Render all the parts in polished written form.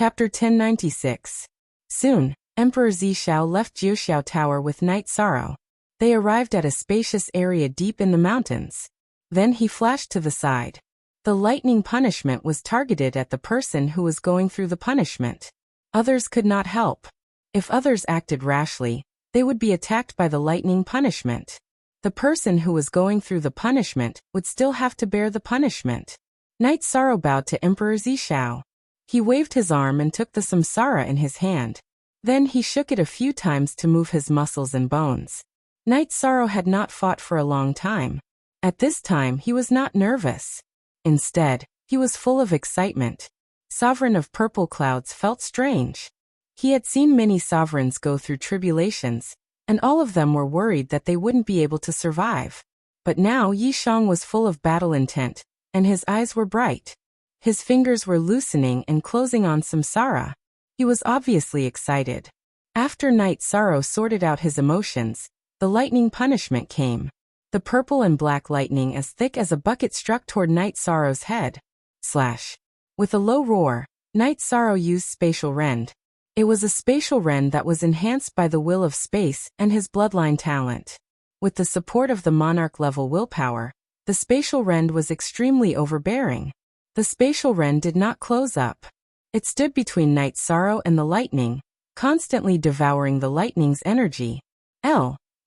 Chapter 1096. Soon, Emperor Zishao left Jiuxiao Tower with Night Sorrow. They arrived at a spacious area deep in the mountains. Then he flashed to the side. The lightning punishment was targeted at the person who was going through the punishment. Others could not help. If others acted rashly, they would be attacked by the lightning punishment. The person who was going through the punishment would still have to bear the punishment. Night Sorrow bowed to Emperor Zishao. He waved his arm and took the samsara in his hand. Then he shook it a few times to move his muscles and bones. Night Sorrow had not fought for a long time. At this time he was not nervous. Instead, he was full of excitement. Sovereign of Purple Clouds felt strange. He had seen many sovereigns go through tribulations, and all of them were worried that they wouldn't be able to survive. But now Yishang was full of battle intent, and his eyes were bright. His fingers were loosening and closing on samsara. He was obviously excited. After Night Sorrow sorted out his emotions, the lightning punishment came. The purple and black lightning as thick as a bucket struck toward Night Sorrow's head. Slash. With a low roar, Night Sorrow used Spatial Rend. It was a spatial rend that was enhanced by the will of space and his bloodline talent. With the support of the monarch-level willpower, the spatial rend was extremely overbearing. The spatial rend did not close up. It stood between Night Sorrow and the lightning, constantly devouring the lightning's energy.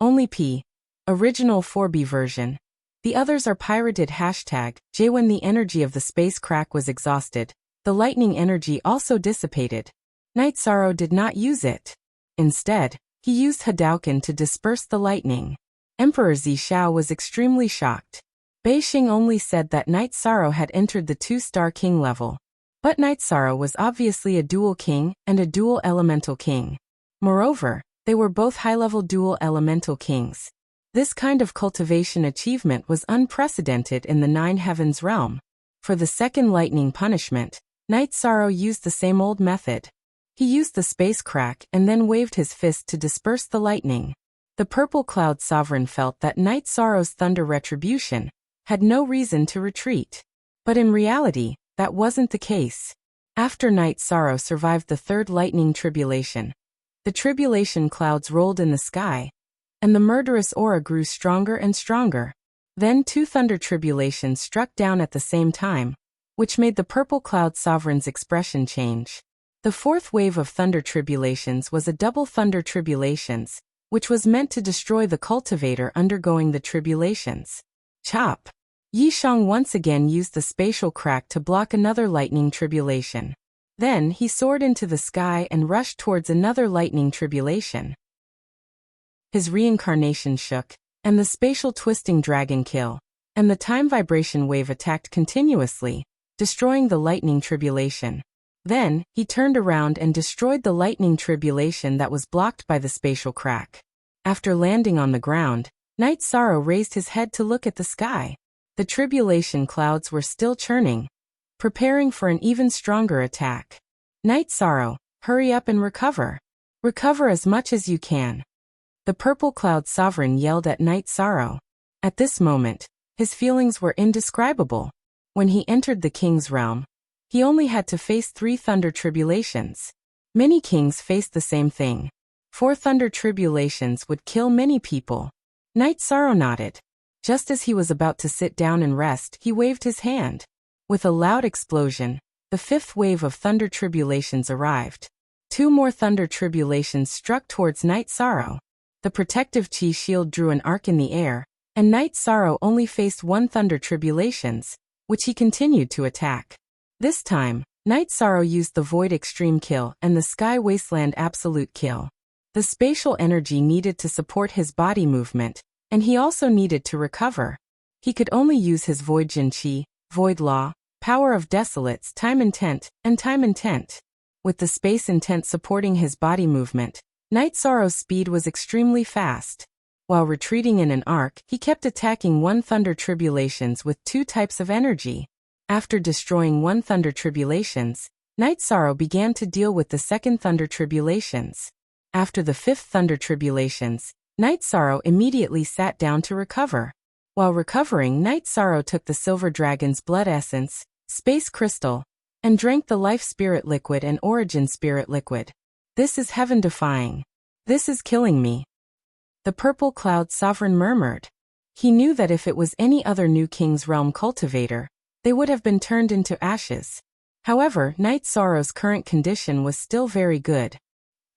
Only P. Original 4B version. The others are pirated #J. When the energy of the space crack was exhausted, the lightning energy also dissipated. Night Sorrow did not use it. Instead, he used Hadouken to disperse the lightning. Emperor Zishao was extremely shocked. Beixing only said that Night Sorrow had entered the 2-star king level. But Night Sorrow was obviously a dual king and a dual elemental king. Moreover, they were both high-level dual elemental kings. This kind of cultivation achievement was unprecedented in the Nine Heavens realm. For the second lightning punishment, Night Sorrow used the same old method. He used the space crack and then waved his fist to disperse the lightning. The Purple Cloud Sovereign felt that Night Sorrow's thunder retribution had no reason to retreat. But in reality, that wasn't the case. After Night Sorrow survived the third lightning tribulation, the tribulation clouds rolled in the sky, and the murderous aura grew stronger and stronger. Then 2 thunder tribulations struck down at the same time, which made the Purple Cloud Sovereign's expression change. The fourth wave of thunder tribulations was a double thunder tribulations, which was meant to destroy the cultivator undergoing the tribulations. Chop! Yishang once again used the spatial crack to block another lightning tribulation. Then he soared into the sky and rushed towards another lightning tribulation. His reincarnation shook, and the spatial twisting dragon kill, and the time vibration wave attacked continuously, destroying the lightning tribulation. Then, he turned around and destroyed the lightning tribulation that was blocked by the spatial crack. After landing on the ground, Night Sorrow raised his head to look at the sky. The tribulation clouds were still churning, preparing for an even stronger attack. Night Sorrow, hurry up and recover. Recover as much as you can. The Purple Cloud Sovereign yelled at Night Sorrow. At this moment, his feelings were indescribable. When he entered the king's realm, he only had to face 3 thunder tribulations. Many kings faced the same thing. 4 thunder tribulations would kill many people. Night Sorrow nodded. Just as he was about to sit down and rest, he waved his hand. With a loud explosion, the 5th wave of thunder tribulations arrived. 2 more thunder tribulations struck towards Night Sorrow. The protective chi shield drew an arc in the air, and Night Sorrow only faced 1 thunder tribulations, which he continued to attack. This time, Night Sorrow used the Void Extreme Kill and the Sky Wasteland Absolute Kill. The spatial energy needed to support his body movement, and he also needed to recover. He could only use his Void Jin Chi, Void Law, Power of Desolates, Time Intent, and Time Intent. With the space intent supporting his body movement, Night Sorrow's speed was extremely fast. While retreating in an arc, he kept attacking 1 thunder tribulations with 2 types of energy. After destroying 1 thunder tribulations, Night Sorrow began to deal with the 2nd thunder tribulations. After the 5th thunder tribulations, Night Sorrow immediately sat down to recover. While recovering, Night Sorrow took the Silver Dragon's blood essence, Space Crystal, and drank the life spirit liquid and origin spirit liquid. This is heaven-defying. This is killing me. The purple cloud sovereign murmured. He knew that if it was any other New King's Realm cultivator, they would have been turned into ashes. However, Night Sorrow's current condition was still very good.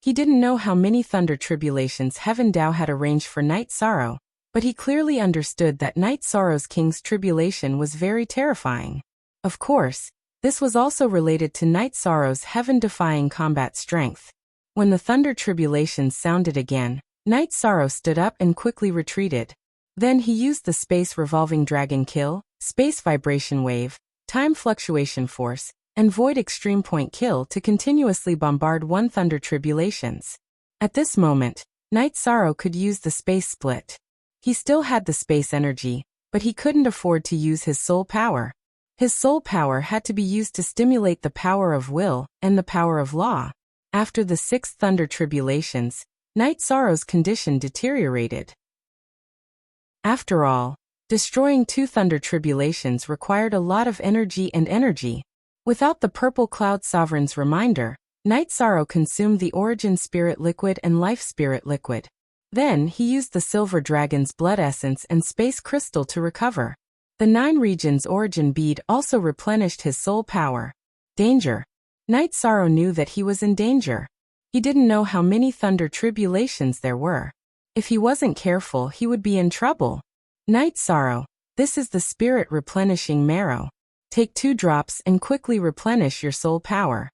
He didn't know how many thunder tribulations Heaven Dao had arranged for Night Sorrow, but he clearly understood that Night Sorrow's king's tribulation was very terrifying. Of course, this was also related to Night Sorrow's heaven-defying combat strength. When the thunder tribulations sounded again, Night Sorrow stood up and quickly retreated. Then he used the Space Revolving Dragon Kill, Space Vibration Wave, Time Fluctuation Force, and Void Extreme Point Kill to continuously bombard one thunder tribulations. At this moment, Night Sorrow could use the Space Split. He still had the space energy, but he couldn't afford to use his soul power. His soul power had to be used to stimulate the power of will and the power of law. After the 6 thunder tribulations, Night Sorrow's condition deteriorated. After all, destroying 2 thunder tribulations required a lot of energy and energy. Without the purple cloud sovereign's reminder, Night Sorrow consumed the origin spirit liquid and life spirit liquid. Then he used the silver dragon's blood essence and space crystal to recover. The 9 regions origin bead also replenished his soul power. Danger. Night Sorrow knew that he was in danger. He didn't know how many thunder tribulations there were. If he wasn't careful, he would be in trouble. Night Sorrow, this is the spirit replenishing marrow. Take 2 drops and quickly replenish your soul power.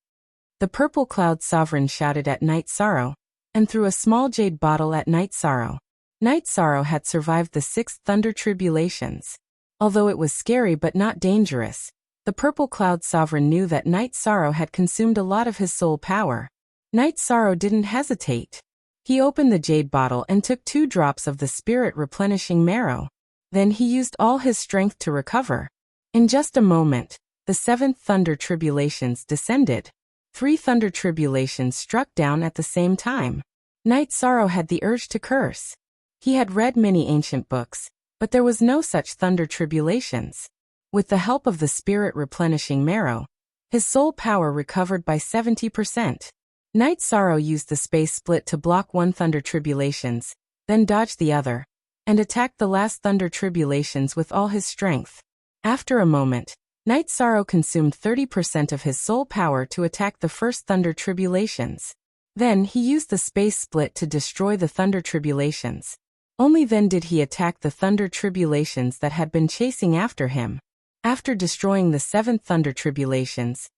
The purple cloud sovereign shouted at Night Sorrow, and threw a small jade bottle at Night Sorrow. Night Sorrow had survived the 6 thunder tribulations. Although it was scary but not dangerous, the purple cloud sovereign knew that Night Sorrow had consumed a lot of his soul power. Night Sorrow didn't hesitate. He opened the jade bottle and took 2 drops of the spirit replenishing marrow. Then he used all his strength to recover. In just a moment, the 7th thunder tribulations descended. 3 thunder tribulations struck down at the same time. Night Sorrow had the urge to curse. He had read many ancient books, but there was no such thunder tribulations. With the help of the spirit replenishing marrow, his soul power recovered by 70%. Night Sorrow used the space split to block 1 thunder tribulations, then dodged the other, and attacked the last thunder tribulations with all his strength. After a moment, Night Sorrow consumed 30% of his soul power to attack the first thunder tribulations. Then he used the space split to destroy the thunder tribulations. Only then did he attack the thunder tribulations that had been chasing after him. After destroying the 7th thunder tribulations,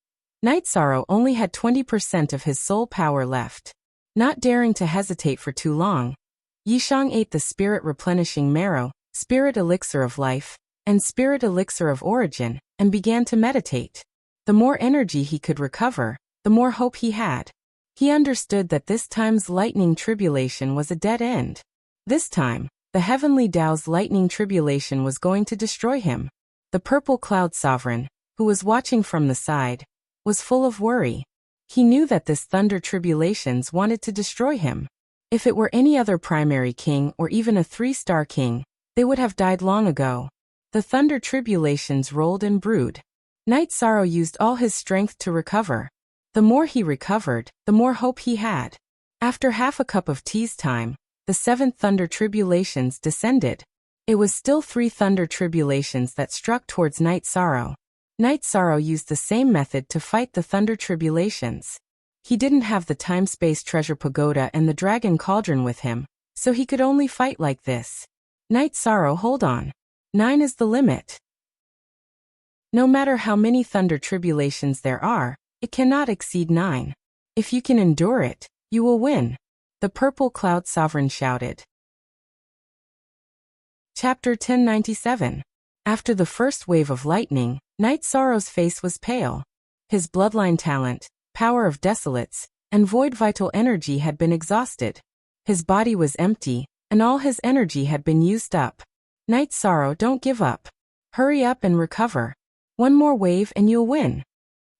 Night Sorrow only had 20% of his soul power left. Not daring to hesitate for too long, Yishang ate the spirit replenishing marrow, spirit elixir of life, and spirit elixir of origin, and began to meditate. The more energy he could recover, the more hope he had. He understood that this time's lightning tribulation was a dead end. This time, the heavenly Tao's lightning tribulation was going to destroy him. The purple cloud sovereign, who was watching from the side, was full of worry. He knew that this thunder tribulations wanted to destroy him. If it were any other primary king or even a 3-star king, they would have died long ago. The thunder tribulations rolled and brewed. Night Sorrow used all his strength to recover. The more he recovered, the more hope he had. After half a cup of tea's time, the 7th thunder tribulations descended. It was still 3 thunder tribulations that struck towards Night Sorrow. Night Sorrow used the same method to fight the thunder tribulations. He didn't have the time-space treasure pagoda and the dragon cauldron with him, so he could only fight like this. Night Sorrow, hold on. 9 is the limit. No matter how many thunder tribulations there are, it cannot exceed 9. If you can endure it, you will win. The purple cloud sovereign shouted. Chapter 1097. After the first wave of lightning, Night Sorrow's face was pale. His bloodline talent, power of desolates, and void vital energy had been exhausted. His body was empty, and all his energy had been used up. Night Sorrow, don't give up. Hurry up and recover. One more wave and you'll win.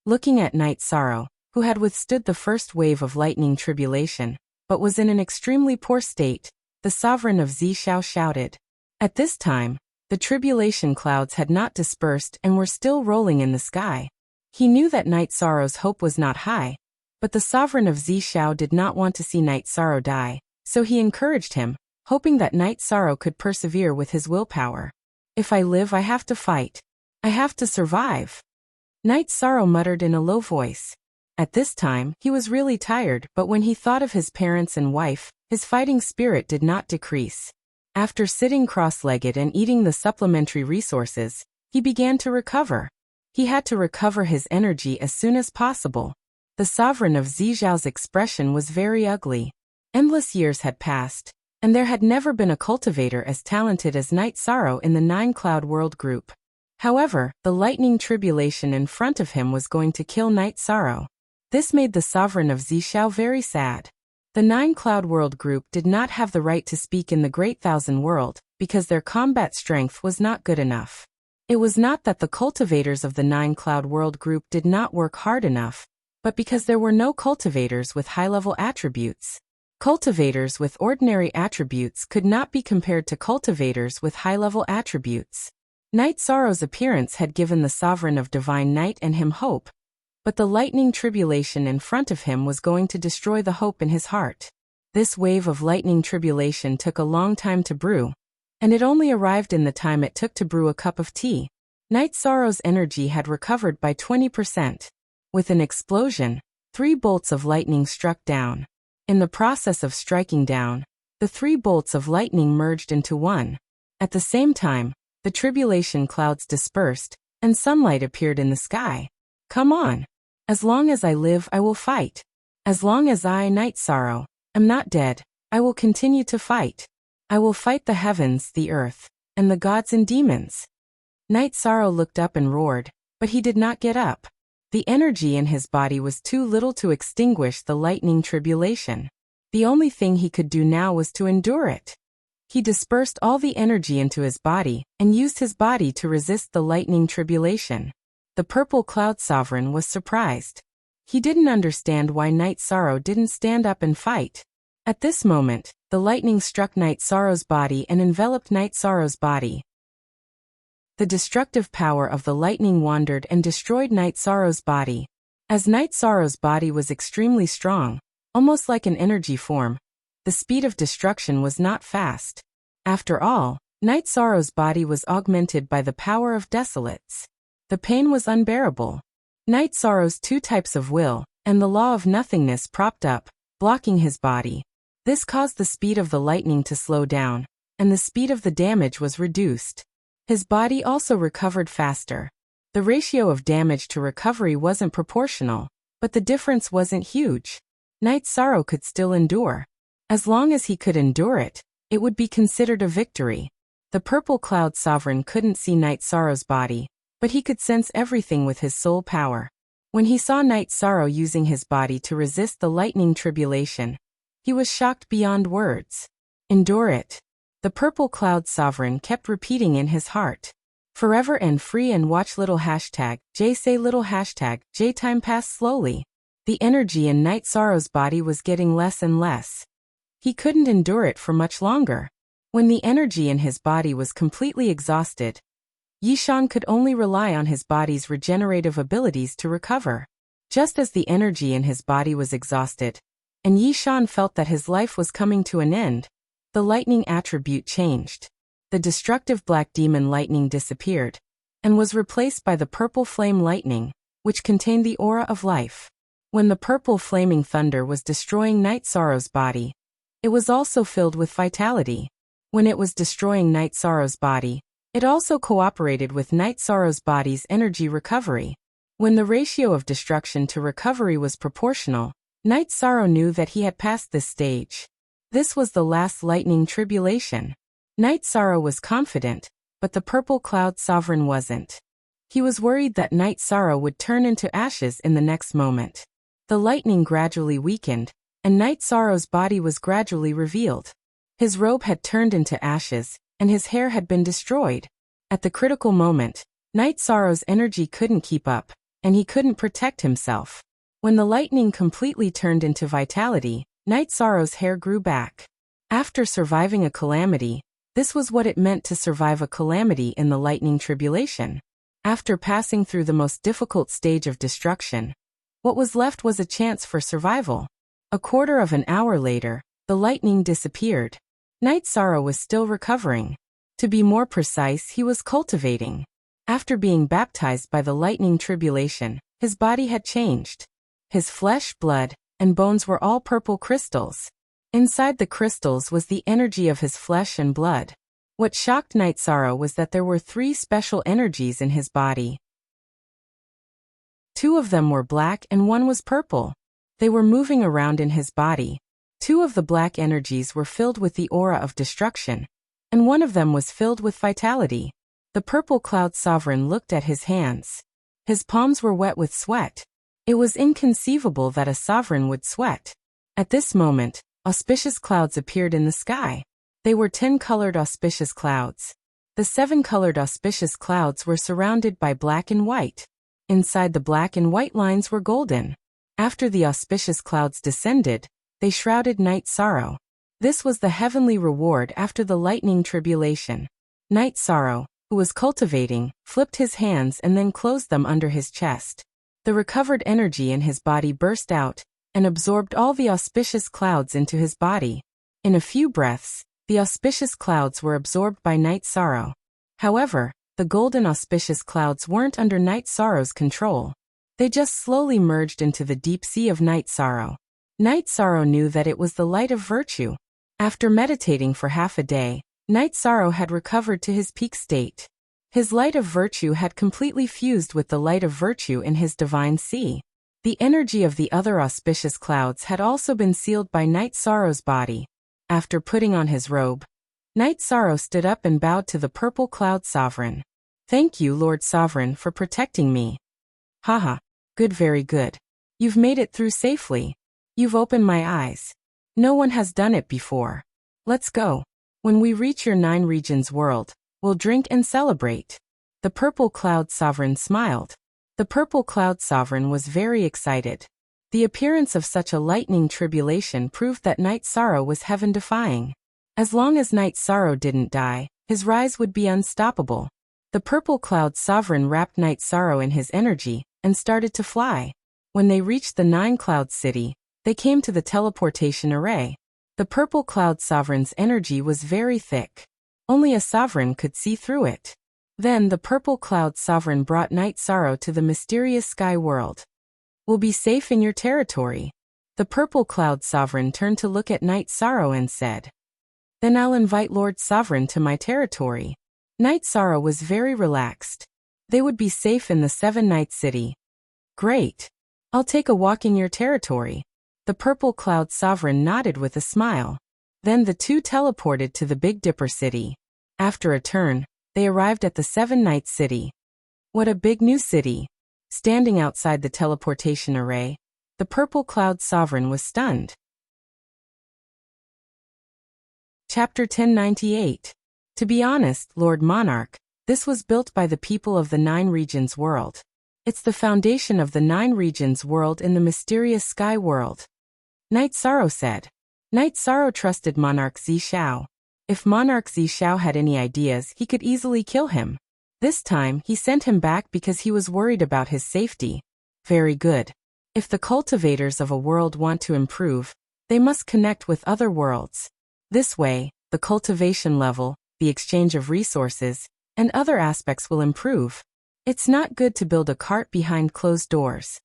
Looking at Night Sorrow, who had withstood the first wave of lightning tribulation, but was in an extremely poor state, the sovereign of Zishao shouted. At this time, the tribulation clouds had not dispersed and were still rolling in the sky. He knew that Night Sorrow's hope was not high, but the sovereign of Zishao did not want to see Night Sorrow die, so he encouraged him, hoping that Night Sorrow could persevere with his willpower. If I live, I have to fight. I have to survive. Night Sorrow muttered in a low voice. At this time, he was really tired, but when he thought of his parents and wife, his fighting spirit did not decrease. After sitting cross-legged and eating the supplementary resources, he began to recover. He had to recover his energy as soon as possible. The sovereign of Zizhao's expression was very ugly. Endless years had passed, and there had never been a cultivator as talented as Night Sorrow in the 9-Cloud World Group. However, the lightning tribulation in front of him was going to kill Night Sorrow. This made the sovereign of Zishao very sad. The 9-Cloud World Group did not have the right to speak in the Great Thousand World, because their combat strength was not good enough. It was not that the cultivators of the 9-Cloud World Group did not work hard enough, but because there were no cultivators with high-level attributes. Cultivators with ordinary attributes could not be compared to cultivators with high-level attributes. Night Sorrow's appearance had given the sovereign of Divine Night and him hope, but the lightning tribulation in front of him was going to destroy the hope in his heart. This wave of lightning tribulation took a long time to brew, and it only arrived in the time it took to brew a cup of tea. Night Sorrow's energy had recovered by 20%. With an explosion, 3 bolts of lightning struck down. In the process of striking down, the 3 bolts of lightning merged into one. At the same time, the tribulation clouds dispersed, and sunlight appeared in the sky. Come on! As long as I live, I will fight. As long as I, Night Sorrow, am not dead, I will continue to fight. I will fight the heavens, the earth, and the gods and demons. Night Sorrow looked up and roared, but he did not get up. The energy in his body was too little to extinguish the lightning tribulation. The only thing he could do now was to endure it. He dispersed all the energy into his body, and used his body to resist the lightning tribulation. The Purple Cloud Sovereign was surprised. He didn't understand why Night Sorrow didn't stand up and fight. At this moment, the lightning struck Night Sorrow's body and enveloped Night Sorrow's body. The destructive power of the lightning wandered and destroyed Night Sorrow's body. As Night Sorrow's body was extremely strong, almost like an energy form, the speed of destruction was not fast. After all, Night Sorrow's body was augmented by the power of desolates. The pain was unbearable. Night Sorrow's 2 types of will, and the law of nothingness propped up, blocking his body. This caused the speed of the lightning to slow down, and the speed of the damage was reduced. His body also recovered faster. The ratio of damage to recovery wasn't proportional, but the difference wasn't huge. Night Sorrow could still endure. As long as he could endure it, it would be considered a victory. The Purple Cloud Sovereign couldn't see Night Sorrow's body, but he could sense everything with his soul power. When he saw Night Sorrow using his body to resist the lightning tribulation, he was shocked beyond words. Endure it. The Purple Cloud Sovereign kept repeating in his heart. Forever and free and watch little hashtag, J say little hashtag, J time passed slowly. The energy in Night Sorrow's body was getting less and less. He couldn't endure it for much longer. When the energy in his body was completely exhausted, Yishan could only rely on his body's regenerative abilities to recover. Just as the energy in his body was exhausted, and Yishan felt that his life was coming to an end, the lightning attribute changed. The destructive black demon lightning disappeared, and was replaced by the purple flame lightning, which contained the aura of life. When the purple flaming thunder was destroying Night Sorrow's body, it was also filled with vitality. When it was destroying Night Sorrow's body, it also cooperated with Night Sorrow's body's energy recovery. When the ratio of destruction to recovery was proportional, Night Sorrow knew that he had passed this stage. This was the last lightning tribulation. Night Sorrow was confident, but the Purple Cloud Sovereign wasn't. He was worried that Night Sorrow would turn into ashes in the next moment. The lightning gradually weakened, and Night Sorrow's body was gradually revealed. His robe had turned into ashes, and his hair had been destroyed. At the critical moment, Night Sorrow's energy couldn't keep up, and he couldn't protect himself. When the lightning completely turned into vitality, Night Sorrow's hair grew back. After surviving a calamity, this was what it meant to survive a calamity in the lightning tribulation. After passing through the most difficult stage of destruction, what was left was a chance for survival. A quarter of an hour later, the lightning disappeared. Night Sorrow was still recovering. To be more precise, he was cultivating. After being baptized by the lightning tribulation, his body had changed. His flesh, blood, and bones were all purple crystals. Inside the crystals was the energy of his flesh and blood. What shocked Night Sorrow was that there were 3 special energies in his body. 2 of them were black and 1 was purple. They were moving around in his body. 2 of the black energies were filled with the aura of destruction, and 1 of them was filled with vitality. The purple cloud sovereign looked at his hands. His palms were wet with sweat. It was inconceivable that a sovereign would sweat. At this moment, auspicious clouds appeared in the sky. They were 10-colored auspicious clouds. The 7-colored auspicious clouds were surrounded by black and white. Inside the black and white lines were golden. After the auspicious clouds descended, they shrouded Night Sorrow. This was the heavenly reward after the lightning tribulation. Night Sorrow, who was cultivating, flipped his hands and then closed them under his chest. The recovered energy in his body burst out and absorbed all the auspicious clouds into his body. In a few breaths, the auspicious clouds were absorbed by Night Sorrow. However, the golden auspicious clouds weren't under Night Sorrow's control. They just slowly merged into the deep sea of Night Sorrow. Night Sorrow knew that it was the light of virtue. After meditating for half a day, Night Sorrow had recovered to his peak state. His light of virtue had completely fused with the light of virtue in his divine sea. The energy of the other auspicious clouds had also been sealed by Night Sorrow's body. After putting on his robe, Night Sorrow stood up and bowed to the purple cloud sovereign. "Thank you, Lord Sovereign, for protecting me." "Haha. Good, very good. You've made it through safely. You've opened my eyes. No one has done it before. Let's go. When we reach your 9 regions world, we'll drink and celebrate." The purple cloud sovereign smiled. The purple cloud sovereign was very excited. The appearance of such a lightning tribulation proved that Night Sorrow was heaven-defying. As long as Night Sorrow didn't die, his rise would be unstoppable. The purple cloud sovereign wrapped Night Sorrow in his energy and started to fly. When they reached the 9-cloud city, they came to the teleportation array. The purple cloud sovereign's energy was very thick. Only a sovereign could see through it. Then the purple cloud sovereign brought Night Sorrow to the mysterious sky world. "We'll be safe in your territory." The purple cloud sovereign turned to look at Night Sorrow and said, "Then I'll invite Lord Sovereign to my territory." Night Sorrow was very relaxed. They would be safe in the 7-night city. "Great. I'll take a walk in your territory." The purple cloud sovereign nodded with a smile. Then the 2 teleported to the Big Dipper city. After a turn, they arrived at the 7-night city. What a big new city! Standing outside the teleportation array, the purple cloud sovereign was stunned. Chapter 1098. To be honest, Lord Monarch, this was built by the people of the 9 regions world. It's the foundation of the 9 regions world in the mysterious sky world. Night Sorrow said. Night Sorrow trusted Monarch Zishao. If Monarch Zishao had any ideas, he could easily kill him. This time, he sent him back because he was worried about his safety. Very good. If the cultivators of a world want to improve, they must connect with other worlds. This way, the cultivation level, the exchange of resources, and other aspects will improve. It's not good to build a cart behind closed doors.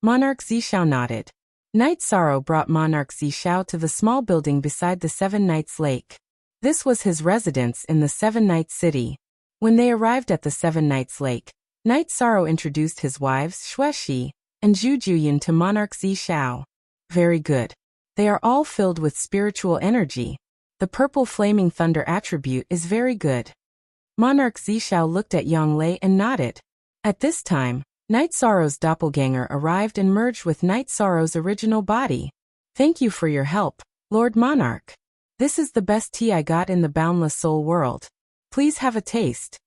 Monarch Zishao nodded. Night Sorrow brought Monarch Zishao to the small building beside the 7 Nights Lake. This was his residence in the 7 Nights City. When they arrived at the 7 Nights Lake, Night Sorrow introduced his wives Xueshi and Jujuyin to Monarch Zishao. Very good. They are all filled with spiritual energy. The purple flaming thunder attribute is very good. Monarch Zishao looked at Yonglei and nodded. At this time, Night Sorrow's doppelganger arrived and merged with Night Sorrow's original body. "Thank you for your help, Lord Monarch. This is the best tea I got in the boundless soul world. Please have a taste."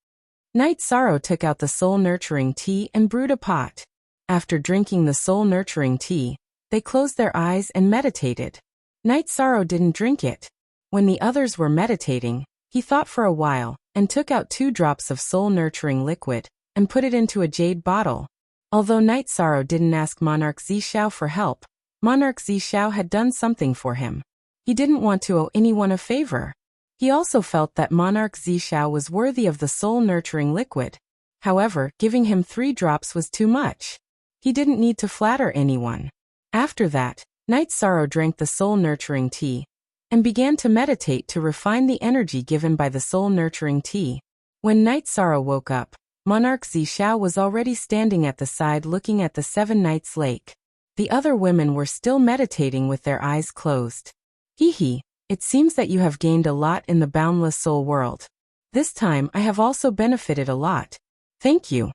Night Sorrow took out the soul-nurturing tea and brewed a pot. After drinking the soul-nurturing tea, they closed their eyes and meditated. Night Sorrow didn't drink it. When the others were meditating, he thought for a while and took out 2 drops of soul-nurturing liquid and put it into a jade bottle. Although Night Sorrow didn't ask Monarch Zishao for help, Monarch Zishao had done something for him. He didn't want to owe anyone a favor. He also felt that Monarch Zishao was worthy of the soul-nurturing liquid. However, giving him 3 drops was too much. He didn't need to flatter anyone. After that, Night Sorrow drank the soul-nurturing tea and began to meditate to refine the energy given by the soul-nurturing tea. When Night Sorrow woke up, Monarch Zishao was already standing at the side looking at the 7 Nights Lake. The other women were still meditating with their eyes closed. Hee, it seems that you have gained a lot in the boundless soul world. This time I have also benefited a lot. Thank you.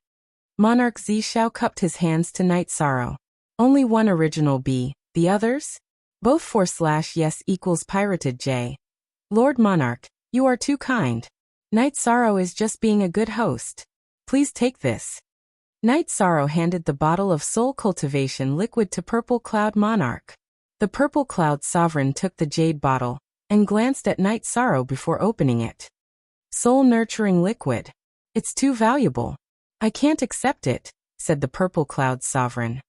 Monarch Zishao cupped his hands to Night Sorrow. Only one original B, the others? Both 4/yes equals pirated J. Lord Monarch, you are too kind. Night Sorrow is just being a good host. Please take this. Night Sorrow handed the bottle of soul cultivation liquid to Purple Cloud Monarch. The Purple Cloud Sovereign took the jade bottle and glanced at Night Sorrow before opening it. Soul nurturing liquid. It's too valuable. I can't accept it, said the Purple Cloud Sovereign.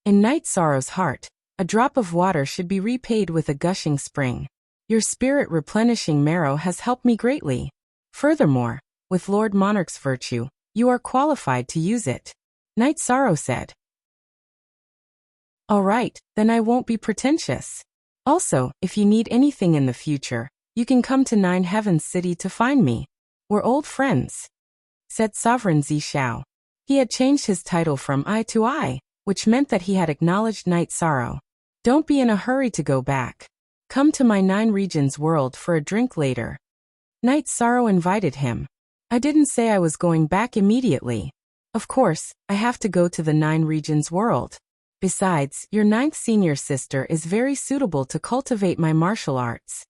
In Night Sorrow's heart, a drop of water should be repaid with a gushing spring. Your spirit replenishing marrow has helped me greatly. Furthermore, with Lord Monarch's virtue, you are qualified to use it. Night Sorrow said. All right, then I won't be pretentious. Also, if you need anything in the future, you can come to 9 Heavens City to find me. We're old friends, said Sovereign Zishao. He had changed his title from I to I, which meant that he had acknowledged Night Sorrow. Don't be in a hurry to go back. Come to my 9 regions world for a drink later. Night Sorrow invited him. I didn't say I was going back immediately. Of course, I have to go to the 9 regions world. Besides, your 9th senior sister is very suitable to cultivate my martial arts.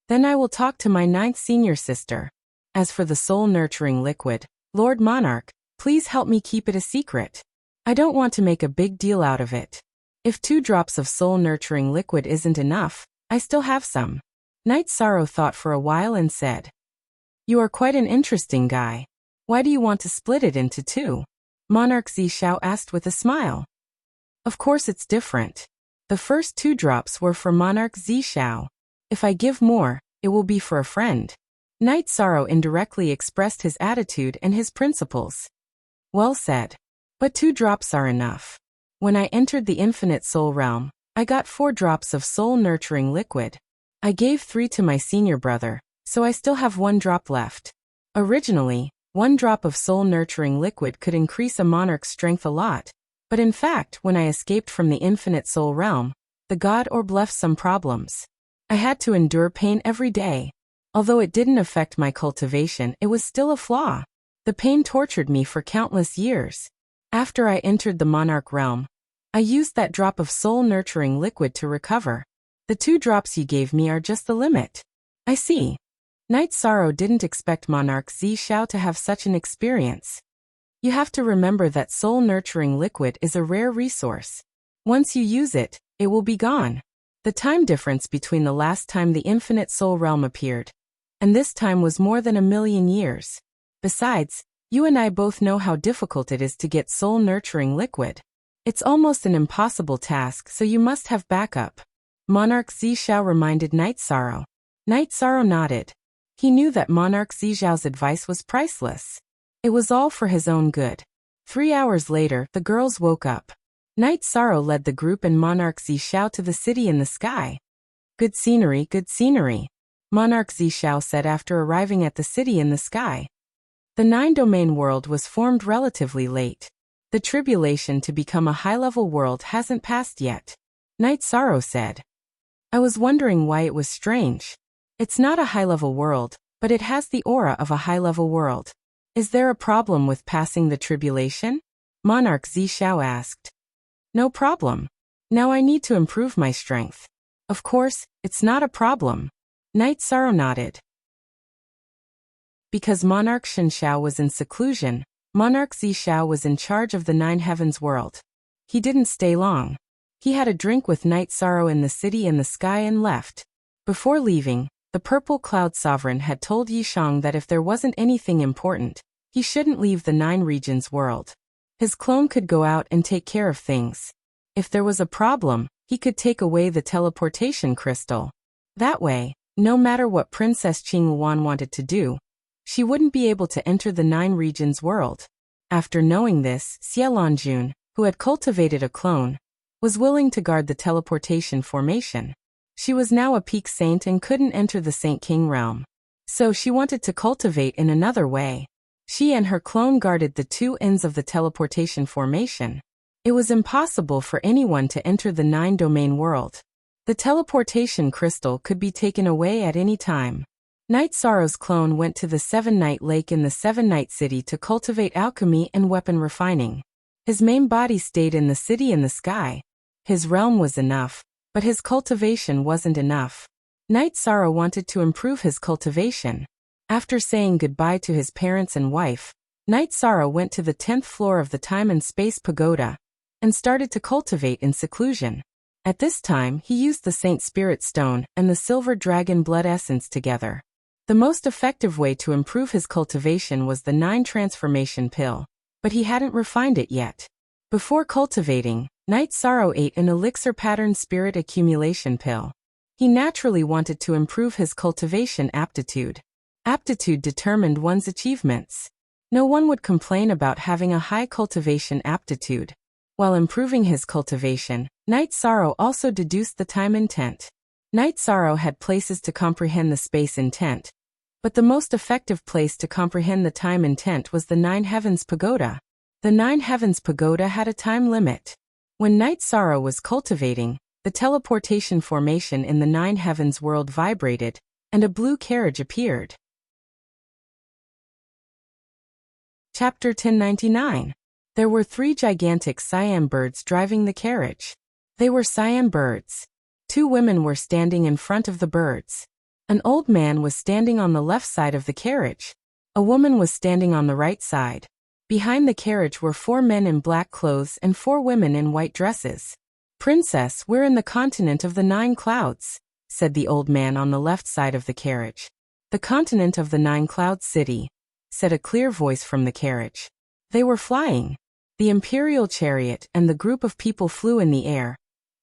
Then I will talk to my 9th senior sister. As for the soul-nurturing liquid, Lord Monarch, please help me keep it a secret. I don't want to make a big deal out of it. If 2 drops of soul-nurturing liquid isn't enough, I still have some. Night Sorrow thought for a while and said, You are quite an interesting guy. Why do you want to split it into 2? Monarch Zishao asked with a smile. Of course it's different. The first 2 drops were for Monarch Zishao. If I give more, it will be for a friend. Night Sorrow indirectly expressed his attitude and his principles. Well said. But 2 drops are enough. When I entered the infinite soul realm, I got 4 drops of soul-nurturing liquid. I gave 3 to my senior brother, so I still have 1 drop left. Originally, 1 drop of soul-nurturing liquid could increase a monarch's strength a lot, but in fact, when I escaped from the infinite soul realm, the god orb left some problems. I had to endure pain every day. Although it didn't affect my cultivation, it was still a flaw. The pain tortured me for countless years. After I entered the monarch realm, I used that drop of soul-nurturing liquid to recover. The 2 drops you gave me are just the limit. I see. Night Sorrow didn't expect Monarch Zishao to have such an experience. You have to remember that soul-nurturing liquid is a rare resource. Once you use it, it will be gone. The time difference between the last time the infinite soul realm appeared and this time was more than 1,000,000 years. Besides, you and I both know how difficult it is to get soul-nurturing liquid. It's almost an impossible task, so you must have backup. Monarch Zishao reminded Night Sorrow. Night Sorrow nodded. He knew that Monarch Zishao's advice was priceless. It was all for his own good. 3 hours later, the girls woke up. Night Sorrow led the group and Monarch Zishao to the city in the sky. Good scenery, Monarch Zishao said after arriving at the city in the sky. The 9-domain world was formed relatively late. The tribulation to become a high-level world hasn't passed yet. Night Sorrow said. I was wondering why it was strange. It's not a high-level world, but it has the aura of a high-level world. Is there a problem with passing the tribulation? Monarch Zishao asked. No problem. Now I need to improve my strength. Of course, it's not a problem. Night Sorrow nodded. Because Monarch Shenshao was in seclusion, Monarch Zishao was in charge of the 9 Heavens world. He didn't stay long. He had a drink with Night Sorrow in the city in the sky and left. Before leaving, the Purple Cloud Sovereign had told Yishang that if there wasn't anything important, He shouldn't leave the Nine Regions world. His clone could go out and take care of things. If there was a problem, he could take away the teleportation crystal. That way, no matter what Princess Qingluan wanted to do, she wouldn't be able to enter the Nine Regions world. After knowing this, Xiaolongjun, who had cultivated a clone, was willing to guard the teleportation formation. She was now a peak saint and couldn't enter the Saint King realm. So she wanted to cultivate in another way. She and her clone guarded the two ends of the teleportation formation. It was impossible for anyone to enter the nine-domain world. The teleportation crystal could be taken away at any time. Night Sorrow's clone went to the Seven-Night Lake in the Seven-Night City to cultivate alchemy and weapon refining. His main body stayed in the city in the sky. His realm was enough, but his cultivation wasn't enough. Night Sorrow wanted to improve his cultivation. After saying goodbye to his parents and wife, Night Sorrow went to the 10th floor of the Time and Space Pagoda and started to cultivate in seclusion. At this time, he used the Saint Spirit Stone and the Silver Dragon Blood Essence together. The most effective way to improve his cultivation was the 9 Transformation Pill, but he hadn't refined it yet. Before cultivating, Night Sorrow ate an Elixir Pattern Spirit Accumulation Pill. He naturally wanted to improve his cultivation aptitude. Aptitude determined one's achievements. No one would complain about having a high cultivation aptitude. While improving his cultivation, Night Sorrow also deduced the time intent. Night Sorrow had places to comprehend the space intent, but the most effective place to comprehend the time intent was the Nine Heavens Pagoda. The Nine Heavens Pagoda had a time limit. When Night Sorrow was cultivating, the teleportation formation in the Nine Heavens world vibrated, and a blue carriage appeared. Chapter 1099. There were 3 gigantic Siam birds driving the carriage. They were Siam birds. 2 women were standing in front of the birds. An old man was standing on the left side of the carriage. A woman was standing on the right side. Behind the carriage were 4 men in black clothes and 4 women in white dresses. "Princess, we're in the continent of the 9 clouds," said the old man on the left side of the carriage. "The continent of the 9 cloud city," said a clear voice from the carriage. They were flying. The imperial chariot and the group of people flew in the air,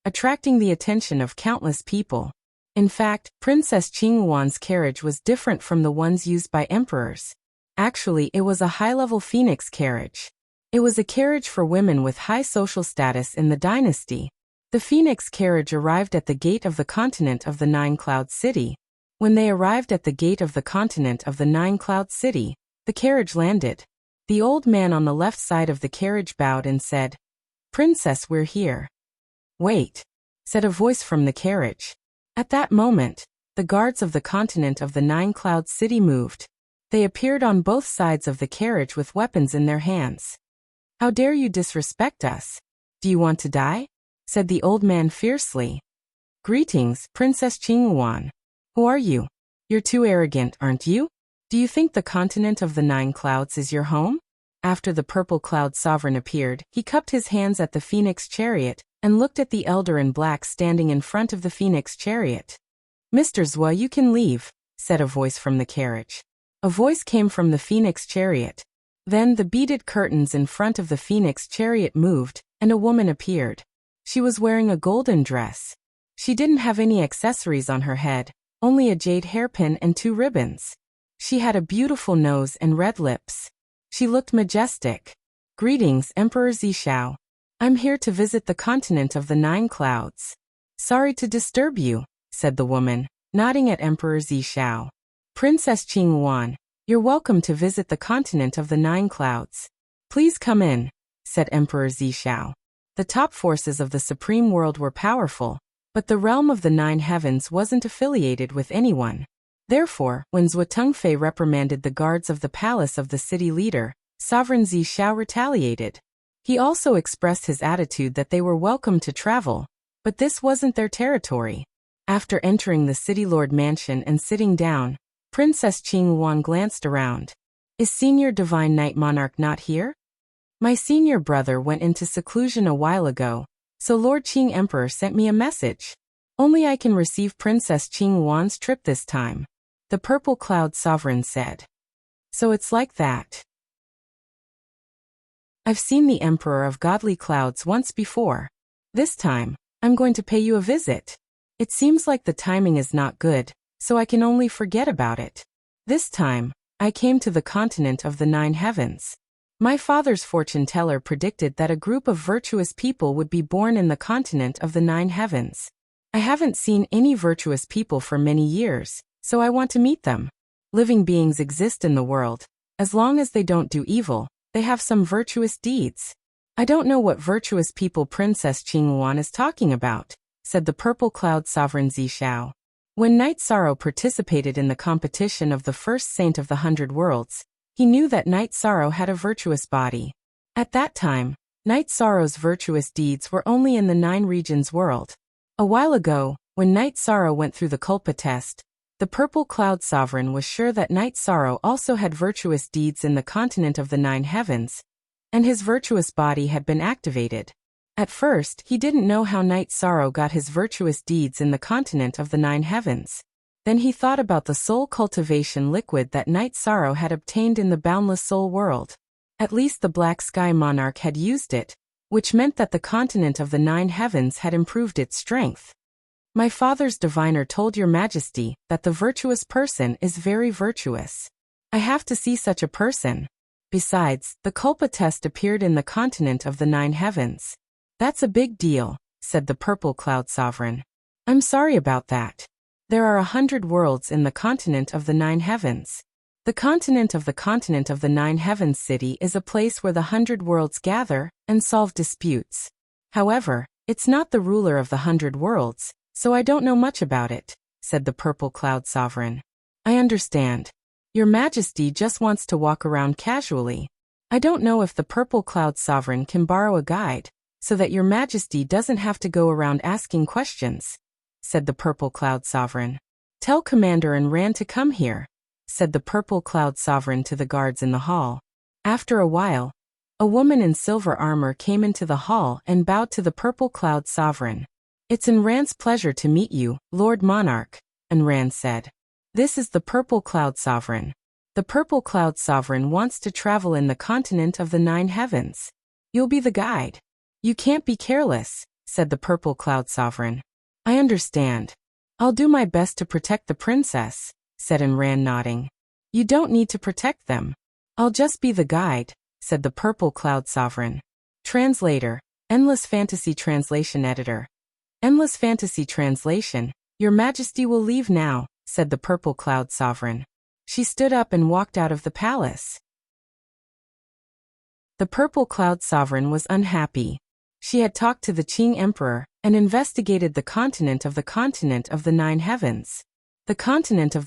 attracting the attention of countless people. In fact, Princess Qingluan's carriage was different from the ones used by emperors. Actually, it was a high-level phoenix carriage. It was a carriage for women with high social status in the dynasty. The phoenix carriage arrived at the gate of the continent of the 9 cloud city. When they arrived at the gate of the continent of the 9 cloud city, the carriage landed. The old man on the left side of the carriage bowed and said, "Princess, we're here." "Wait," said a voice from the carriage. At that moment, the guards of the continent of the 9 cloud city moved. They appeared on both sides of the carriage with weapons in their hands. "How dare you disrespect us? Do you want to die?" said the old man fiercely. "Greetings, Princess Qingluan. Who are you? You're too arrogant, aren't you? Do you think the continent of the 9 clouds is your home?" After the purple cloud sovereign appeared, he cupped his hands at the phoenix chariot and looked at the elder in black standing in front of the phoenix chariot. "Mr. Zhua, you can leave," said a voice from the carriage. A voice came from the phoenix chariot. Then the beaded curtains in front of the phoenix chariot moved, and a woman appeared. She was wearing a golden dress. She didn't have any accessories on her head, only a jade hairpin and 2 ribbons. She had a beautiful nose and red lips. She looked majestic. "Greetings, Emperor Zishao. I'm here to visit the continent of the 9 clouds." "Sorry to disturb you," said the woman, nodding at Emperor Zishao. "Princess Qingluan, you're welcome to visit the continent of the 9 clouds. Please come in," said Emperor Zishao. The top forces of the Supreme World were powerful, but the realm of the 9 heavens wasn't affiliated with anyone. Therefore, when Zhua Tengfei reprimanded the guards of the palace of the city leader, Sovereign Zishao retaliated. He also expressed his attitude that they were welcome to travel, but this wasn't their territory. After entering the city lord mansion and sitting down, Princess Qingluan glanced around. "Is Senior Divine Night Monarch not here? My senior brother went into seclusion a while ago, so Lord Qing Emperor sent me a message. Only I can receive Princess Qingluan's trip this time," the purple cloud sovereign said. "So it's like that. I've seen the Emperor of Godly Clouds once before. This time, I'm going to pay you a visit. It seems like the timing is not good, so I can only forget about it. This time, I came to the continent of the 9 heavens. My father's fortune teller predicted that a group of virtuous people would be born in the continent of the 9 heavens. I haven't seen any virtuous people for many years, so I want to meet them. Living beings exist in the world. As long as they don't do evil, they have some virtuous deeds. I don't know what virtuous people Princess Qingluan is talking about, said the purple cloud sovereign Zishao. When Night Sorrow participated in the competition of the first saint of the 100 worlds, he knew that Night Sorrow had a virtuous body. At that time, Night Sorrow's virtuous deeds were only in the 9 regions world. A while ago, when Night Sorrow went through the Kulpa test, the purple cloud sovereign was sure that Night Sorrow also had virtuous deeds in the continent of the 9 heavens, and his virtuous body had been activated. At first, he didn't know how Night Sorrow got his virtuous deeds in the continent of the 9 heavens. Then he thought about the soul cultivation liquid that Night Sorrow had obtained in the boundless soul world. At least the Black Sky Monarch had used it, which meant that the continent of the 9 heavens had improved its strength. My father's diviner told your majesty that the virtuous person is very virtuous. I have to see such a person. Besides, the Kulpa test appeared in the continent of the 9 heavens. That's a big deal, said the purple cloud sovereign. I'm sorry about that. There are 100 worlds in the continent of the 9 heavens. The continent of the 9 heavens city is a place where the 100 worlds gather and solve disputes. However, it's not the ruler of the 100 worlds, so I don't know much about it, said the purple cloud sovereign. I understand. Your majesty just wants to walk around casually. I don't know if the purple cloud sovereign can borrow a guide, so that your majesty doesn't have to go around asking questions, said the purple cloud sovereign. Tell Commander and Ran to come here, said the purple cloud sovereign to the guards in the hall. After a while, a woman in silver armor came into the hall and bowed to the purple cloud sovereign. It's Ran's pleasure to meet you, Lord Monarch, Ran said. This is the purple cloud sovereign. The purple cloud sovereign wants to travel in the continent of the 9 heavens. You'll be the guide. You can't be careless, said the purple cloud sovereign. I understand. I'll do my best to protect the princess, said Ran nodding. You don't need to protect them. I'll just be the guide, said the purple cloud sovereign. Translator, Endless Fantasy Translation Editor. Endless Fantasy Translation, Your Majesty will leave now, said the purple cloud sovereign. She stood up and walked out of the palace. The purple cloud sovereign was unhappy. She had talked to the Qing Emperor and investigated the continent of the 9 heavens. The continent of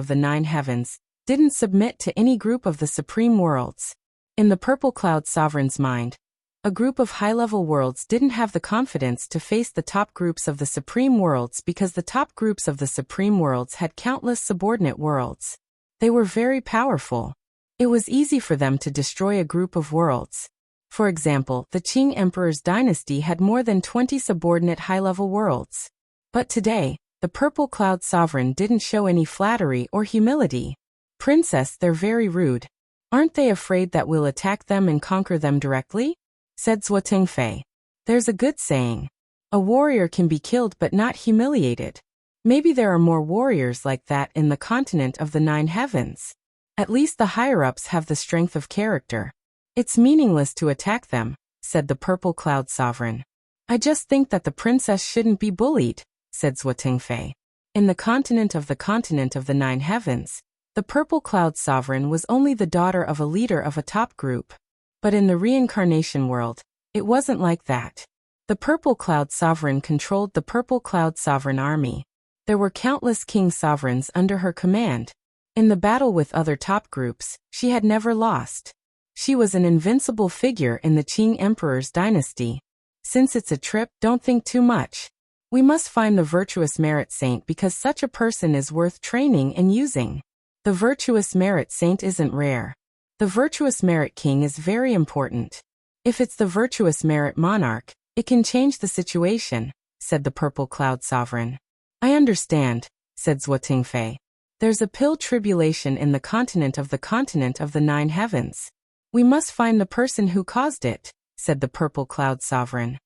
the 9 heavens didn't submit to any group of the supreme worlds. In the purple cloud sovereign's mind, a group of high-level worlds didn't have the confidence to face the top groups of the supreme worlds because the top groups of the supreme worlds had countless subordinate worlds. They were very powerful. It was easy for them to destroy a group of worlds. For example, the Qing Emperor's dynasty had more than 20 subordinate high-level worlds. But today, the purple cloud sovereign didn't show any flattery or humility. Princess, they're very rude. Aren't they afraid that we'll attack them and conquer them directly? Said Zhuo Tingfei. There's a good saying. A warrior can be killed but not humiliated. Maybe there are more warriors like that in the continent of the 9 heavens. At least the higher-ups have the strength of character. It's meaningless to attack them, said the purple cloud sovereign. I just think that the princess shouldn't be bullied, said Zhuo Tingfei. In the continent of the 9 heavens, the purple cloud sovereign was only the daughter of a leader of a top group. But in the reincarnation world, it wasn't like that. The purple cloud sovereign controlled the purple cloud sovereign army. There were countless king sovereigns under her command. In the battle with other top groups, she had never lost. She was an invincible figure in the Qing Emperor's dynasty. Since it's a trip, don't think too much. We must find the virtuous merit saint because such a person is worth training and using. The virtuous merit saint isn't rare. The virtuous merit king is very important. If it's the virtuous merit monarch, it can change the situation, said the purple cloud sovereign. I understand, said Zhuo Tingfei. There's a pill tribulation in the continent of the 9 heavens. We must find the person who caused it, said the purple cloud sovereign.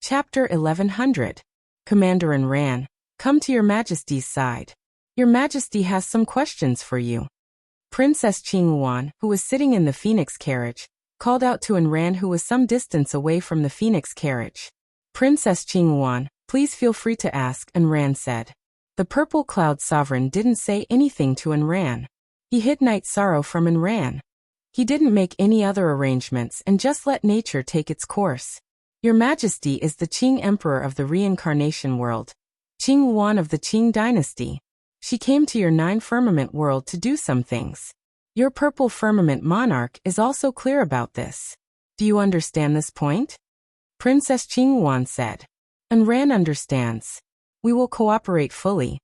Chapter 1100. Commanderin ran. Come to your majesty's side. Your majesty has some questions for you. Princess Qingyuan, who was sitting in the phoenix carriage, called out to Enran, who was some distance away from the phoenix carriage. Princess Qingyuan, please feel free to ask, Enran said. The purple cloud sovereign didn't say anything to Enran. He hid Night Sorrow from Enran. He didn't make any other arrangements and just let nature take its course. Your Majesty is the Qing Emperor of the reincarnation world, Qingyuan of the Qing dynasty. She came to your 9 firmament world to do some things. Your purple firmament monarch is also clear about this. Do you understand this point? Princess Qingyuan said. Enran understands. We will cooperate fully.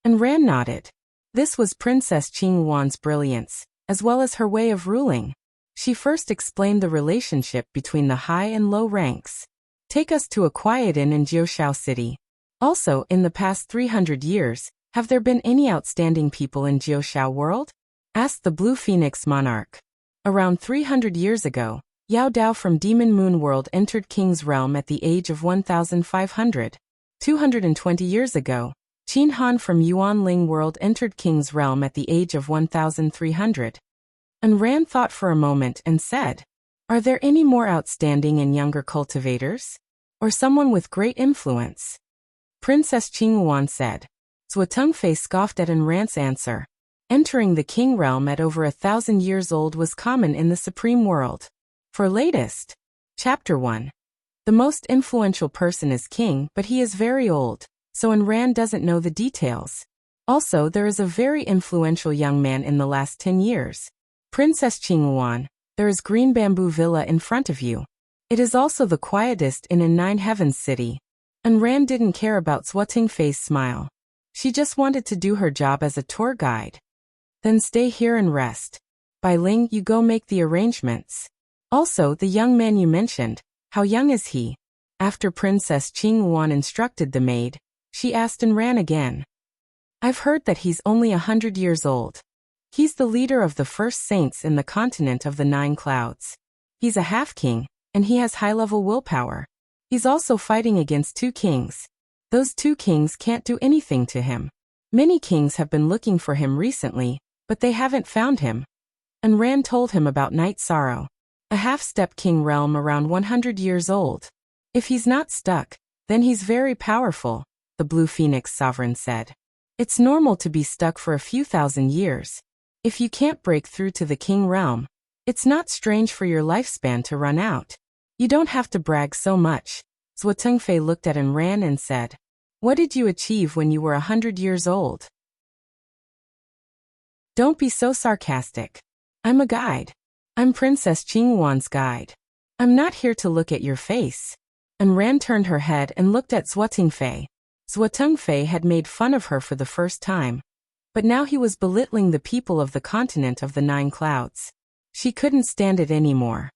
Enran nodded. This was Princess Qingyuan's brilliance, as well as her way of ruling. She first explained the relationship between the high and low ranks. Take us to a quiet inn in Jiuxiao City. Also, in the past 300 years, have there been any outstanding people in Jiuxiao world? Asked the Blue Phoenix monarch. Around 300 years ago, Yao Dao from Demon Moon World entered King's Realm at the age of 1,500. 220 years ago, Qin Han from Yuan Ling World entered King's Realm at the age of 1,300. Enran thought for a moment and said, are there any more outstanding and younger cultivators? Or someone with great influence? Princess Qingyuan said. Zhou Tengfei scoffed at Enran's answer. Entering the King Realm at over 1,000 years old was common in the Supreme World. For latest. Chapter 1. The most influential person is king, but he is very old, so Enran doesn't know the details. Also, there is a very influential young man in the last 10 years. Princess Qingyuan, there is Green Bamboo Villa in front of you. It is also the quietest inn in 9 Heavens City. Enran didn't care about Zhou Tengfei's smile. She just wanted to do her job as a tour guide. Then stay here and rest. Bai Ling, you go make the arrangements. Also, the young man you mentioned, how young is he? After Princess Qingyuan instructed the maid, she asked Enran again. I've heard that he's only 100 years old. He's the leader of the first saints in the continent of the 9 clouds. He's a half-king, and he has high-level willpower. He's also fighting against 2 kings. Those 2 kings can't do anything to him. Many kings have been looking for him recently, but they haven't found him. Enran told him about Night Sorrow, a half-step king realm around 100 years old. If he's not stuck, then he's very powerful, the Blue Phoenix sovereign said. It's normal to be stuck for a few thousand years. If you can't break through to the king realm, it's not strange for your lifespan to run out. You don't have to brag so much. Zhou Tengfei looked at Enran and said, what did you achieve when you were 100 years old? Don't be so sarcastic. I'm a guide. I'm Princess Qingyuan's guide. I'm not here to look at your face. Enran turned her head and looked at Zhou Tengfei. Zhou Tengfei had made fun of her for the first time. But now he was belittling the people of the continent of the 9 clouds. She couldn't stand it anymore.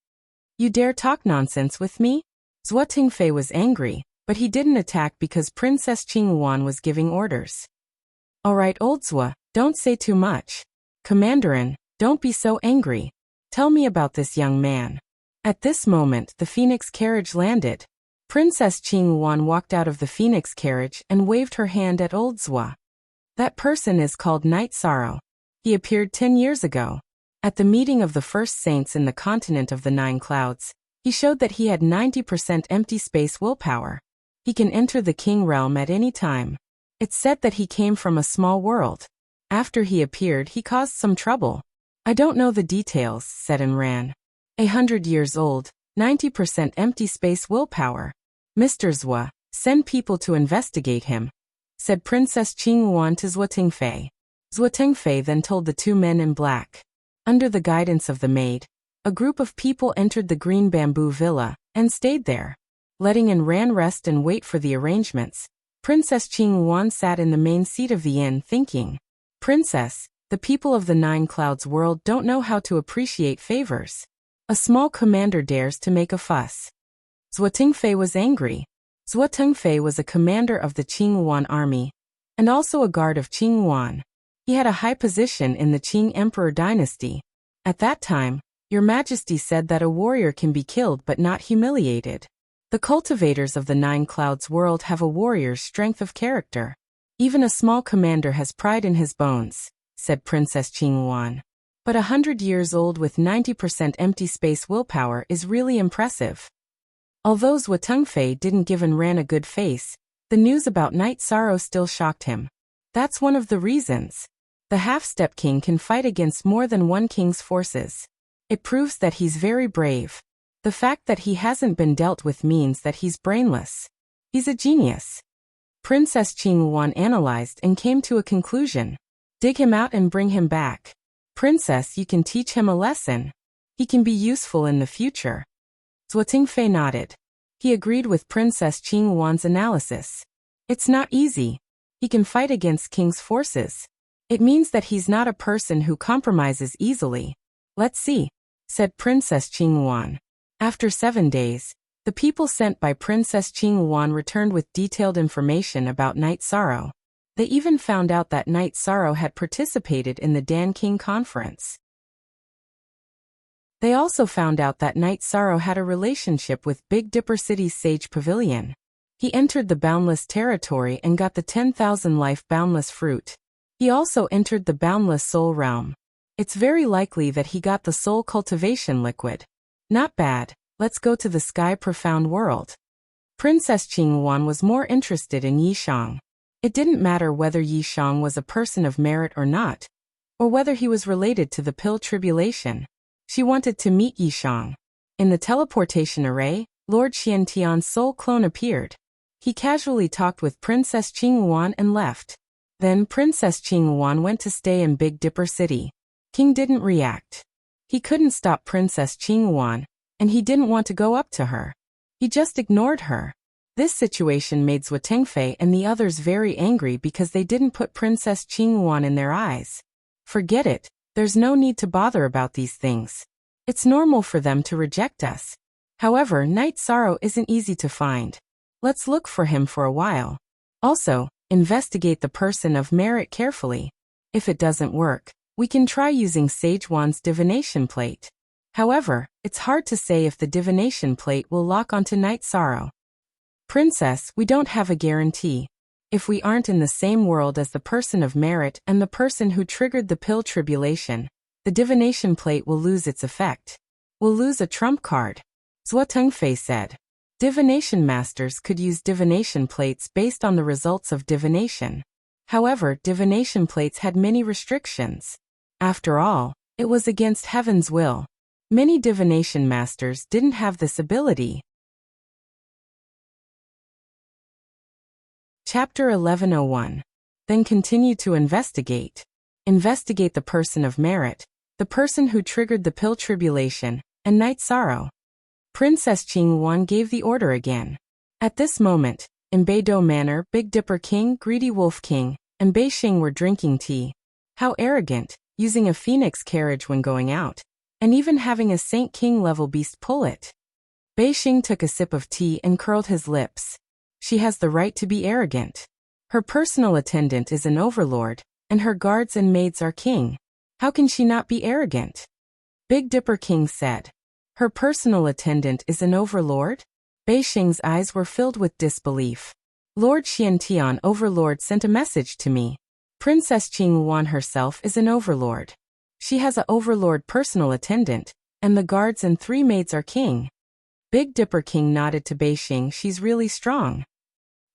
You dare talk nonsense with me? Zhou Tengfei was angry, but he didn't attack because Princess Qingyuan was giving orders. Alright, old Zhou, don't say too much. Commanderin, don't be so angry. Tell me about this young man. At this moment, the phoenix carriage landed. Princess Qingyuan walked out of the phoenix carriage and waved her hand at old Zhou. That person is called Night Sorrow. He appeared 10 years ago. At the meeting of the first saints in the continent of the 9 clouds, he showed that he had 90% empty space willpower. He can enter the king realm at any time. It's said that he came from a small world. After he appeared, he caused some trouble. I don't know the details, said Enran. 100 years old, 90% empty space willpower. Mr. Zhou, send people to investigate him, said Princess Qingyuan to Zhou Tengfei. Zhou Tengfei then told the 2 men in black. Under the guidance of the maid, a group of people entered the Green Bamboo Villa and stayed there. Letting Enran rest and wait for the arrangements, Princess Qingyuan sat in the main seat of the inn thinking, Princess, the people of the 9 clouds world don't know how to appreciate favors. A small commander dares to make a fuss. Zhou Tengfei was angry. Zhou Tengfei was a commander of the Qingyuan army, and also a guard of Qingyuan. He had a high position in the Qing Emperor dynasty. At that time, Your Majesty said that a warrior can be killed but not humiliated. The cultivators of the Nine Clouds world have a warrior's strength of character. Even a small commander has pride in his bones, said Princess Qingyuan. But 100 years old with 90% empty space willpower is really impressive. Although Zhuo Tengfei didn't give Ran a good face, the news about Night Sorrow still shocked him. That's one of the reasons. The half-step king can fight against more than one king's forces. It proves that he's very brave. The fact that he hasn't been dealt with means that he's brainless. He's a genius. Princess Qingyuan analyzed and came to a conclusion. Dig him out and bring him back. Princess, you can teach him a lesson. He can be useful in the future. Zhuo Tengfei nodded. He agreed with Princess Qingyuan's analysis. It's not easy. He can fight against king's forces. It means that he's not a person who compromises easily. Let's see, said Princess Qingyuan. After 7 days, the people sent by Princess Qingyuan returned with detailed information about Night Sorrow. They even found out that Night Sorrow had participated in the Dan King conference. They also found out that Night Sorrow had a relationship with Big Dipper City's Sage Pavilion. He entered the Boundless Territory and got the 10,000 life Boundless Fruit. He also entered the Boundless Soul Realm. It's very likely that he got the Soul Cultivation Liquid. Not bad, let's go to the Sky Profound World. Princess Qingyuan was more interested in Yishang. It didn't matter whether Yishang was a person of merit or not, or whether he was related to the Pill Tribulation. She wanted to meet Yishang. In the teleportation array, Lord Xiantian's soul clone appeared. He casually talked with Princess Qingyuan and left. Then Princess Qingyuan went to stay in Big Dipper City. King didn't react. He couldn't stop Princess Qingyuan, and he didn't want to go up to her. He just ignored her. This situation made Zhuo Tengfei and the others very angry because they didn't put Princess Qingyuan in their eyes. Forget it, there's no need to bother about these things. It's normal for them to reject us. However, Night Sorrow isn't easy to find. Let's look for him for a while. Also, investigate the person of merit carefully. If it doesn't work, we can try using Sage Wan's divination plate. However, it's hard to say if the divination plate will lock onto Night Sorrow. Princess, we don't have a guarantee. If we aren't in the same world as the person of merit and the person who triggered the Pill Tribulation, the divination plate will lose its effect. We'll lose a trump card. Zhuo Tengfei said. Divination masters could use divination plates based on the results of divination. However, divination plates had many restrictions. After all, it was against heaven's will. Many divination masters didn't have this ability. Chapter 1101. Then continue to investigate. Investigate the person of merit, the person who triggered the Pill Tribulation, and Night Sorrow. Princess Qingyuan gave the order again. At this moment, in Beidou Manor, Big Dipper King, Greedy Wolf King, and Beixing were drinking tea. How arrogant, using a phoenix carriage when going out, and even having a Saint King level beast pull it. Beixing took a sip of tea and curled his lips. She has the right to be arrogant. Her personal attendant is an overlord, and her guards and maids are king. How can she not be arrogant? Big Dipper King said. Her personal attendant is an overlord? Beixing's eyes were filled with disbelief. Lord Xiantian Overlord sent a message to me. Princess Qingyuan herself is an overlord. She has a overlord personal attendant, and the guards and 3 maids are king. Big Dipper King nodded to Beixing. She's really strong.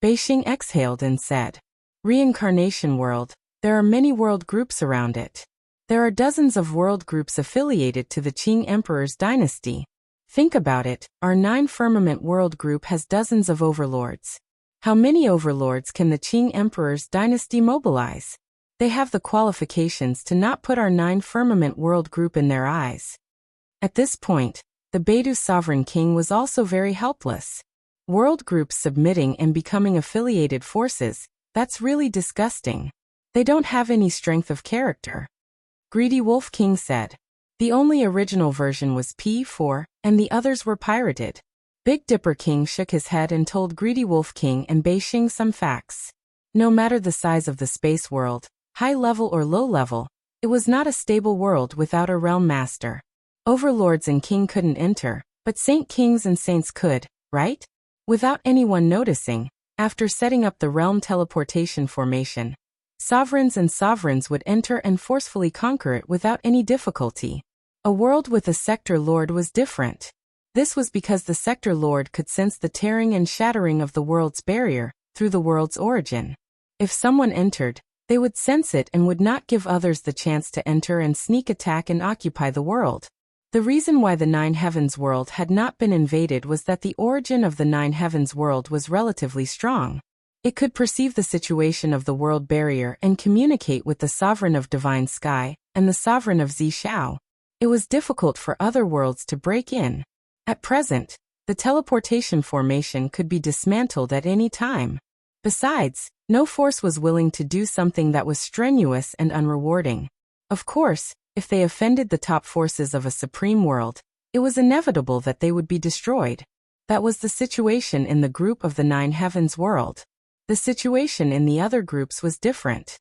Beixing exhaled and said, Reincarnation world, there are many world groups around it. There are dozens of world groups affiliated to the Qing Emperor's dynasty. Think about it, our 9 Firmament world group has dozens of overlords. How many overlords can the Qing Emperor's dynasty mobilize? They have the qualifications to not put our 9 Firmament world group in their eyes. At this point, the Beidou Sovereign King was also very helpless. World groups submitting and becoming affiliated forces, that's really disgusting. They don't have any strength of character. Greedy Wolf King said. The only original version was P4, and the others were pirated. Big Dipper King shook his head and told Greedy Wolf King and Beixing some facts. No matter the size of the space world, high level or low level. It was not a stable world without a realm master. Overlords and king couldn't enter, but saint kings and saints could, right? Without anyone noticing, after setting up the realm teleportation formation, sovereigns and sovereigns would enter and forcefully conquer it without any difficulty. A world with a sector lord was different. This was because the sector lord could sense the tearing and shattering of the world's barrier through the world's origin. If someone entered, they would sense it and would not give others the chance to enter and sneak attack and occupy the world. The reason why the Nine Heavens world had not been invaded was that the origin of the Nine Heavens world was relatively strong. It could perceive the situation of the world barrier and communicate with the sovereign of Divine Sky and the sovereign of Zishao. It was difficult for other worlds to break in. At present, the teleportation formation could be dismantled at any time. Besides, no force was willing to do something that was strenuous and unrewarding. Of course, if they offended the top forces of a supreme world, it was inevitable that they would be destroyed. That was the situation in the group of the Nine Heavens world. The situation in the other groups was different.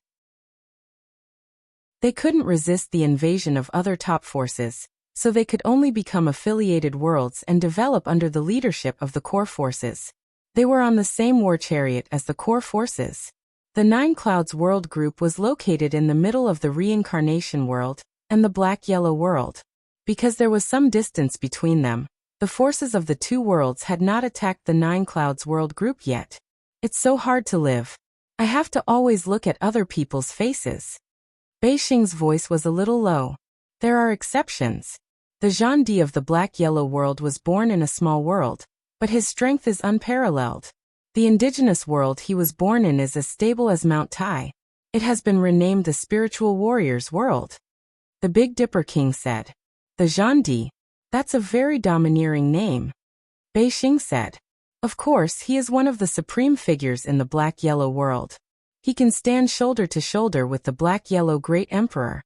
They couldn't resist the invasion of other top forces, so they could only become affiliated worlds and develop under the leadership of the core forces. They were on the same war chariot as the core forces. The Nine Clouds world group was located in the middle of the reincarnation world and the black-yellow world. Because there was some distance between them, the forces of the two worlds had not attacked the Nine Clouds world group yet. It's so hard to live. I have to always look at other people's faces. Beixing's voice was a little low. There are exceptions. The Zhandi of the black-yellow world was born in a small world, but his strength is unparalleled. The indigenous world he was born in is as stable as Mount Tai. It has been renamed the Spiritual Warrior's World. The Big Dipper King said. The Zhandi? That's a very domineering name. Beixing said. Of course, he is one of the supreme figures in the black-yellow world. He can stand shoulder to shoulder with the black-yellow Great Emperor.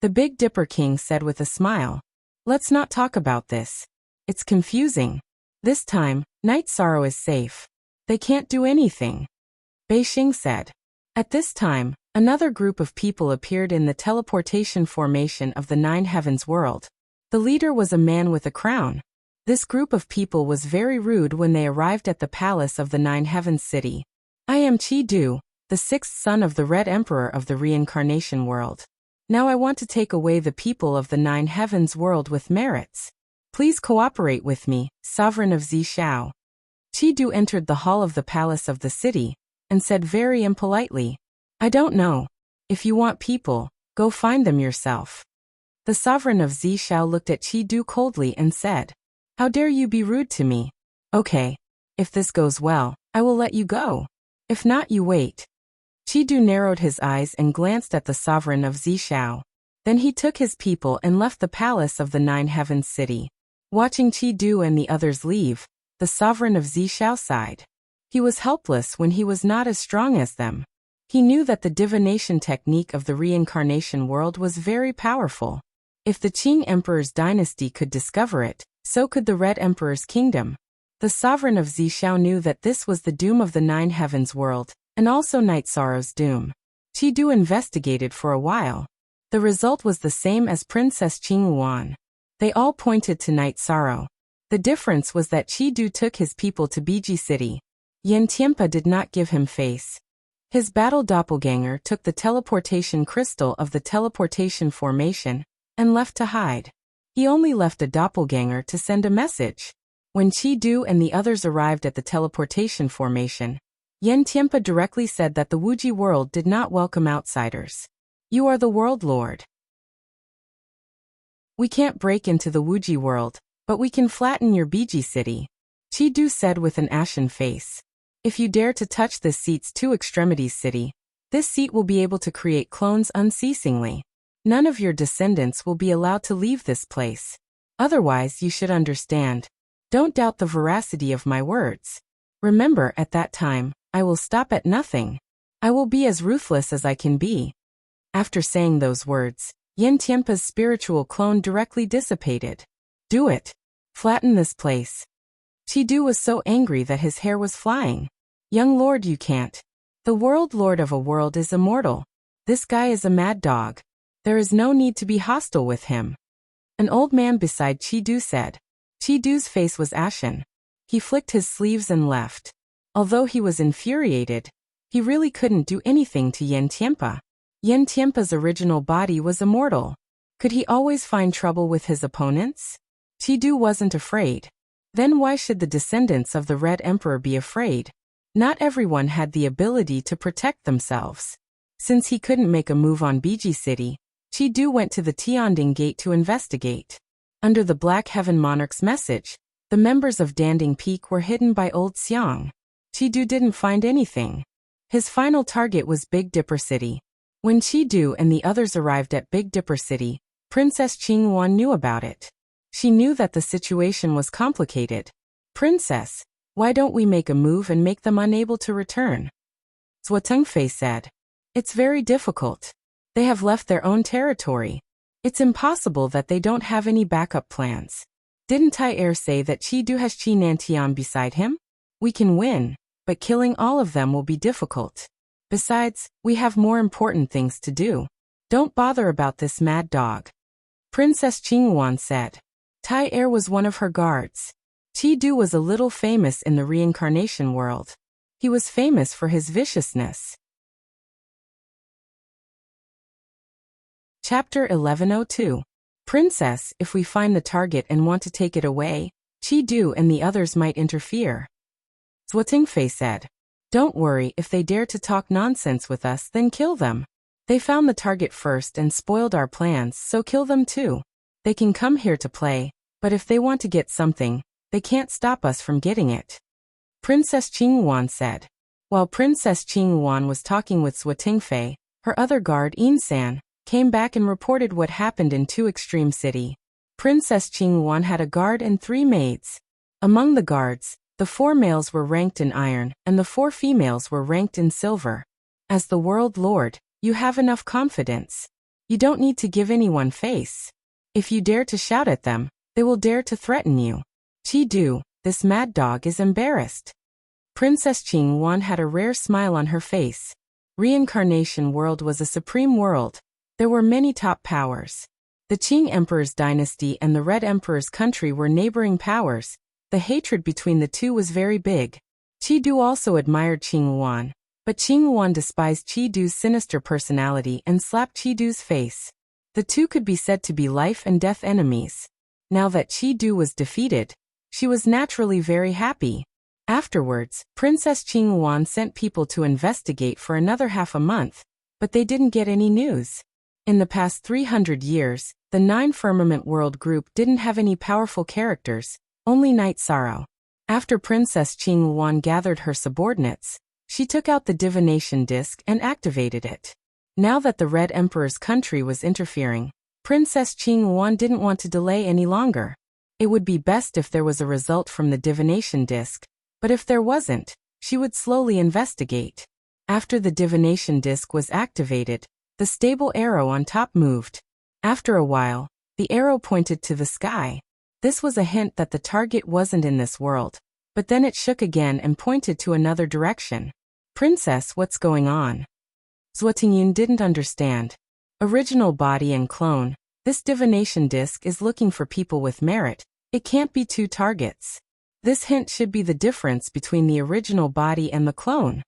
The Big Dipper King said with a smile. Let's not talk about this. It's confusing. This time, Night Sorrow is safe. They can't do anything. Beixing said. At this time, another group of people appeared in the teleportation formation of the Nine Heavens world. The leader was a man with a crown. This group of people was very rude when they arrived at the palace of the Nine Heavens city. I am Qi Du, the sixth son of the Red Emperor of the reincarnation world. Now I want to take away the people of the Nine Heavens world with merits. Please cooperate with me, sovereign of Zishao. Qi Du entered the hall of the palace of the city and said very impolitely, I don't know. If you want people, go find them yourself. The sovereign of Zishao looked at Qi Du coldly and said, How dare you be rude to me? Okay. If this goes well, I will let you go. If not, you wait. Qi Du narrowed his eyes and glanced at the sovereign of Zishao. Then he took his people and left the palace of the Nine Heavens city. Watching Qi Du and the others leave, the sovereign of Zishao sighed. He was helpless when he was not as strong as them. He knew that the divination technique of the reincarnation world was very powerful. If the Qing Emperor's dynasty could discover it, so could the Red Emperor's kingdom. The sovereign of Zishao knew that this was the doom of the Nine Heavens world, and also Night Sorrow's doom. Qi Du investigated for a while. The result was the same as Princess Qingluan. They all pointed to Night Sorrow. The difference was that Qi Du took his people to Biji City. Yan Tianpa did not give him face. His battle doppelganger took the teleportation crystal of the teleportation formation and left to hide. He only left a doppelganger to send a message. When Qi Du and the others arrived at the teleportation formation, Yan Tianpa directly said that the Wuji world did not welcome outsiders. You are the world lord. We can't break into the Wuji world, but we can flatten your Biji city. Qi Du said with an ashen face. If you dare to touch this seat's two extremities city, this seat will be able to create clones unceasingly. None of your descendants will be allowed to leave this place. Otherwise, you should understand. Don't doubt the veracity of my words. Remember, at that time, I will stop at nothing. I will be as ruthless as I can be. After saying those words, Yan Tianpa's spiritual clone directly dissipated. Do it. Flatten this place. Qi Du was so angry that his hair was flying. Young lord, you can't. The world lord of a world is immortal. This guy is a mad dog. There is no need to be hostile with him. An old man beside Chi-Du said. Chi-Du's face was ashen. He flicked his sleeves and left. Although he was infuriated, he really couldn't do anything to Yen Tianpa. Yen Tianpa's original body was immortal. Could he always find trouble with his opponents? Chi-Du wasn't afraid. Then why should the descendants of the Red Emperor be afraid? Not everyone had the ability to protect themselves. Since he couldn't make a move on Biji City, Chi-Du went to the Tianding Gate to investigate. Under the Black Heaven Monarch's message, the members of Danding Peak were hidden by Old Xiang. Chi-Du didn't find anything. His final target was Big Dipper City. When Chi-Du and the others arrived at Big Dipper City, Princess Qinghuan knew about it. She knew that the situation was complicated. Princess, why don't we make a move and make them unable to return? Zhuo Tengfei said. It's very difficult. They have left their own territory. It's impossible that they don't have any backup plans. Didn't Tai Er say that Chi-Du has Qi Nantian beside him? We can win, but killing all of them will be difficult. Besides, we have more important things to do. Don't bother about this mad dog. Princess Qinghuan said. Tai Er was one of her guards. Chi-Du was a little famous in the reincarnation world. He was famous for his viciousness. Chapter 1102. Princess, if we find the target and want to take it away, Chi-Du and the others might interfere. Zhuo Tengfei said. Don't worry, if they dare to talk nonsense with us, then kill them. They found the target first and spoiled our plans, so kill them too. They can come here to play, but if they want to get something, they can't stop us from getting it. Princess Qinghuan said. While Princess Qinghuan was talking with Zhuo Tengfei, her other guard, Yin-san, came back and reported what happened in Two Extreme City. Princess Qinghuan had a guard and 3 maids. Among the guards, the 4 males were ranked in iron, and the 4 females were ranked in silver. As the world lord, you have enough confidence. You don't need to give anyone face. If you dare to shout at them, they will dare to threaten you. Chi-Du, this mad dog is embarrassed. Princess Qinghuan had a rare smile on her face. Reincarnation world was a supreme world. There were many top powers. The Qing Emperor's dynasty and the Red Emperor's country were neighboring powers. The hatred between the two was very big. Chi-Du also admired Qinghuan, but Qinghuan despised Chi-Du's sinister personality and slapped Chi-Du's face. The two could be said to be life and death enemies. Now that Chi-Du was defeated, she was naturally very happy. Afterwards, Princess Qinghuan sent people to investigate for another half a month, but they didn't get any news. In the past 300 years, the 9 Firmament World Group didn't have any powerful characters, only Night Sorrow. After Princess Qinghuan gathered her subordinates, she took out the divination disc and activated it. Now that the Red Emperor's country was interfering, Princess Qinghuan didn't want to delay any longer. It would be best if there was a result from the divination disc, but if there wasn't, she would slowly investigate. After the divination disc was activated, the stable arrow on top moved. After a while, the arrow pointed to the sky. This was a hint that the target wasn't in this world, but then it shook again and pointed to another direction. Princess, what's going on? Zhuo Tingyun didn't understand. Original body and clone, this divination disc is looking for people with merit. It can't be 2 targets. This hint should be the difference between the original body and the clone.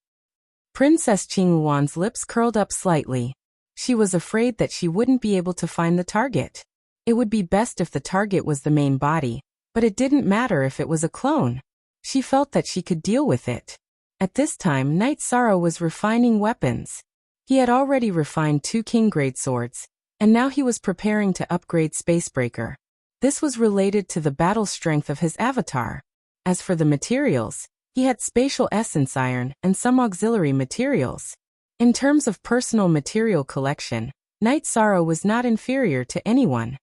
Princess Qinghuan's lips curled up slightly. She was afraid that she wouldn't be able to find the target. It would be best if the target was the main body, but it didn't matter if it was a clone. She felt that she could deal with it. At this time, Night Sorrow was refining weapons. He had already refined 2 king-grade swords, and now he was preparing to upgrade Spacebreaker. This was related to the battle strength of his avatar. As for the materials, he had spatial essence iron and some auxiliary materials. In terms of personal material collection, Night Sorrow was not inferior to anyone.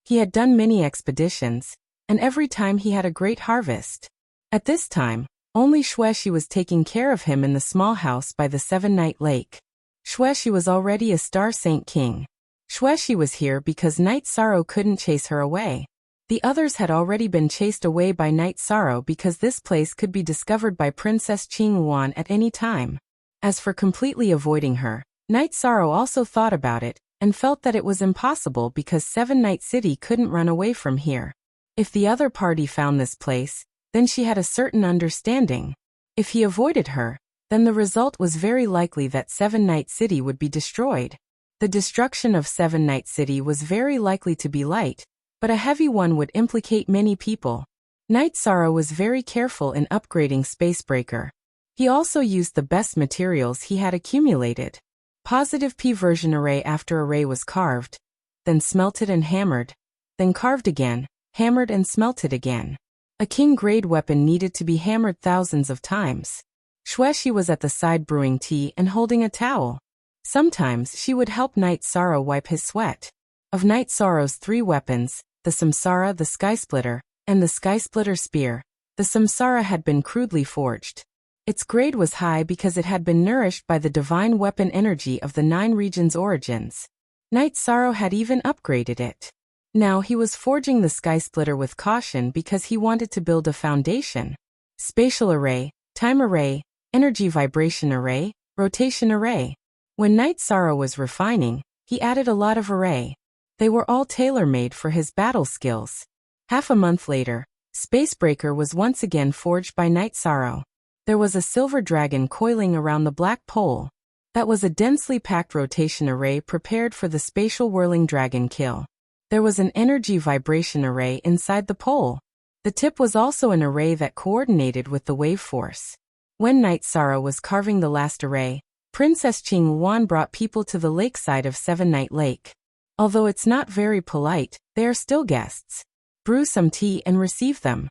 He had done many expeditions, and every time he had a great harvest. At this time, only Xueshi was taking care of him in the small house by the 7-Night Lake. Xueshi was already a Star Saint King. Xueshi was here because Night Sorrow couldn't chase her away. The others had already been chased away by Night Sorrow because this place could be discovered by Princess Qinghuan at any time. As for completely avoiding her, Night Sorrow also thought about it, and felt that it was impossible because Seven Night City couldn't run away from here. If the other party found this place, then she had a certain understanding. If he avoided her, then the result was very likely that Seven Night City would be destroyed. The destruction of Seven Night City was very likely to be light, but a heavy one would implicate many people. Night Sorrow was very careful in upgrading Spacebreaker. He also used the best materials he had accumulated. Positive P version array after array was carved, then smelted and hammered, then carved again, hammered and smelted again. A king-grade weapon needed to be hammered thousands of times. Shueshi was at the side brewing tea and holding a towel. Sometimes she would help Night Sorrow wipe his sweat. Of Night Sorrow's 3 weapons, the Samsara, the Skysplitter, and the Skysplitter Spear, the Samsara had been crudely forged. Its grade was high because it had been nourished by the divine weapon energy of the 9 regions' origins. Night Sorrow had even upgraded it. Now he was forging the Skysplitter with caution because he wanted to build a foundation. Spatial array, time array, energy vibration array, rotation array. When Night Sorrow was refining, he added a lot of array. They were all tailor-made for his battle skills. Half a month later, Spacebreaker was once again forged by Night Sorrow. There was a silver dragon coiling around the black pole. That was a densely packed rotation array prepared for the spatial whirling dragon kill. There was an energy vibration array inside the pole. The tip was also an array that coordinated with the wave force. When Night Sorrow was carving the last array, Princess Qing Yuan brought people to the lakeside of Seven Night Lake. Although it's not very polite, they are still guests. Brew some tea and receive them.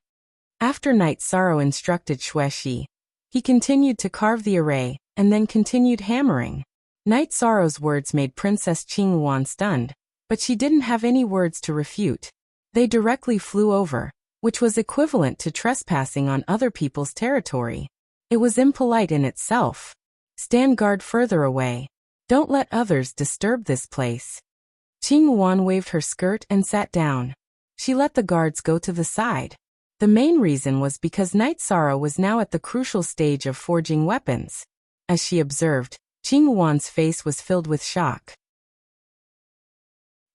After Night Sorrow instructed Shueshi, he continued to carve the array, and then continued hammering. Night Sorrow's words made Princess Qing Yuan stunned, but she didn't have any words to refute. They directly flew over, which was equivalent to trespassing on other people's territory. It was impolite in itself. Stand guard further away. Don't let others disturb this place. Qing Yuan waved her skirt and sat down. She let the guards go to the side. The main reason was because Night Sorrow was now at the crucial stage of forging weapons. As she observed, Qing Yuan's face was filled with shock.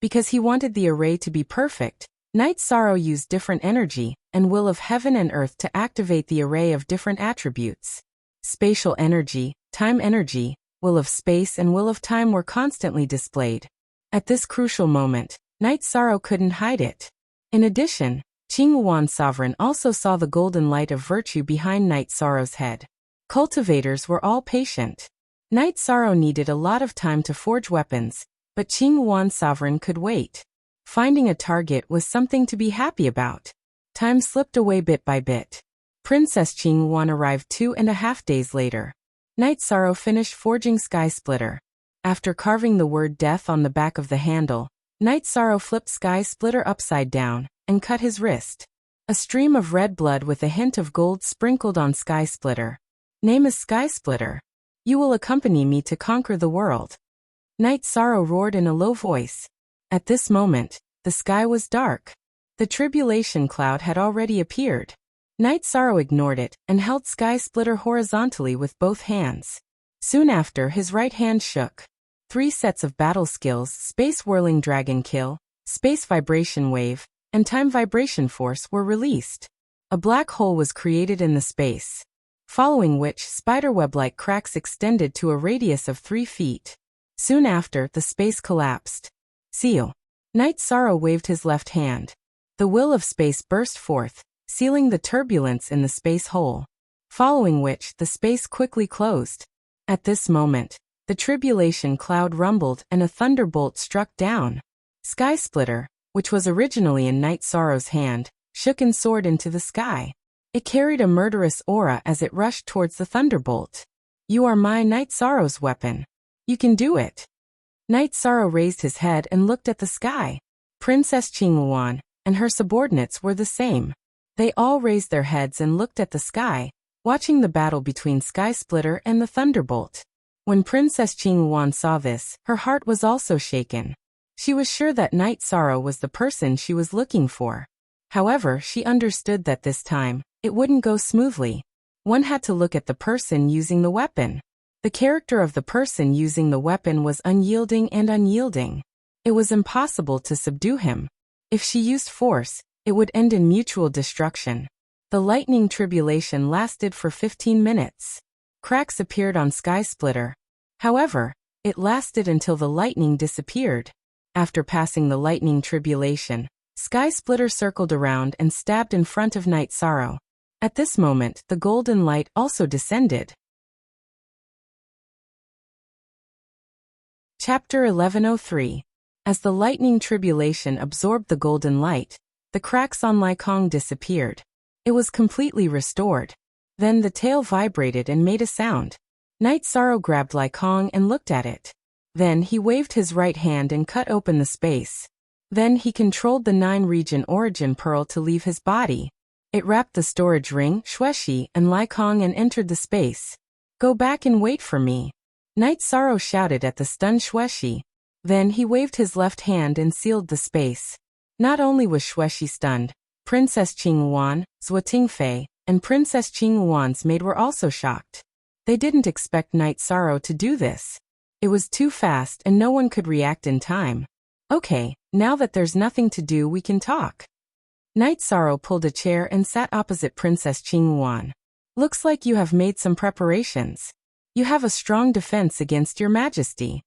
Because he wanted the array to be perfect, Night Sorrow used different energy and will of heaven and earth to activate the array of different attributes. Spatial energy, time energy, will of space and will of time were constantly displayed. At this crucial moment, Night Sorrow couldn't hide it. In addition, Qing Yuan Sovereign also saw the golden light of virtue behind Night Sorrow's head. Cultivators were all patient. Night Sorrow needed a lot of time to forge weapons, but Qing Yuan Sovereign could wait. Finding a target was something to be happy about. Time slipped away bit by bit. Princess Qing Yuan arrived 2.5 days later. Night Sorrow finished forging Skysplitter. After carving the word death on the back of the handle, Night Sorrow flipped Skysplitter upside down and cut his wrist. A stream of red blood with a hint of gold sprinkled on Skysplitter. Name is Skysplitter. You will accompany me to conquer the world. Night Sorrow roared in a low voice. At this moment, the sky was dark. The tribulation cloud had already appeared. Night Sorrow ignored it and held Skysplitter horizontally with both hands. Soon after, his right hand shook. 3 sets of battle skills, Space Whirling Dragon Kill, Space Vibration Wave, and Time Vibration Force were released. A black hole was created in the space, following which spiderweb-like cracks extended to a radius of 3 feet. Soon after, the space collapsed. Seal. Night Sorrow waved his left hand. The will of space burst forth, sealing the turbulence in the space hole, following which the space quickly closed. At this moment, the tribulation cloud rumbled and a thunderbolt struck down. Skysplitter, which was originally in Night Sorrow's hand, shook and soared into the sky. It carried a murderous aura as it rushed towards the thunderbolt. You are my Night Sorrow's weapon. You can do it. Night Sorrow raised his head and looked at the sky. Princess Qing Yuan and her subordinates were the same. They all raised their heads and looked at the sky, watching the battle between Skysplitter and the thunderbolt. When Princess Qing Yuan saw this, her heart was also shaken. She was sure that Night Sorrow was the person she was looking for. However, she understood that this time, it wouldn't go smoothly. One had to look at the person using the weapon. The character of the person using the weapon was unyielding and unyielding. It was impossible to subdue him. If she used force, it would end in mutual destruction. The lightning tribulation lasted for 15 minutes. Cracks appeared on Sky Splitter. However, it lasted until the lightning disappeared. After passing the lightning tribulation, Sky Splitter circled around and stabbed in front of Night Sorrow. At this moment, the golden light also descended. Chapter 1103. As the lightning tribulation absorbed the golden light, the cracks on Lai Kong disappeared. It was completely restored. Then the tail vibrated and made a sound. Night Sorrow grabbed Lai Kong and looked at it. Then he waved his right hand and cut open the space. Then he controlled the 9-region origin pearl to leave his body. It wrapped the storage ring, Xuexi, and Lai Kong and entered the space. "Go back and wait for me," Night Sorrow shouted at the stunned Xuexi. Then he waved his left hand and sealed the space. Not only was Xuexi stunned, Princess Qinghuan, Zhuo Tingfei, and Princess Qinghuan's maid were also shocked. They didn't expect Night Sorrow to do this. It was too fast and no one could react in time. "Okay, now that there's nothing to do, we can talk." Night Sorrow pulled a chair and sat opposite Princess Qinghuan. "Looks like you have made some preparations. You have a strong defense against your majesty."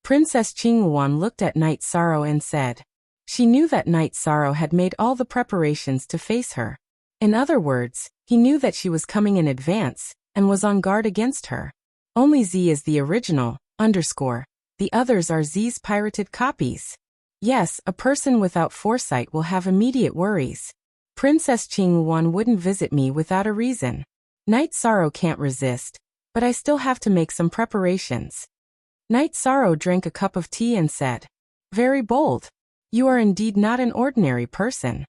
Princess Qinghuan looked at Night Sorrow and said. She knew that Night Sorrow had made all the preparations to face her. In other words, he knew that she was coming in advance and was on guard against her. Only Z is the original, _. The others are Z's pirated copies. Yes, a person without foresight will have immediate worries. Princess Qinghuan wouldn't visit me without a reason. Night Sorrow can't resist, but I still have to make some preparations. Night Sorrow drank a cup of tea and said, "Very bold. You are indeed not an ordinary person."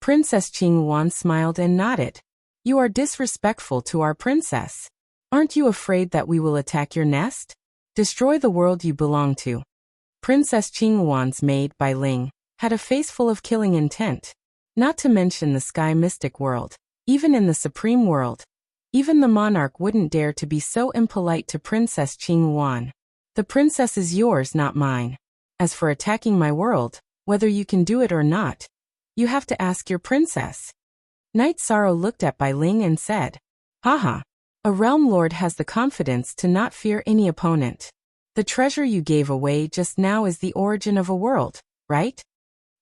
Princess Qinghuan smiled and nodded. "You are disrespectful to our princess. Aren't you afraid that we will attack your nest? Destroy the world you belong to." Princess Qinghuan's maid, Bai Ling, had a face full of killing intent. Not to mention the sky mystic world, even in the supreme world. Even the monarch wouldn't dare to be so impolite to Princess Qinghuan. "The princess is yours, not mine. As for attacking my world, whether you can do it or not, you have to ask your princess." Night Sorrow looked at Bai Ling and said, "Haha. A realm lord has the confidence to not fear any opponent. The treasure you gave away just now is the origin of a world, right?"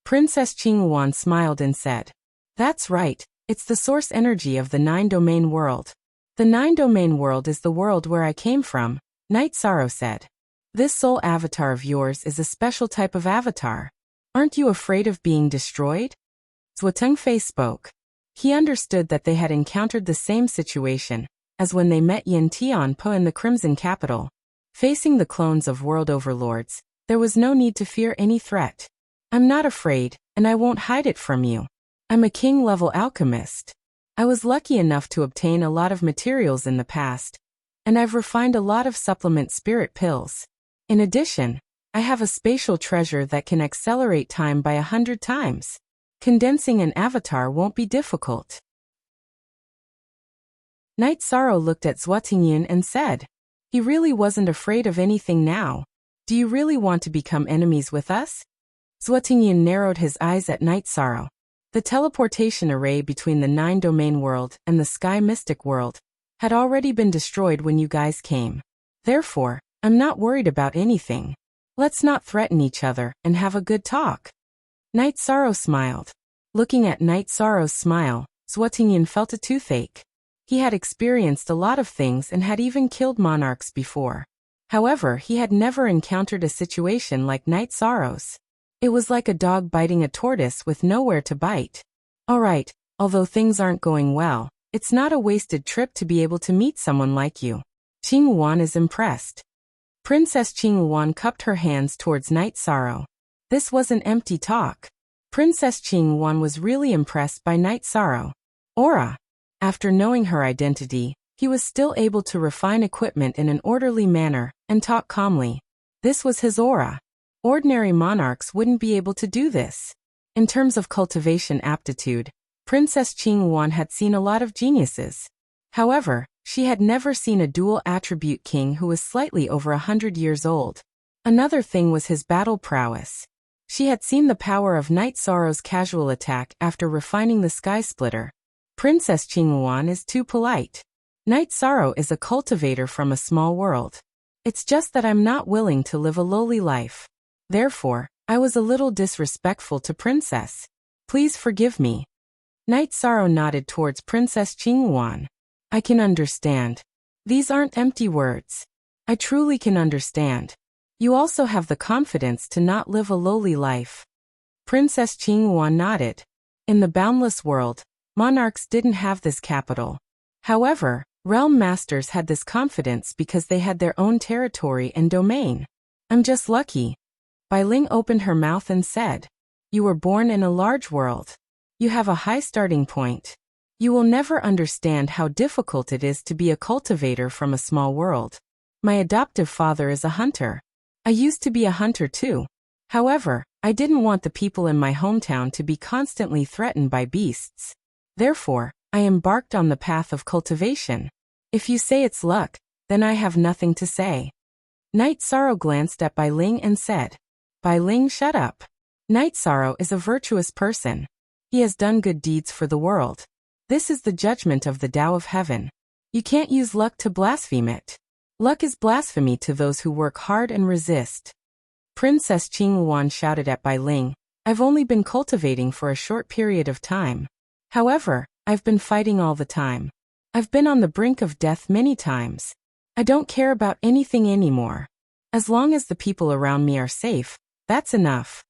Princess Qinghuan smiled and said, "That's right, it's the source energy of the 9-domain world." "The 9-domain world is the world where I came from," Night Sorrow said. "This soul avatar of yours is a special type of avatar. Aren't you afraid of being destroyed?" Zhuo Tengfei spoke. He understood that they had encountered the same situation as when they met Yin Tianpo in the Crimson Capital. Facing the clones of world overlords, there was no need to fear any threat. "I'm not afraid, and I won't hide it from you. I'm a king-level alchemist. I was lucky enough to obtain a lot of materials in the past, and I've refined a lot of supplement spirit pills. In addition, I have a spatial treasure that can accelerate time by 100 times. Condensing an avatar won't be difficult." Night Sorrow looked at Zhuo Tingyin and said, "He really wasn't afraid of anything now. Do you really want to become enemies with us?" Zhuo Tingyin narrowed his eyes at Night Sorrow. The teleportation array between the 9-domain world and the sky mystic world had already been destroyed when you guys came. Therefore, I'm not worried about anything. Let's not threaten each other and have a good talk." Night Sorrow smiled. Looking at Night Sorrow's smile, Zhuo Tingyin felt a toothache. He had experienced a lot of things and had even killed monarchs before. However, he had never encountered a situation like Night Sorrow's. It was like a dog biting a tortoise with nowhere to bite. "Alright, although things aren't going well, it's not a wasted trip to be able to meet someone like you." Qinghuan is impressed. Princess Qinghuan cupped her hands towards Night Sorrow. This wasn't empty talk. Princess Qinghuan was really impressed by Night Sorrow. Aura. After knowing her identity, he was still able to refine equipment in an orderly manner and talk calmly. This was his aura. Ordinary monarchs wouldn't be able to do this. In terms of cultivation aptitude, Princess Qinghuan had seen a lot of geniuses. However, She had never seen a dual-attribute king who was slightly over 100 years old. Another thing was his battle prowess. She had seen the power of Night Sorrow's casual attack after refining the Sky Splitter. Princess Qingyuan is too polite. Night Sorrow is a cultivator from a small world. It's just that I'm not willing to live a lowly life. Therefore, I was a little disrespectful to Princess. Please forgive me. Night Sorrow nodded towards Princess Qingyuan. I can understand. These aren't empty words. I truly can understand. You also have the confidence to not live a lowly life. Princess Qingyuan nodded. In the boundless world, monarchs didn't have this capital. However, realm masters had this confidence because they had their own territory and domain. I'm just lucky. Bai Ling opened her mouth and said, You were born in a large world. You have a high starting point. You will never understand how difficult it is to be a cultivator from a small world. My adoptive father is a hunter. I used to be a hunter too. However, I didn't want the people in my hometown to be constantly threatened by beasts. Therefore, I embarked on the path of cultivation. If you say it's luck, then I have nothing to say. Night Sorrow glanced at Bai Ling and said, Bai Ling, shut up. Night Sorrow is a virtuous person. He has done good deeds for the world. This is the judgment of the Tao of Heaven. You can't use luck to blaspheme it. Luck is blasphemy to those who work hard and resist. Princess Qingyuan shouted at Bai Ling, I've only been cultivating for a short period of time. However, I've been fighting all the time. I've been on the brink of death many times. I don't care about anything anymore. As long as the people around me are safe, that's enough.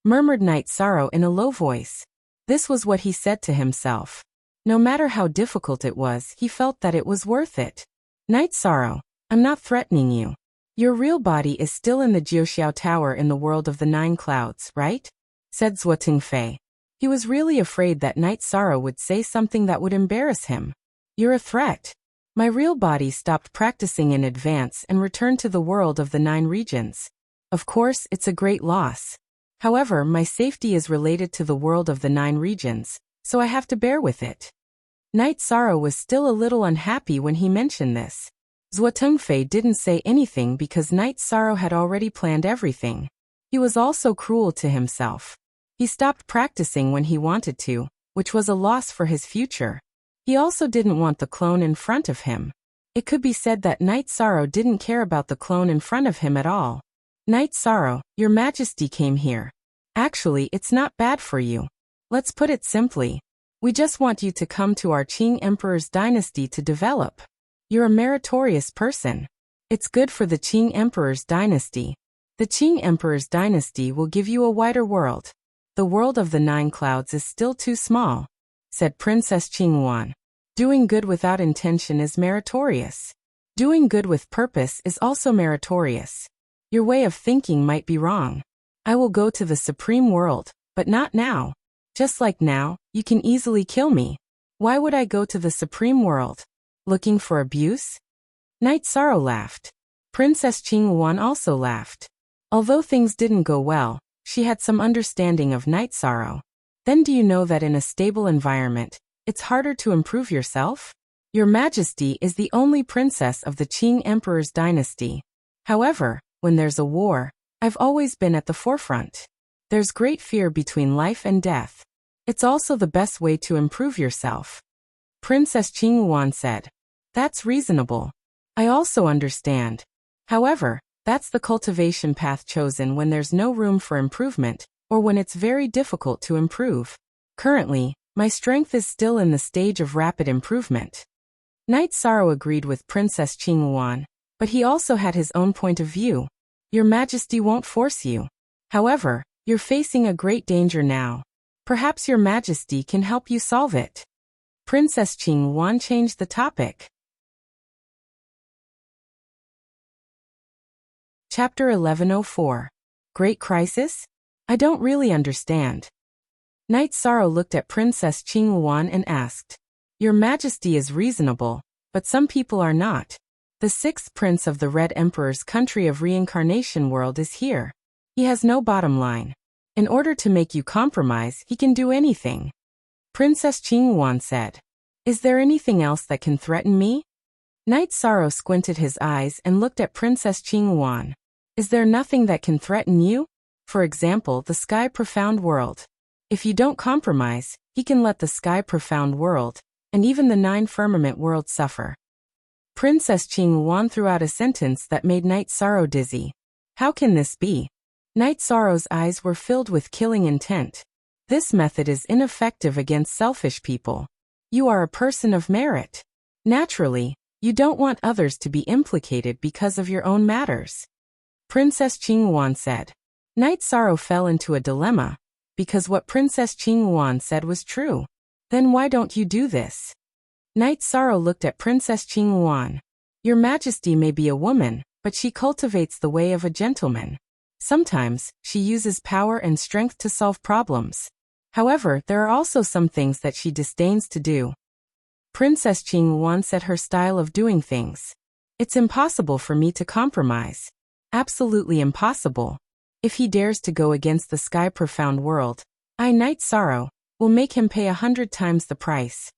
Murmured Night Sorrow in a low voice. This was what he said to himself. No matter how difficult it was, he felt that it was worth it. Night Sorrow, I'm not threatening you. Your real body is still in the Jiuxiao Tower in the world of the 9 clouds, right? Said Zhuo Tingfei. He was really afraid that Night Sorrow would say something that would embarrass him. You're a threat. My real body stopped practicing in advance and returned to the world of the 9 regions. Of course, it's a great loss. However, my safety is related to the world of the 9 regions, so I have to bear with it. Night Sorrow was still a little unhappy when he mentioned this. Zhuo Tingfei didn't say anything because Night Sorrow had already planned everything. He was also cruel to himself. He stopped practicing when he wanted to, which was a loss for his future. He also didn't want the clone in front of him. It could be said that Night Sorrow didn't care about the clone in front of him at all. Night Sorrow, Your Majesty came here. Actually, it's not bad for you. Let's put it simply. We just want you to come to our Qing Emperor's dynasty to develop. You're a meritorious person. It's good for the Qing Emperor's dynasty. The Qing Emperor's dynasty will give you a wider world. The world of the 9 clouds is still too small, said Princess Qingyuan. Doing good without intention is meritorious. Doing good with purpose is also meritorious. Your way of thinking might be wrong. I will go to the supreme world, but not now. Just like now, you can easily kill me. Why would I go to the supreme world? Looking for abuse? Night Sorrow laughed. Princess Qingyuan also laughed. Although things didn't go well, she had some understanding of Night Sorrow. Then do you know that in a stable environment, it's harder to improve yourself? Your Majesty is the only princess of the Qing Emperor's dynasty. However, when there's a war, I've always been at the forefront. There's great fear between life and death. It's also the best way to improve yourself. Princess Qingyuan said. That's reasonable. I also understand. However, that's the cultivation path chosen when there's no room for improvement, or when it's very difficult to improve. Currently, my strength is still in the stage of rapid improvement. Night Sorrow agreed with Princess Qingyuan, but he also had his own point of view. Your Majesty won't force you. However, you're facing a great danger now. Perhaps Your Majesty can help you solve it. Princess Qingyuan changed the topic. Chapter 1104. Great Crisis? I don't really understand. Night Sorrow looked at Princess Qingyuan and asked. Your Majesty is reasonable, but some people are not. The 6th Prince of the Red Emperor's country of reincarnation world is here. He has no bottom line. In order to make you compromise, he can do anything. Princess Qingyuan said. Is there anything else that can threaten me? Knight Sorrow squinted his eyes and looked at Princess Qinghuan. Is there nothing that can threaten you? For example, the Sky Profound World. If you don't compromise, he can let the Sky Profound World, and even the 9 Firmament World suffer. Princess Qinghuan threw out a sentence that made Knight Sorrow dizzy. How can this be? Knight Sorrow's eyes were filled with killing intent. This method is ineffective against selfish people. You are a person of merit. Naturally, you don't want others to be implicated because of your own matters. Princess Qinghuan said. Knight Sorrow fell into a dilemma, because what Princess Qinghuan said was true. Then why don't you do this? Knight Sorrow looked at Princess Qinghuan. Your Majesty may be a woman, but she cultivates the way of a gentleman. Sometimes, she uses power and strength to solve problems. However, there are also some things that she disdains to do. Princess Qinghuan said her style of doing things. It's impossible for me to compromise. Absolutely impossible. If he dares to go against the Sky Profound World, I, Knight Sorrow, will make him pay 100 times the price.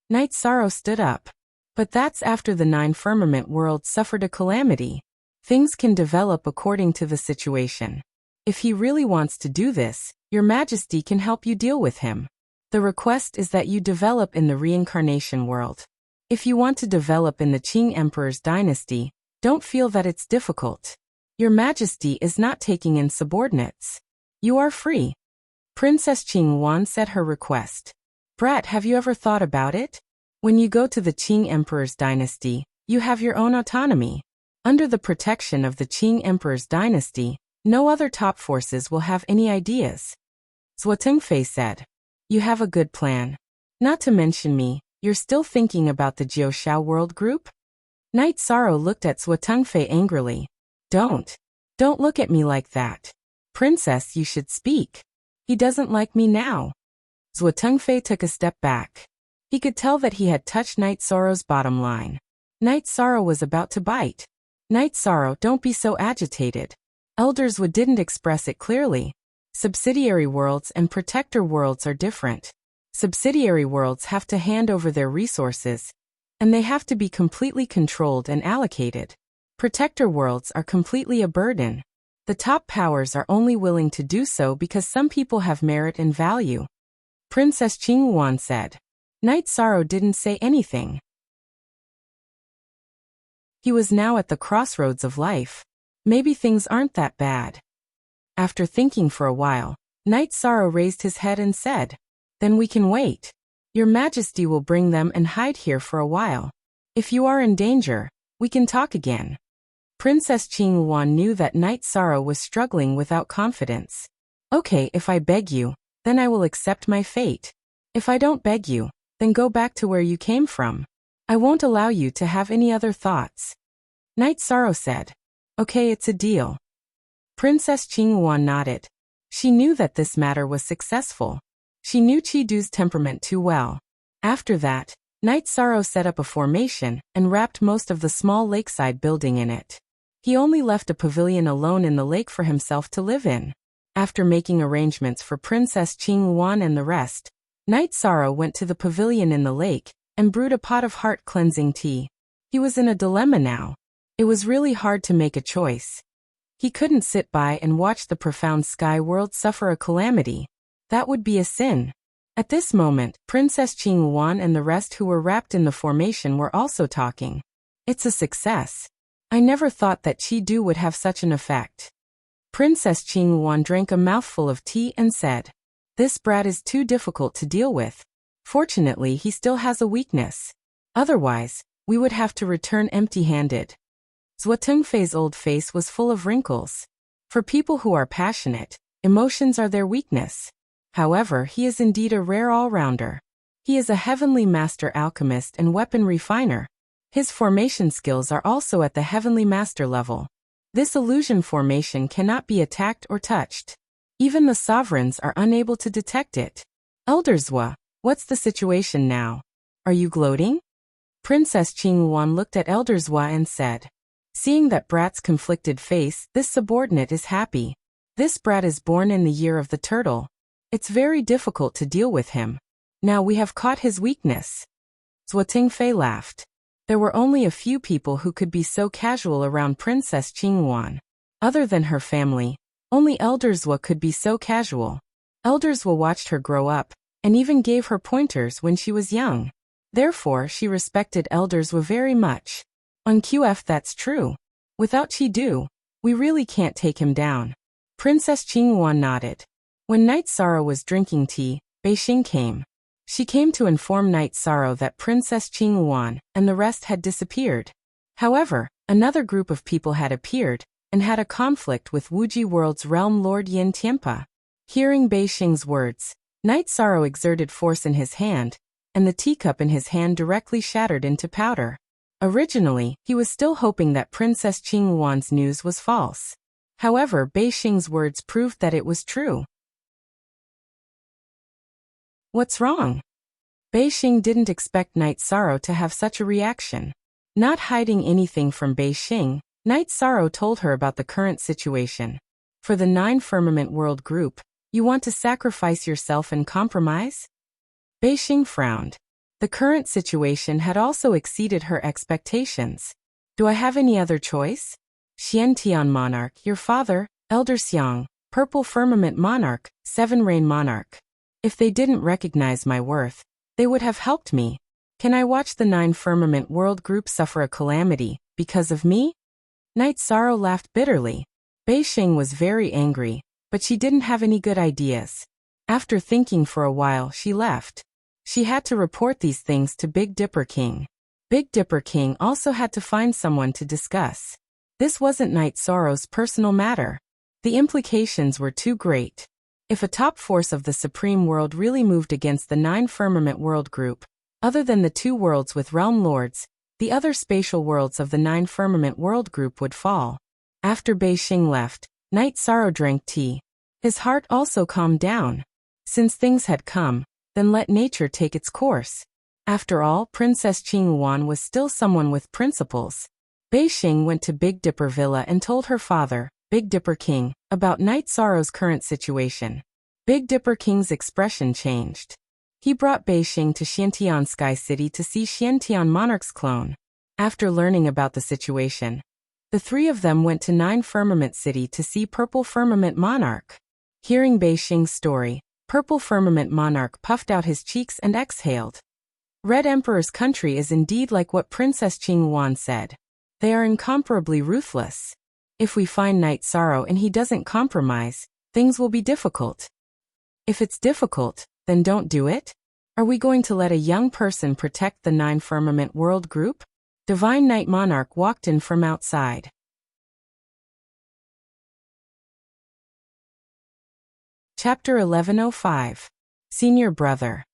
Knight Sorrow stood up. But that's after the 9 Firmament Worlds suffered a calamity. Things can develop according to the situation. If he really wants to do this, Your Majesty can help you deal with him. The request is that you develop in the reincarnation world. If you want to develop in the Qing Emperor's dynasty, don't feel that it's difficult. Your Majesty is not taking in subordinates. You are free. Princess Qinghuan said her request. Brat, have you ever thought about it? When you go to the Qing Emperor's dynasty, you have your own autonomy. Under the protection of the Qing Emperor's dynasty, no other top forces will have any ideas. Zhuo Tengfei said. You have a good plan. Not to mention me, you're still thinking about the Jiuxiao World Group? Knight Sorrow looked at Zhuo Tengfei angrily. Don't look at me like that. Princess, you should speak. He doesn't like me now. Zhuo Tengfei took a step back. He could tell that he had touched Knight Sorrow's bottom line. Knight Sorrow was about to bite. Knight Sorrow, don't be so agitated. Elders didn't express it clearly. Subsidiary worlds and protector worlds are different. Subsidiary worlds have to hand over their resources, and they have to be completely controlled and allocated. Protector worlds are completely a burden. The top powers are only willing to do so because some people have merit and value. Princess Qinghuan said. Knight Sorrow didn't say anything. He was now at the crossroads of life. Maybe things aren't that bad. After thinking for a while, Knight Sorrow raised his head and said, Then we can wait. Your Majesty will bring them and hide here for a while. If you are in danger, we can talk again. Princess Qinghuan knew that Knight Sorrow was struggling without confidence. Okay, if I beg you, then I will accept my fate. If I don't beg you, then go back to where you came from. I won't allow you to have any other thoughts. Knight Sorrow said. Okay, it's a deal. Princess Qinghuan nodded. She knew that this matter was successful. She knew Qidu's temperament too well. After that, Knight Sorrow set up a formation and wrapped most of the small lakeside building in it. He only left a pavilion alone in the lake for himself to live in. After making arrangements for Princess Qinghuan and the rest, Knight Sorrow went to the pavilion in the lake and brewed a pot of heart-cleansing tea. He was in a dilemma now. It was really hard to make a choice. He couldn't sit by and watch the profound sky world suffer a calamity. That would be a sin. At this moment, Princess Qinghuan and the rest who were wrapped in the formation were also talking. It's a success. I never thought that Qidu would have such an effect. Princess Qinghuan drank a mouthful of tea and said, This brat is too difficult to deal with. Fortunately, he still has a weakness. Otherwise, we would have to return empty-handed. Zhuo Tengfei's old face was full of wrinkles. For people who are passionate, emotions are their weakness. However, he is indeed a rare all-rounder. He is a heavenly master alchemist and weapon refiner. His formation skills are also at the heavenly master level. This illusion formation cannot be attacked or touched. Even the sovereigns are unable to detect it. Elder Zhuo, what's the situation now? Are you gloating? Princess Qinghuan looked at Elder Zhuo and said, Seeing that brat's conflicted face, this subordinate is happy. This brat is born in the year of the turtle. It's very difficult to deal with him. Now we have caught his weakness. Zhuo Tingfei laughed. There were only a few people who could be so casual around Princess Qingyuan. Other than her family, only Elder Zhuo could be so casual. Elder Zhuo watched her grow up, and even gave her pointers when she was young. Therefore, she respected Elder Zhuo very much. On QF, that's true. Without Chi-Du, we really can't take him down. Princess Qingyuan nodded. When Night Sorrow was drinking tea, Beixing came. She came to inform Night Sorrow that Princess Qingyuan and the rest had disappeared. However, another group of people had appeared and had a conflict with Wuji World's realm lord Yin Tianpa. Hearing Beixing's words, Night Sorrow exerted force in his hand, and the teacup in his hand directly shattered into powder. Originally, he was still hoping that Princess Qingyuan's news was false. However, Beixing's words proved that it was true. What's wrong? Beixing didn't expect Night Sorrow to have such a reaction. Not hiding anything from Beixing, Night Sorrow told her about the current situation. For the 9 Firmament World Group, you want to sacrifice yourself and compromise? Beixing frowned. The current situation had also exceeded her expectations. Do I have any other choice? Xiantian Monarch, your father, Elder Xiang, Purple Firmament Monarch, 7 Rain Monarch. If they didn't recognize my worth, they would have helped me. Can I watch the 9 Firmament World Group suffer a calamity because of me? Night Sorrow laughed bitterly. Beixing was very angry, but she didn't have any good ideas. After thinking for a while, she left. She had to report these things to Big Dipper King. Big Dipper King also had to find someone to discuss. This wasn't Night Sorrow's personal matter. The implications were too great. If a top force of the Supreme World really moved against the 9 Firmament World Group, other than the 2 worlds with Realm Lords, the other spatial worlds of the 9 Firmament World Group would fall. After Beixing left, Night Sorrow drank tea. His heart also calmed down. Since things had come, then let nature take its course. After all, Princess Qingyuan was still someone with principles. Beixing went to Big Dipper Villa and told her father, Big Dipper King, about Night Sorrow's current situation. Big Dipper King's expression changed. He brought Beixing to Xiantian Sky City to see Xiantian Monarch's clone. After learning about the situation, the 3 of them went to 9 Firmament City to see Purple Firmament Monarch. Hearing Beixing's story, Purple Firmament Monarch puffed out his cheeks and exhaled. Red Emperor's country is indeed like what Princess Qingyuan said. They are incomparably ruthless. If we find Night Sorrow and he doesn't compromise, things will be difficult. If it's difficult, then don't do it? Are we going to let a young person protect the 9 Firmament World Group? Divine Night Monarch walked in from outside. Chapter 1105. Senior Brother.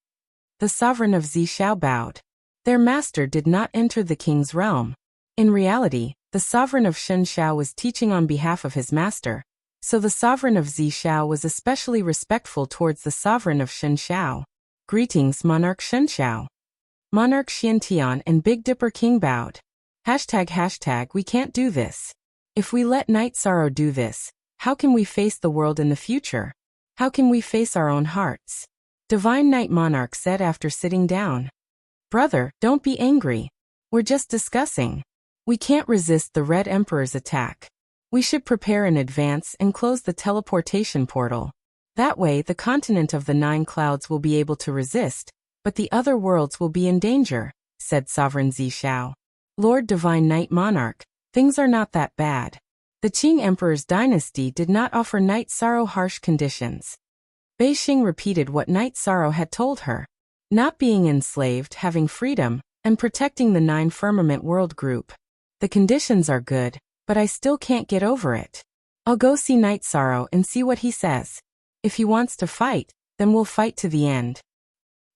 The sovereign of Zishao bowed. Their master did not enter the king's realm. In reality, the sovereign of Shenshao was teaching on behalf of his master, so the sovereign of Zishao was especially respectful towards the sovereign of Shenshao. Greetings, Monarch Shenshao. Monarch Xiantian and Big Dipper King bowed. ##, we can't do this. If we let Night Sorrow do this, how can we face the world in the future? How can we face our own hearts? Divine Night Monarch said after sitting down. Brother, don't be angry. We're just discussing. We can't resist the Red Emperor's attack. We should prepare in advance and close the teleportation portal. That way the continent of the 9 clouds will be able to resist, but the other worlds will be in danger, said Sovereign Zishao. Lord Divine Night Monarch, things are not that bad. The Qing Emperor's dynasty did not offer Night Sorrow harsh conditions. Beixing repeated what Night Sorrow had told her. Not being enslaved, having freedom, and protecting the 9 Firmament World Group. The conditions are good, but I still can't get over it. I'll go see Night Sorrow and see what he says. If he wants to fight, then we'll fight to the end.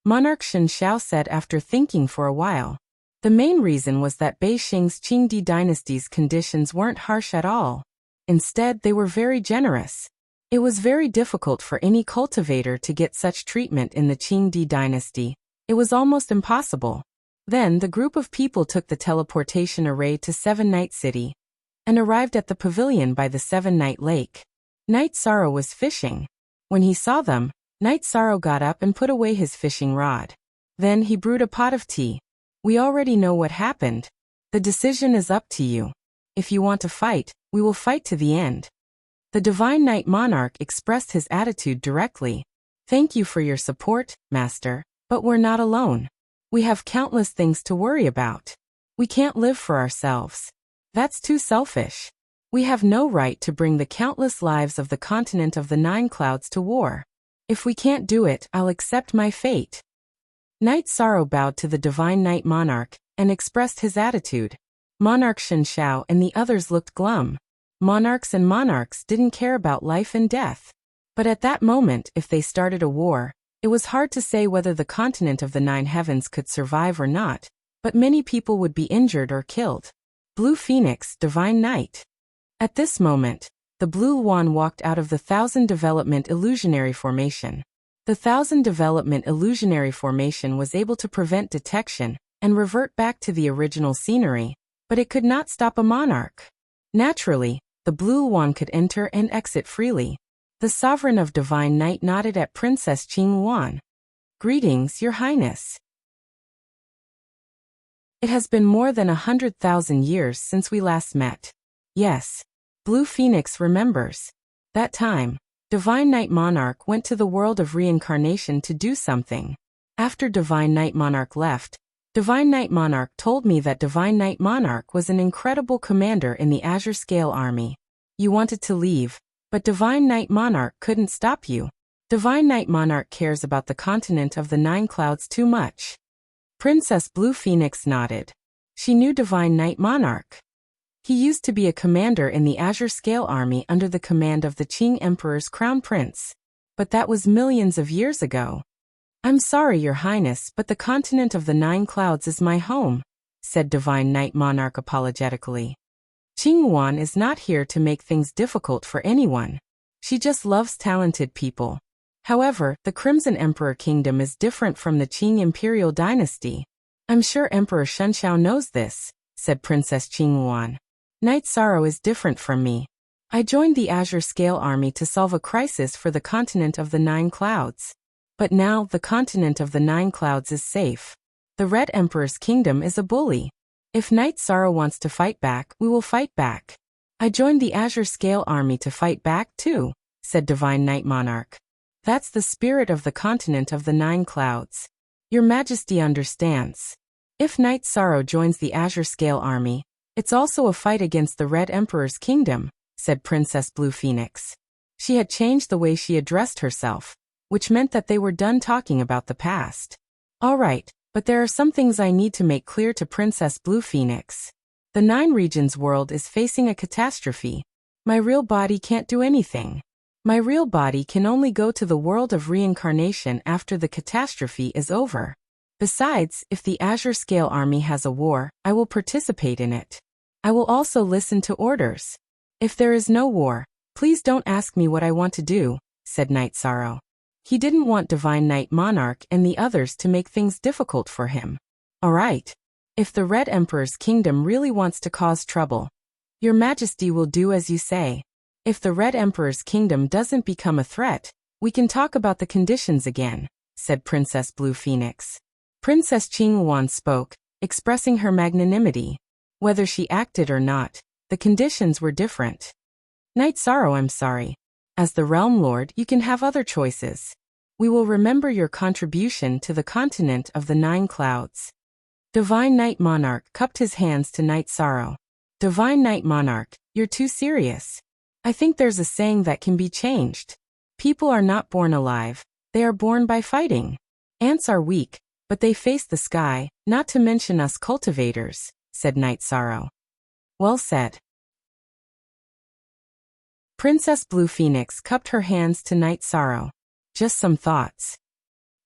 Monarch Shenshao said after thinking for a while. The main reason was that Beixing's Qingdi dynasty's conditions weren't harsh at all. Instead, they were very generous. It was very difficult for any cultivator to get such treatment in the Qingdi dynasty. It was almost impossible. Then the group of people took the teleportation array to 7 Night City and arrived at the pavilion by the 7 Night Lake. Night Sorrow was fishing. When he saw them, Night Sorrow got up and put away his fishing rod. Then he brewed a pot of tea. We already know what happened. The decision is up to you. If you want to fight, we will fight to the end. The Divine Knight Monarch expressed his attitude directly. Thank you for your support, Master, but we're not alone. We have countless things to worry about. We can't live for ourselves. That's too selfish. We have no right to bring the countless lives of the continent of the Nine Clouds to war. If we can't do it, I'll accept my fate. Knight Sorrow bowed to the Divine Knight Monarch and expressed his attitude. Monarch Shen Shao and the others looked glum. Monarchs and monarchs didn't care about life and death. But at that moment, if they started a war, it was hard to say whether the continent of the Nine Heavens could survive or not, but many people would be injured or killed. Blue Phoenix, Divine Knight. At this moment, the Blue Wand walked out of the Thousand Development Illusionary Formation. The Thousand Development Illusionary Formation was able to prevent detection and revert back to the original scenery, but it could not stop a monarch. Naturally, the Blue Wand could enter and exit freely. The Sovereign of Divine Knight nodded at Princess Qing Yuan. Greetings, Your Highness. It has been more than 100,000 years since we last met. Yes. Blue Phoenix remembers. That time, Divine Knight Monarch went to the world of reincarnation to do something. After Divine Knight Monarch left, Divine Knight Monarch told me that Divine Knight Monarch was an incredible commander in the Azure Scale Army. You wanted to leave, but Divine Knight Monarch couldn't stop you. Divine Knight Monarch cares about the continent of the Nine Clouds too much. Princess Blue Phoenix nodded. She knew Divine Knight Monarch. He used to be a commander in the Azure Scale Army under the command of the Qing Emperor's Crown Prince. But that was millions of years ago. I'm sorry, Your Highness, but the continent of the Nine Clouds is my home, said Divine Knight Monarch apologetically. Qing Yuan is not here to make things difficult for anyone. She just loves talented people. However, the Crimson Emperor Kingdom is different from the Qing Imperial Dynasty. I'm sure Emperor Shen Shao knows this, said Princess Qing Yuan. Knight Sorrow is different from me. I joined the Azure Scale Army to solve a crisis for the continent of the Nine Clouds. But now, the continent of the Nine Clouds is safe. The Red Emperor's kingdom is a bully. If Knight Sorrow wants to fight back, we will fight back. I joined the Azure Scale Army to fight back too, said Divine Knight Monarch. That's the spirit of the continent of the Nine Clouds. Your Majesty understands. If Knight Sorrow joins the Azure Scale Army, it's also a fight against the Red Emperor's kingdom, said Princess Blue Phoenix. She had changed the way she addressed herself, which meant that they were done talking about the past. All right, but there are some things I need to make clear to Princess Blue Phoenix. The Nine Regions world is facing a catastrophe. My real body can't do anything. My real body can only go to the world of reincarnation after the catastrophe is over. Besides, if the Azure Scale Army has a war, I will participate in it. I will also listen to orders. If there is no war, please don't ask me what I want to do, said Knight Sorrow. He didn't want Divine Knight Monarch and the others to make things difficult for him. All right. If the Red Emperor's kingdom really wants to cause trouble, Your Majesty will do as you say. If the Red Emperor's kingdom doesn't become a threat, we can talk about the conditions again, said Princess Blue Phoenix. Princess Qing Yuan spoke, expressing her magnanimity. Whether she acted or not, the conditions were different. Knight Sorrow, I'm sorry. As the Realm Lord, you can have other choices. We will remember your contribution to the continent of the Nine Clouds. Divine Knight Monarch cupped his hands to Knight Sorrow. Divine Knight Monarch, you're too serious. I think there's a saying that can be changed. People are not born alive, they are born by fighting. Ants are weak, but they face the sky, not to mention us cultivators, said Knight Sorrow. Well said. Princess Blue Phoenix cupped her hands to Knight Sorrow. Just some thoughts.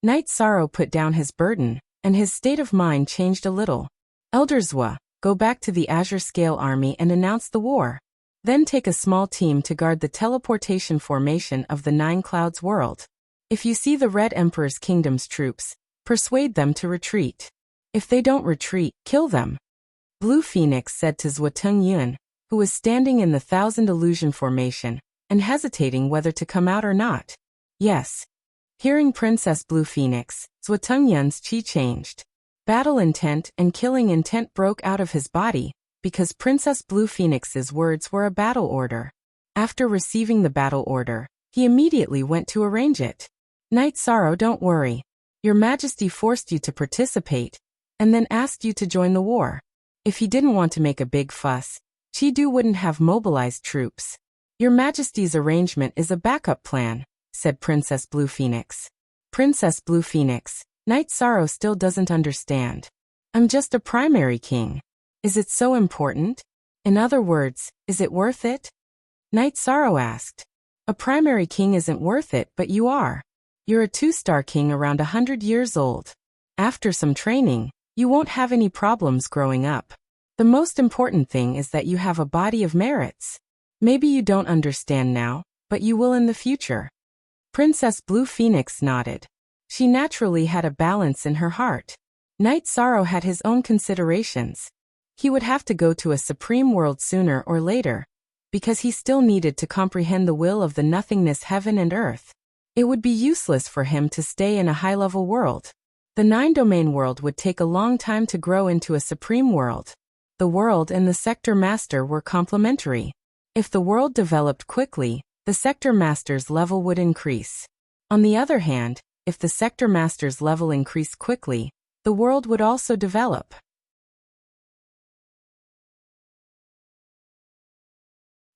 Knight Sorrow put down his burden, and his state of mind changed a little. Elder Zwa, go back to the Azure Scale Army and announce the war. Then take a small team to guard the teleportation formation of the Nine Clouds world. If you see the Red Emperor's kingdom's troops, persuade them to retreat. If they don't retreat, kill them. Blue Phoenix said to Zwa Tengyun, who was standing in the Thousand Illusion Formation, and hesitating whether to come out or not. Yes. Hearing Princess Blue Phoenix, Zwa Tengyun's chi changed. Battle intent and killing intent broke out of his body, because Princess Blue Phoenix's words were a battle order. After receiving the battle order, he immediately went to arrange it. Night Sorrow, don't worry. Your Majesty forced you to participate, and then asked you to join the war. If he didn't want to make a big fuss, Chidu wouldn't have mobilized troops. Your Majesty's arrangement is a backup plan, said Princess Blue Phoenix. Princess Blue Phoenix, Night Sorrow still doesn't understand. I'm just a primary king. Is it so important? In other words, is it worth it? Night Sorrow asked. A primary king isn't worth it, but you are. You're a 2-star king around 100 years old. After some training, you won't have any problems growing up. The most important thing is that you have a body of merits. Maybe you don't understand now, but you will in the future. Princess Blue Phoenix nodded. She naturally had a balance in her heart. Night Sorrow had his own considerations. He would have to go to a supreme world sooner or later, because he still needed to comprehend the will of the nothingness heaven and earth. It would be useless for him to stay in a high-level world. The 9-domain world would take a long time to grow into a supreme world. The world and the sector master were complementary. If the world developed quickly, the sector master's level would increase. On the other hand, if the sector master's level increased quickly, the world would also develop.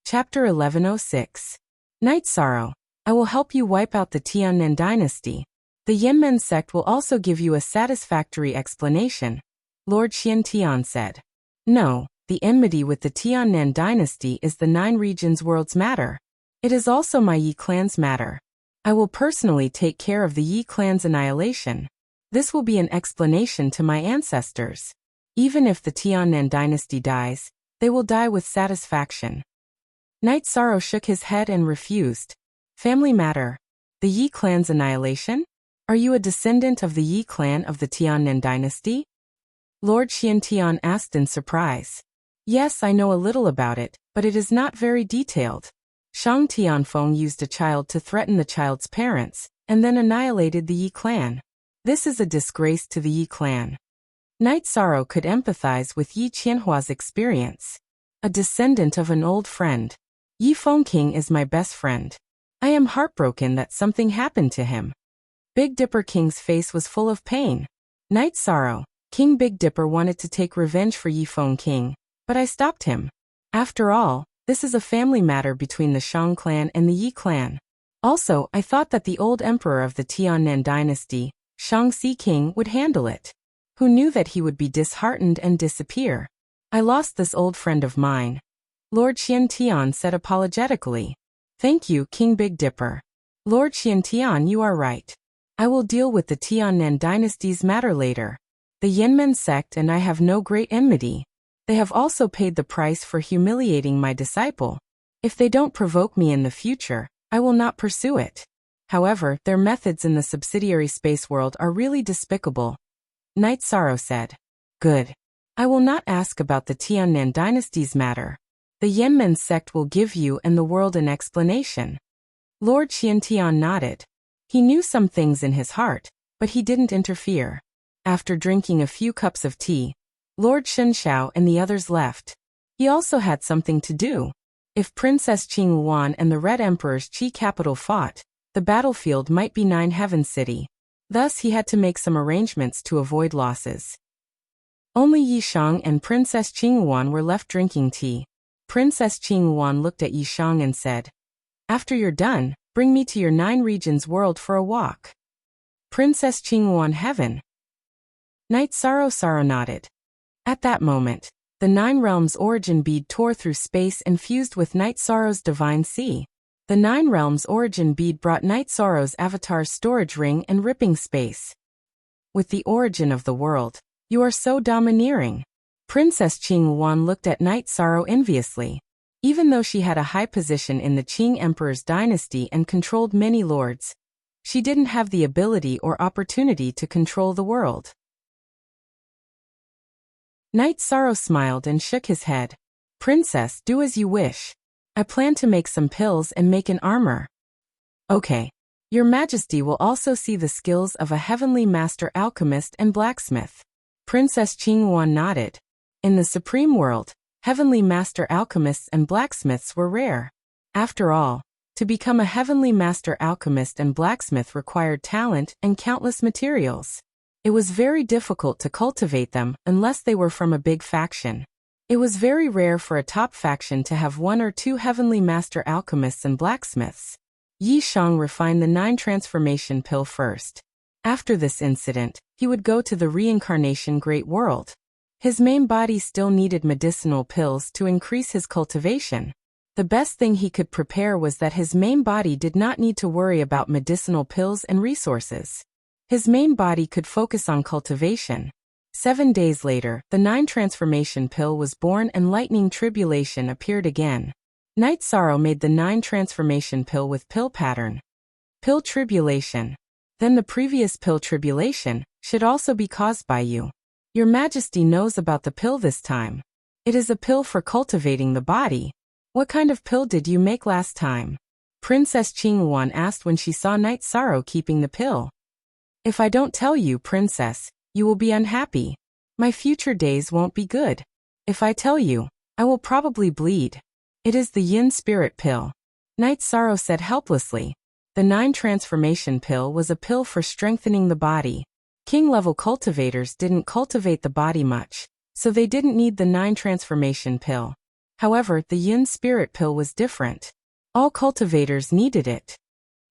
Chapter 1106. Night Sorrow, I will help you wipe out the Tiannan dynasty. The Yanmen sect will also give you a satisfactory explanation, Lord Xiantian said. No, the enmity with the Tiannan dynasty is the 9 regions world's matter. It is also my Yi clan's matter. I will personally take care of the Yi clan's annihilation. This will be an explanation to my ancestors. Even if the Tiannan dynasty dies, they will die with satisfaction. Night Sorrow shook his head and refused. Family matter. The Yi clan's annihilation? Are you a descendant of the Yi clan of the Tiannan dynasty? Lord Xiantian asked in surprise. Yes, I know a little about it, but it is not very detailed. Shang Tianfeng used a child to threaten the child's parents, and then annihilated the Yi clan. This is a disgrace to the Yi clan. Night Sorrow could empathize with Yi Qianhua's experience. A descendant of an old friend. Yi Fengking is my best friend. I am heartbroken that something happened to him. Big Dipper King's face was full of pain. Night Sorrow, King Big Dipper wanted to take revenge for Yi Fengking, but I stopped him. After all, this is a family matter between the Shang clan and the Yi clan. Also, I thought that the old emperor of the Tiannan dynasty, Shangxi King, would handle it. Who knew that he would be disheartened and disappear? I lost this old friend of mine. Lord Xiantian said apologetically. Thank you, King Big Dipper. Lord Xiantian, you are right. I will deal with the Tiannan dynasty's matter later. The Yanmen sect and I have no great enmity. They have also paid the price for humiliating my disciple. If they don't provoke me in the future, I will not pursue it. However, their methods in the subsidiary space world are really despicable. Night Sorrow said. Good. I will not ask about the Tiannan dynasty's matter. The Yanmen sect will give you and the world an explanation. Lord Xiantian nodded. He knew some things in his heart, but he didn't interfere. After drinking a few cups of tea, Lord Shenshao and the others left. He also had something to do. If Princess Qing Yuan and the Red Emperor's Qi capital fought, the battlefield might be 9 Heaven City. Thus he had to make some arrangements to avoid losses. Only Yi Shang and Princess Qing Yuan were left drinking tea. Princess Qing Yuan looked at Yi Shang and said, After you're done, bring me to your 9 regions world for a walk. Princess Qing Yuan heaven. Night Sorrow nodded. At that moment, the 9 realms origin bead tore through space and fused with Night Sorrow's divine sea. The 9 realms origin bead brought Night Sorrow's avatar's storage ring and ripping space. With the origin of the world, you are so domineering. Princess Qing Yuan looked at Night Sorrow enviously. Even though she had a high position in the Qing Emperor's dynasty and controlled many lords, she didn't have the ability or opportunity to control the world. Night Sorrow smiled and shook his head. Princess, do as you wish. I plan to make some pills and make an armor. Okay. Your Majesty will also see the skills of a heavenly master alchemist and blacksmith. Princess Qingyuan nodded. In the supreme world, heavenly master alchemists and blacksmiths were rare. After all, to become a heavenly master alchemist and blacksmith required talent and countless materials. It was very difficult to cultivate them unless they were from a big faction. It was very rare for a top faction to have 1 or 2 heavenly master alchemists and blacksmiths. Yi Shang refined the 9 transformation pill first. After this incident, he would go to the reincarnation great world. His main body still needed medicinal pills to increase his cultivation. The best thing he could prepare was that his main body did not need to worry about medicinal pills and resources. His main body could focus on cultivation. 7 days later, the 9 transformation pill was born and lightning tribulation appeared again. Night Sorrow made the 9 transformation pill with pill pattern. Pill tribulation. Then the previous pill tribulation should also be caused by you. Your Majesty knows about the pill this time. It is a pill for cultivating the body. What kind of pill did you make last time? Princess Qingyuan asked when she saw Night Sorrow keeping the pill. If I don't tell you, Princess, you will be unhappy. My future days won't be good. If I tell you, I will probably bleed. It is the Yin Spirit pill. Night Sorrow said helplessly. The 9 transformation pill was a pill for strengthening the body. King-level cultivators didn't cultivate the body much, so they didn't need the 9 transformation pill. However, the Yin Spirit pill was different. All cultivators needed it.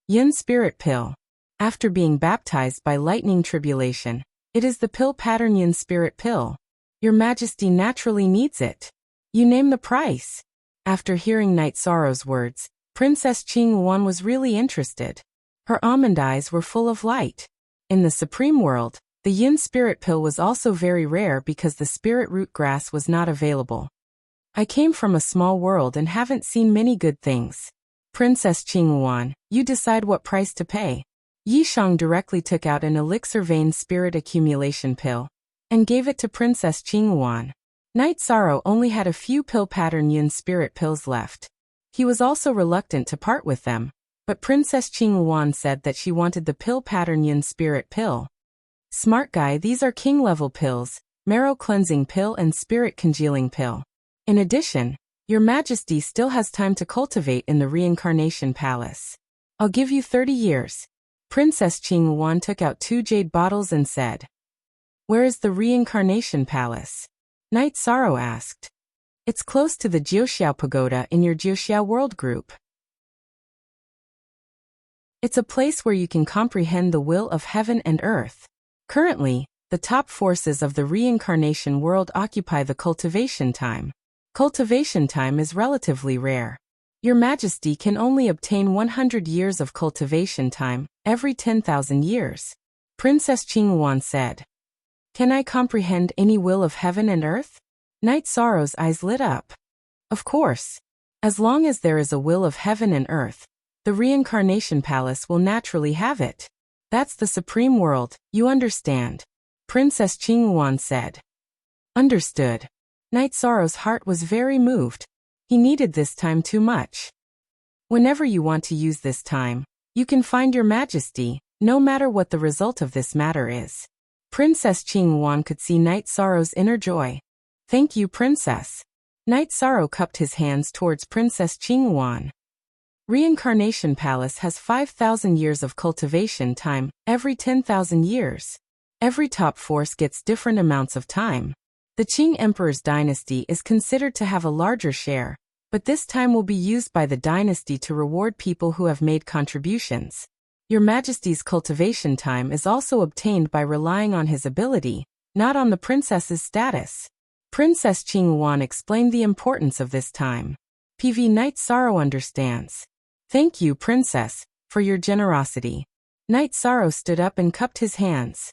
Yin Spirit pill. After being baptized by lightning tribulation, it is the pill pattern Yin Spirit pill. Your Majesty naturally needs it. You name the price. After hearing Night Sorrow's words, Princess Qingyuan was really interested. Her almond eyes were full of light. In the supreme world, the Yin Spirit pill was also very rare because the spirit root grass was not available. I came from a small world and haven't seen many good things. Princess Qingyuan, you decide what price to pay. Yi Shang directly took out an elixir vein spirit accumulation pill and gave it to Princess Qingyuan. Night Sorrow only had a few pill pattern Yin Spirit pills left. He was also reluctant to part with them, but Princess Qingyuan said that she wanted the pill pattern Yin Spirit pill. Smart guy, these are king-level pills, marrow cleansing pill and spirit congealing pill. In addition, Your Majesty still has time to cultivate in the reincarnation palace. I'll give you 30 years. Princess Qingyuan took out 2 jade bottles and said. Where is the reincarnation palace? Night Sorrow asked. It's close to the Jiuxiao Pagoda in your Jiuxiao world group. It's a place where you can comprehend the will of heaven and earth. Currently, the top forces of the reincarnation world occupy the cultivation time. Cultivation time is relatively rare. Your Majesty can only obtain 100 years of cultivation time every 10,000 years. Princess Qingyuan said. Can I comprehend any will of heaven and earth? Night Sorrow's eyes lit up. Of course. As long as there is a will of heaven and earth, the reincarnation palace will naturally have it. That's the supreme world, you understand. Princess Qingyuan said. Understood. Night Sorrow's heart was very moved. He needed this time too much. Whenever you want to use this time, you can find your Majesty, no matter what the result of this matter is. Princess Qingyuan could see Night Sorrow's inner joy. Thank you, Princess. Night Sorrow cupped his hands towards Princess Qingyuan. Reincarnation Palace has 5,000 years of cultivation time every 10,000 years. Every top force gets different amounts of time. The Qing Emperor's dynasty is considered to have a larger share, but this time will be used by the dynasty to reward people who have made contributions. Your Majesty's cultivation time is also obtained by relying on his ability, not on the princess's status. Princess Qingyuan explained the importance of this time. PV Night Sorrow understands. Thank you, Princess, for your generosity. Night Sorrow stood up and cupped his hands.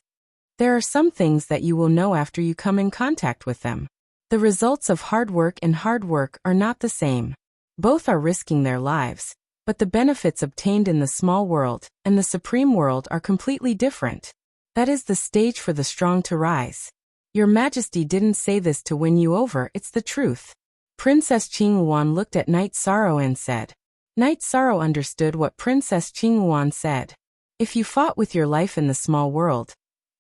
There are some things that you will know after you come in contact with them. The results of hard work and hard work are not the same. Both are risking their lives, but the benefits obtained in the small world and the supreme world are completely different. That is the stage for the strong to rise. Your Majesty didn't say this to win you over, it's the truth. Princess Qingyuan looked at Night Sorrow and said. Night Sorrow understood what Princess Qingyuan said. If you fought with your life in the small world,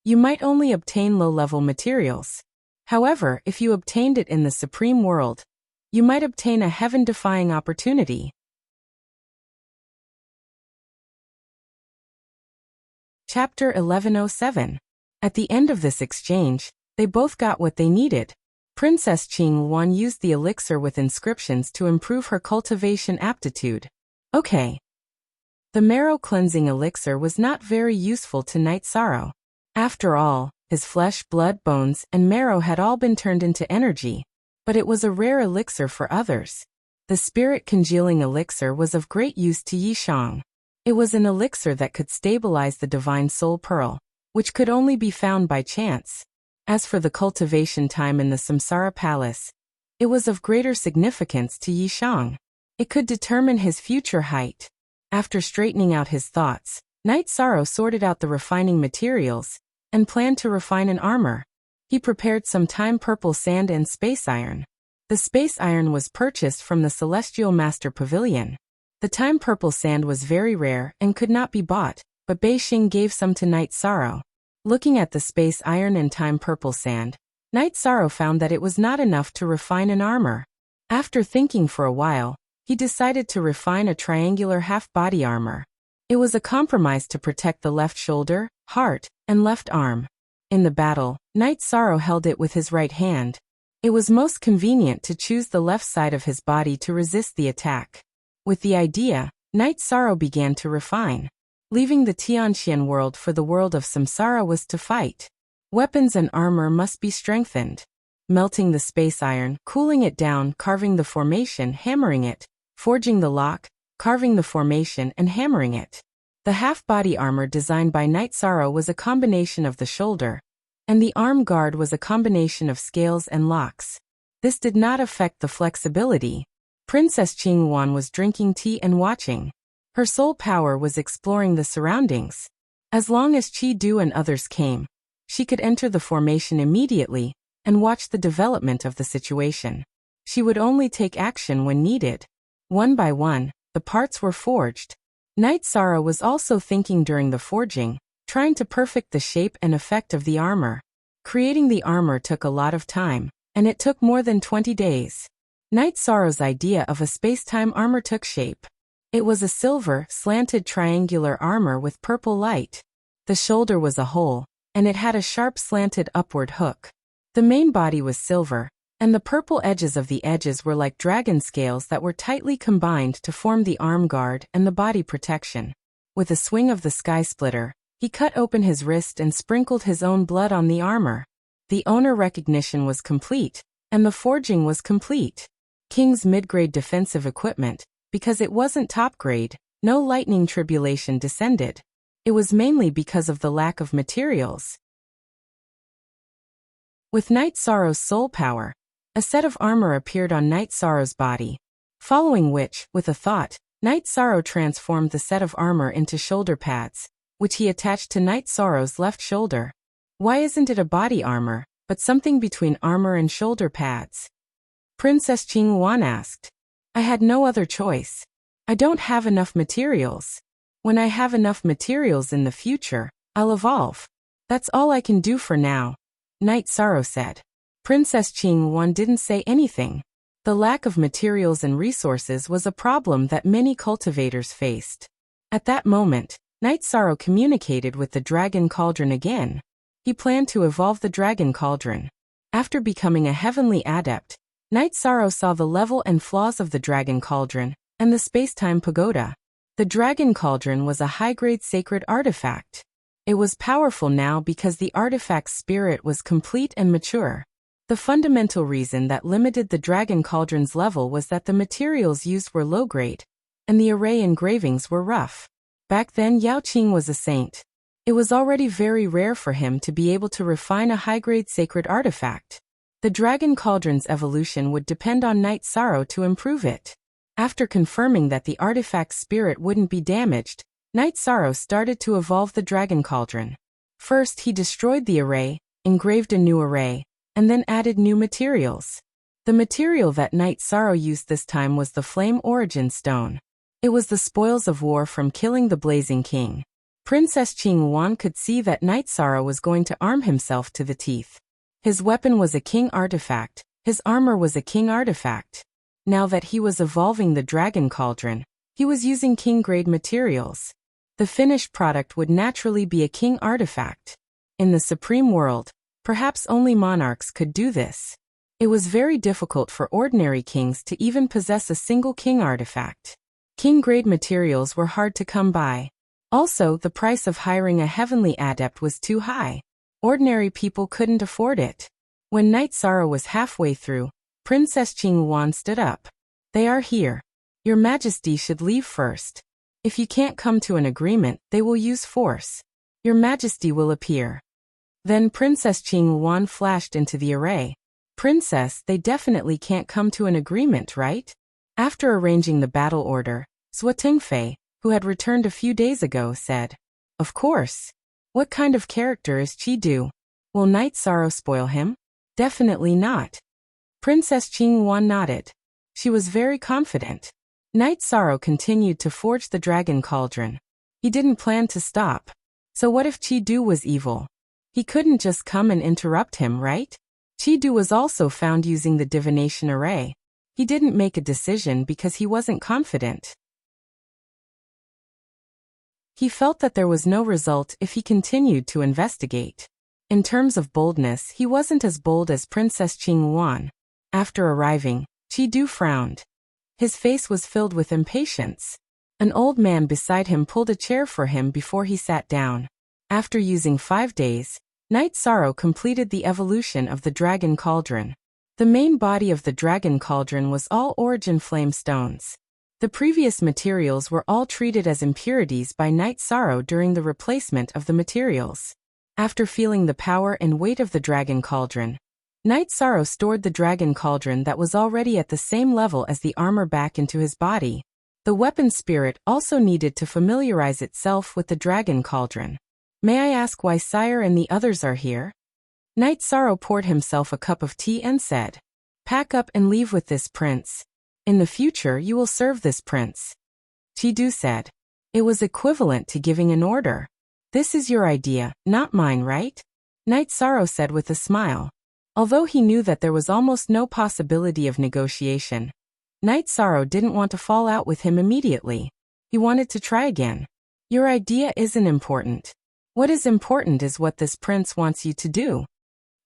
you might only obtain low-level materials. However, if you obtained it in the supreme world, you might obtain a heaven-defying opportunity. Chapter 1107. At the end of this exchange, they both got what they needed. Princess Qing Yuan used the elixir with inscriptions to improve her cultivation aptitude. Okay. The marrow cleansing elixir was not very useful to Knight Sorrow. After all, his flesh, blood, bones, and marrow had all been turned into energy. But it was a rare elixir for others. The spirit congealing elixir was of great use to Yi Shang. It was an elixir that could stabilize the divine soul pearl, which could only be found by chance. As for the cultivation time in the Samsara Palace, it was of greater significance to Yi Shang. It could determine his future height. After straightening out his thoughts, Knight Sorrow sorted out the refining materials and planned to refine an armor. He prepared some time purple sand and space iron. The space iron was purchased from the Celestial Master Pavilion. The time purple sand was very rare and could not be bought, but Bei Xing gave some to Knight Sorrow. Looking at the space iron and time purple sand, Knight Sorrow found that it was not enough to refine an armor. After thinking for a while, he decided to refine a triangular half-body armor. It was a compromise to protect the left shoulder, heart, and left arm. In the battle, Knight Sorrow held it with his right hand. It was most convenient to choose the left side of his body to resist the attack. With the idea, Knight Sorrow began to refine. Leaving the Tianxian world for the world of Samsara was to fight. Weapons and armor must be strengthened. Melting the space iron, cooling it down, carving the formation, hammering it, forging the lock, carving the formation and hammering it. The half-body armor designed by Knight Sorrow was a combination of the shoulder, and the arm guard was a combination of scales and locks. This did not affect the flexibility. Princess Qing Yuan was drinking tea and watching. Her soul power was exploring the surroundings. As long as Qi Du and others came, she could enter the formation immediately and watch the development of the situation. She would only take action when needed. One by one, the parts were forged. Knight Sorrow was also thinking during the forging, trying to perfect the shape and effect of the armor. Creating the armor took a lot of time, and it took more than 20 days. Knight Sorrow's idea of a space-time armor took shape. It was a silver, slanted triangular armor with purple light. The shoulder was a hole, and it had a sharp slanted upward hook. The main body was silver, and the purple edges of the edges were like dragon scales that were tightly combined to form the arm guard and the body protection. With a swing of the sky splitter, he cut open his wrist and sprinkled his own blood on the armor. The owner recognition was complete, and the forging was complete. King's mid-grade defensive equipment, because it wasn't top-grade, no lightning tribulation descended. It was mainly because of the lack of materials. With Knight Sorrow's soul power, a set of armor appeared on Knight Sorrow's body. Following which, with a thought, Knight Sorrow transformed the set of armor into shoulder pads, which he attached to Knight Sorrow's left shoulder. Why isn't it a body armor, but something between armor and shoulder pads? Princess Qing Yuan asked. I had no other choice. I don't have enough materials. When I have enough materials in the future, I'll evolve. That's all I can do for now, Knight Sorrow said. Princess Qing Yuan didn't say anything. The lack of materials and resources was a problem that many cultivators faced. At that moment, Knight Sorrow communicated with the Dragon Cauldron again. He planned to evolve the Dragon Cauldron. After becoming a heavenly adept, Knight Sorrow saw the level and flaws of the Dragon Cauldron and the space-time pagoda. The Dragon Cauldron was a high-grade sacred artifact. It was powerful now because the artifact's spirit was complete and mature. The fundamental reason that limited the Dragon Cauldron's level was that the materials used were low-grade, and the array engravings were rough. Back then Yao Qing was a saint. It was already very rare for him to be able to refine a high-grade sacred artifact. The Dragon Cauldron's evolution would depend on Knight Sorrow to improve it. After confirming that the artifact's spirit wouldn't be damaged, Knight Sorrow started to evolve the Dragon Cauldron. First he destroyed the array, engraved a new array, and then added new materials. The material that Knight Sorrow used this time was the Flame Origin Stone. It was the spoils of war from killing the Blazing King. Princess Qinghuan could see that Night Sorrow was going to arm himself to the teeth. His weapon was a king artifact, his armor was a king artifact. Now that he was evolving the Dragon Cauldron, he was using king-grade materials. The finished product would naturally be a king artifact. In the Supreme World, perhaps only monarchs could do this. It was very difficult for ordinary kings to even possess a single king artifact. King-grade materials were hard to come by. Also, the price of hiring a heavenly adept was too high. Ordinary people couldn't afford it. When Night Sorrow was halfway through, Princess Qinghuan stood up. They are here. Your Majesty should leave first. If you can't come to an agreement, they will use force. Your Majesty will appear. Then Princess Qinghuan flashed into the array. Princess, they definitely can't come to an agreement, right? After arranging the battle order, Zhuo Tingfei, who had returned a few days ago, said, Of course. What kind of character is Chidu? Will Night Sorrow spoil him? Definitely not. Princess Qinghuan nodded. She was very confident. Night Sorrow continued to forge the Dragon Cauldron. He didn't plan to stop. So what if Chidu was evil? He couldn't just come and interrupt him, right? Chidu was also found using the divination array. He didn't make a decision because he wasn't confident. He felt that there was no result if he continued to investigate. In terms of boldness, he wasn't as bold as Princess Qinghuan. After arriving, Chidu frowned. His face was filled with impatience. An old man beside him pulled a chair for him before he sat down. After using 5 days, Night Sorrow completed the evolution of the Dragon Cauldron. The main body of the Dragon Cauldron was all origin flame stones. The previous materials were all treated as impurities by Night Sorrow during the replacement of the materials. After feeling the power and weight of the Dragon Cauldron, Night Sorrow stored the Dragon Cauldron that was already at the same level as the armor back into his body. The weapon spirit also needed to familiarize itself with the Dragon Cauldron. May I ask why Sire and the others are here? Night Sorrow poured himself a cup of tea and said, Pack up and leave with this prince. In the future you will serve this prince. Chidu said. It was equivalent to giving an order. This is your idea, not mine, right? Night Sorrow said with a smile. Although he knew that there was almost no possibility of negotiation, Night Sorrow didn't want to fall out with him immediately. He wanted to try again. Your idea isn't important. What is important is what this prince wants you to do.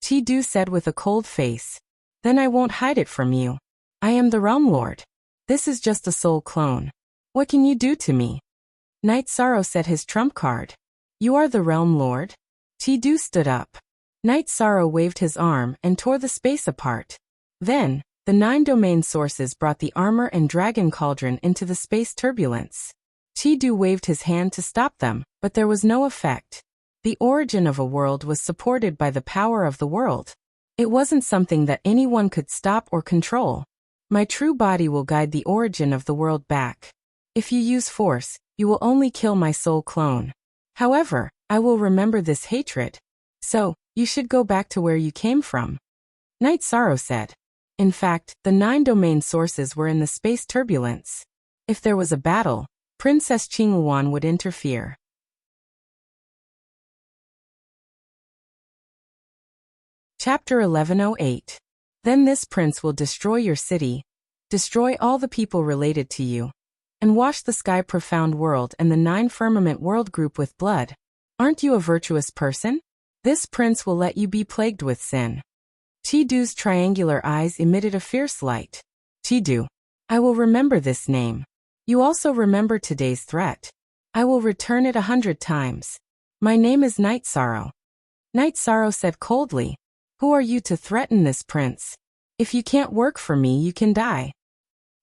Chidu said with a cold face. Then I won't hide it from you. I am the Realm Lord. This is just a soul clone. What can you do to me? Night Sorrow said his trump card. You are the Realm Lord? Chidu stood up. Night Sorrow waved his arm and tore the space apart. Then, the 9 domain sources brought the armor and Dragon Cauldron into the space turbulence. Chidu waved his hand to stop them, but there was no effect. The origin of a world was supported by the power of the world. It wasn't something that anyone could stop or control. My true body will guide the origin of the world back. If you use force, you will only kill my soul clone. However, I will remember this hatred. So, you should go back to where you came from. Night Sorrow said. In fact, the 9 domain sources were in the space turbulence. If there was a battle, Princess Qinghuan would interfere. Chapter 1108. Then this prince will destroy your city, destroy all the people related to you, and wash the sky profound world and the 9 firmament world group with blood. Aren't you a virtuous person? This prince will let you be plagued with sin. Chidu's triangular eyes emitted a fierce light. Chidu. I will remember this name. You also remember today's threat. I will return it 100 times. My name is Night Sorrow. Night Sorrow said coldly. Who are you to threaten this prince? If you can't work for me, you can die.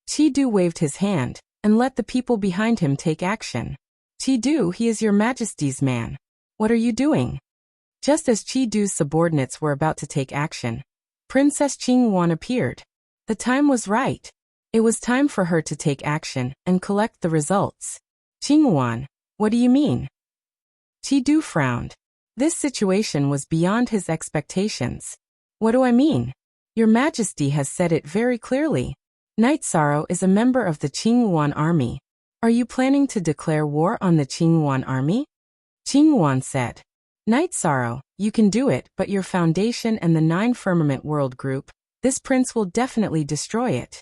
Chidu waved his hand, and let the people behind him take action. Chidu, he is your Majesty's man. What are you doing? Just as Chidu's subordinates were about to take action, Princess Qinghuan appeared. The time was right. It was time for her to take action and collect the results. Qinghuan, what do you mean? Chidu frowned. This situation was beyond his expectations. What do I mean? Your Majesty has said it very clearly. Night Sorrow is a member of the Qinghuan army. Are you planning to declare war on the Qinghuan army? Qing Wan said. Night Sorrow, you can do it, but your foundation and the 9 Firmament World Group, this prince will definitely destroy it.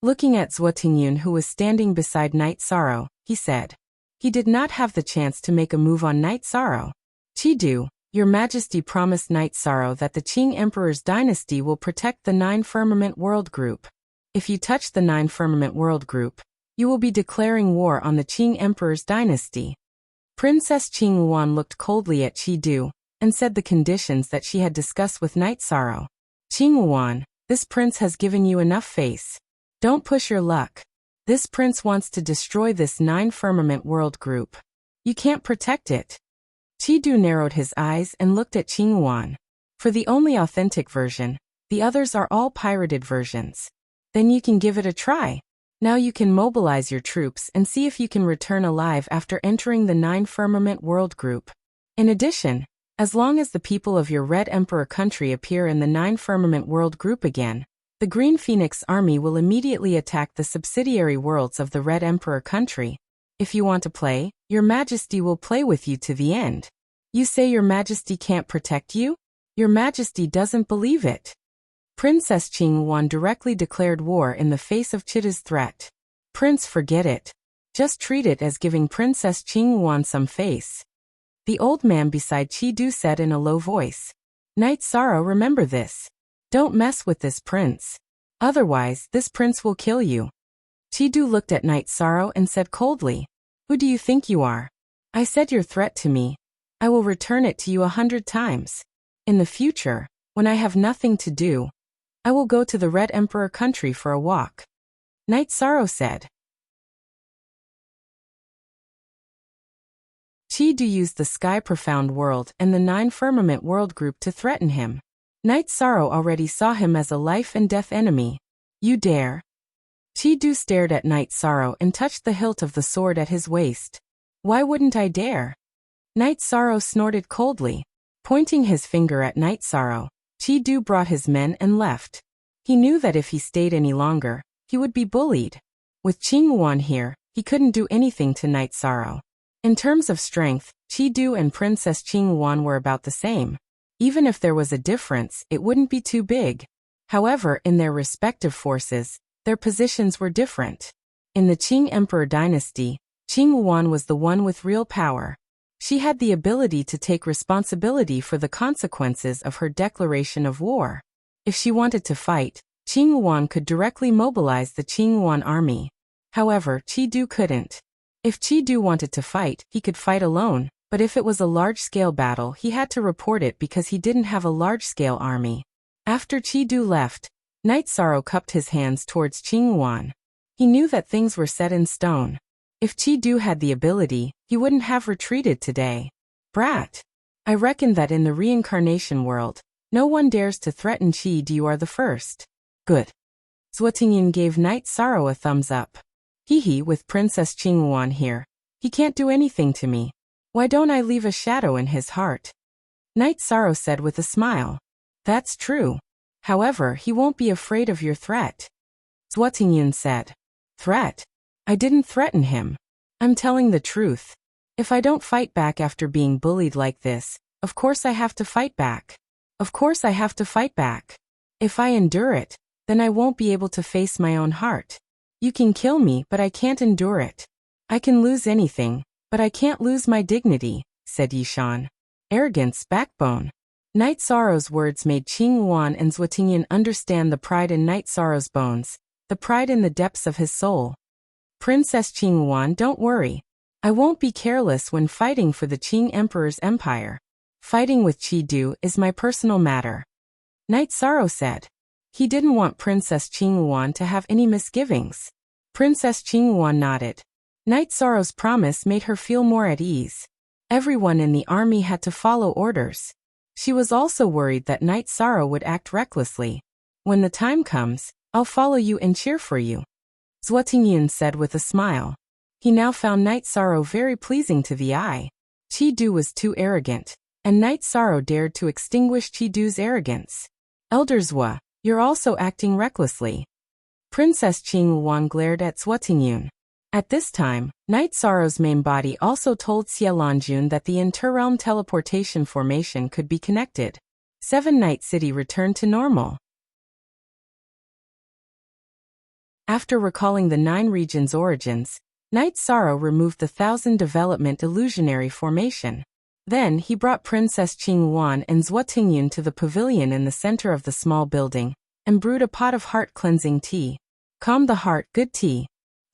Looking at Zhuo Tingyun, who was standing beside Night Sorrow, he said. He did not have the chance to make a move on Night Sorrow. Qidu, Your Majesty promised Night Sorrow that the Qing Emperor's dynasty will protect the 9 Firmament World Group. If you touch the 9 Firmament World Group, you will be declaring war on the Qing Emperor's dynasty. Princess Qing Wan looked coldly at Qidu and said the conditions that she had discussed with Night Sorrow. Qing Wan, this prince has given you enough face. Don't push your luck. This prince wants to destroy this 9 Firmament World Group. You can't protect it. Qidu narrowed his eyes and looked at Qing Wan. For the only authentic version, the others are all pirated versions. Then you can give it a try. Now you can mobilize your troops and see if you can return alive after entering the 9 Firmament World Group. In addition, as long as the people of your Red Emperor country appear in the 9 Firmament World Group again, the Green Phoenix Army will immediately attack the subsidiary worlds of the Red Emperor country. If you want to play, Your Majesty will play with you to the end. You say Your Majesty can't protect you? Your Majesty doesn't believe it. Princess Qing Wan directly declared war in the face of Chida's threat. Prince, forget it. Just treat it as giving Princess Qing Wan some face. The old man beside Qidu said in a low voice. Night Sorrow, remember this. Don't mess with this prince. Otherwise, this prince will kill you. Qidu looked at Night Sorrow and said coldly. Who do you think you are? I said your threat to me. I will return it to you 100 times. In the future, when I have nothing to do, I will go to the Red Emperor country for a walk. Night Sorrow said. Qidu used the Sky Profound World and the 9 Firmament World Group to threaten him. Night Sorrow already saw him as a life and death enemy. You dare? Qidu stared at Night Sorrow and touched the hilt of the sword at his waist. Why wouldn't I dare? Night Sorrow snorted coldly. Pointing his finger at Night Sorrow, Qidu brought his men and left. He knew that if he stayed any longer, he would be bullied. With Qing Wan here, he couldn't do anything to Night Sorrow. In terms of strength, Qidu and Princess Qing Wan were about the same. Even if there was a difference, it wouldn't be too big. However, in their respective forces, their positions were different. In the Qing Emperor dynasty, Qing Wan was the one with real power. She had the ability to take responsibility for the consequences of her declaration of war. If she wanted to fight, Qing Wan could directly mobilize the Qing Wan army. However, Qidu couldn't. If Qidu wanted to fight, he could fight alone, but if it was a large-scale battle, he had to report it because he didn't have a large-scale army. After Qidu left, Night Sorrow cupped his hands towards Qing Wan. He knew that things were set in stone. If Qidu had the ability, he wouldn't have retreated today. Brat. I reckon that in the reincarnation world, no one dares to threaten Qidu. You are the first. Good. Zhuo Tingyun gave Night Sorrow a thumbs up. Hee, with Princess Qing Wan here, he can't do anything to me. Why don't I leave a shadow in his heart? Night Sorrow said with a smile. That's true. However, he won't be afraid of your threat. Zhuo Tingyun said. Threat? I didn't threaten him. I'm telling the truth. If I don't fight back after being bullied like this, of course I have to fight back. Of course I have to fight back. If I endure it, then I won't be able to face my own heart. You can kill me, but I can't endure it. I can lose anything, but I can't lose my dignity, said Yishan. Arrogance, backbone. Night Sorrow's words made Qing Wan and Zhuo Tingyun understand the pride in Night Sorrow's bones, the pride in the depths of his soul. Princess Qing Wan, don't worry. I won't be careless when fighting for the Qing Emperor's empire. Fighting with Qidu is my personal matter. Night Sorrow said. He didn't want Princess Qing Wan to have any misgivings. Princess Qing Wan nodded. Night Sorrow's promise made her feel more at ease. Everyone in the army had to follow orders. She was also worried that Night Sorrow would act recklessly. When the time comes, I'll follow you and cheer for you. Zhuo Tingyun said with a smile. He now found Night Sorrow very pleasing to the eye. Qidu was too arrogant, and Night Sorrow dared to extinguish Qidu's arrogance. Elder Zhuo, you're also acting recklessly. Princess Qing Wan glared at Zhuo Tingyun. At this time, Night Sorrow's main body also told Xialanjun that the interrealm teleportation formation could be connected. 7 Night City returned to normal. After recalling the 9 regions' origins, Night Sorrow removed the 1000 development illusionary formation. Then he brought Princess Qingyuan and Zhuotingyun to the pavilion in the center of the small building, and brewed a pot of heart-cleansing tea. Calm the heart, good tea,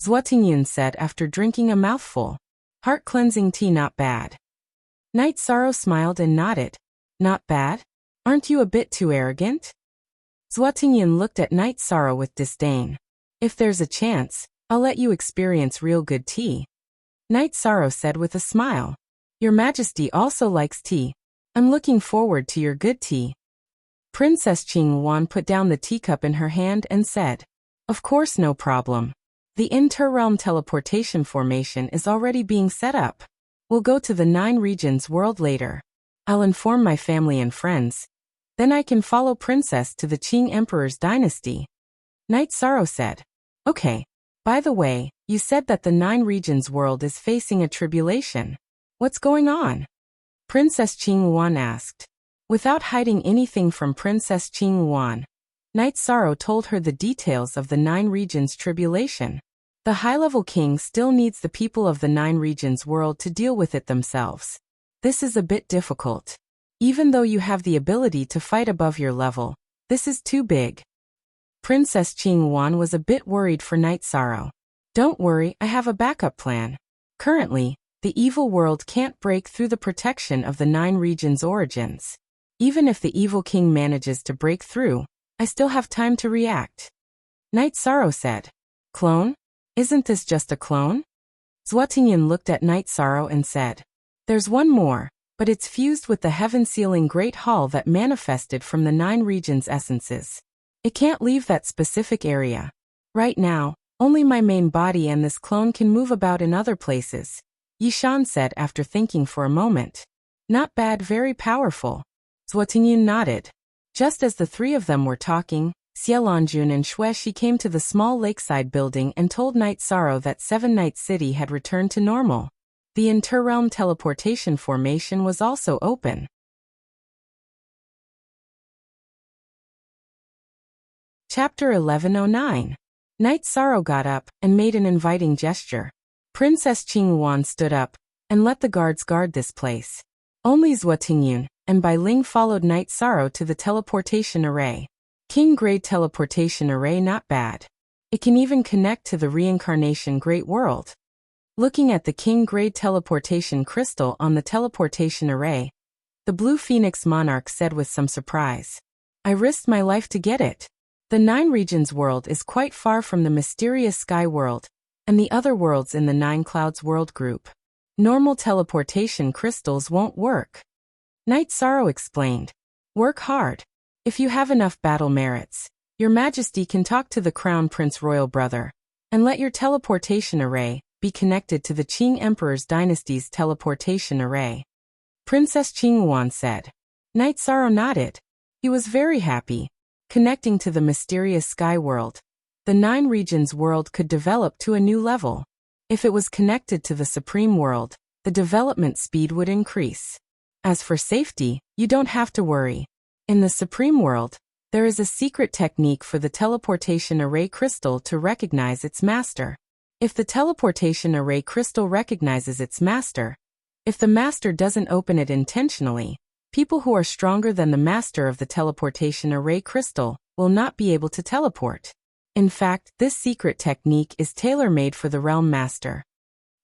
Zhuotingyun said after drinking a mouthful. Heart-cleansing tea not bad. Night Sorrow smiled and nodded. Not bad? Aren't you a bit too arrogant? Zhuotingyun looked at Night Sorrow with disdain. If there's a chance, I'll let you experience real good tea. Night Sorrow said with a smile. Your Majesty also likes tea. I'm looking forward to your good tea. Princess Qingyuan put down the teacup in her hand and said, Of course, no problem. The interrealm teleportation formation is already being set up. We'll go to the 9 regions world later. I'll inform my family and friends. Then I can follow Princess to the Qing Emperor's dynasty. Night Sorrow said, Okay. By the way, you said that the 9 regions world is facing a tribulation. What's going on? Princess Qingyuan asked. Without hiding anything from Princess Qingyuan, Night Sorrow told her the details of the 9 regions tribulation. The high-level king still needs the people of the 9 regions world to deal with it themselves. This is a bit difficult. Even though you have the ability to fight above your level, this is too big. Princess Qingyuan was a bit worried for Night Sorrow. Don't worry, I have a backup plan. Currently, the evil world can't break through the protection of the 9 regions' origins. Even if the evil king manages to break through, I still have time to react. Night Sorrow said. Clone? Isn't this just a clone? Zhuotingyun looked at Night Sorrow and said. There's one more, but it's fused with the heaven-sealing Great Hall that manifested from the 9 regions' essences. It can't leave that specific area. Right now, only my main body and this clone can move about in other places, Yishan said after thinking for a moment. Not bad, very powerful. Zhuotingyun nodded. Just as the 3 of them were talking, Xialanjun and Xueshi came to the small lakeside building and told Night Sorrow that 7 Night City had returned to normal. The interrealm teleportation formation was also open. Chapter 1109. Night Sorrow got up and made an inviting gesture. Princess Qingyuan stood up and let the guards guard this place. Only Zhuotingyun and Bai Ling followed Night Sorrow to the teleportation array. King-grade teleportation array not bad. It can even connect to the reincarnation Great World. Looking at the King-grade teleportation crystal on the teleportation array, the Blue Phoenix Monarch said with some surprise. I risked my life to get it. The 9 regions world is quite far from the mysterious sky world and the other worlds in the 9 clouds world group. Normal teleportation crystals won't work. Night Sorrow explained. Work hard. If you have enough battle merits, Your Majesty can talk to the Crown Prince Royal Brother, and let your teleportation array be connected to the Qing Emperor's dynasty's teleportation array. Princess Qingyuan said. Night Sorrow nodded. He was very happy. Connecting to the mysterious sky world, the 9 regions world could develop to a new level. If it was connected to the Supreme World, the development speed would increase. As for safety, you don't have to worry. In the Supreme World, there is a secret technique for the teleportation array crystal to recognize its master. If the teleportation array crystal recognizes its master, if the master doesn't open it intentionally, people who are stronger than the master of the teleportation array crystal will not be able to teleport. In fact, this secret technique is tailor-made for the realm master.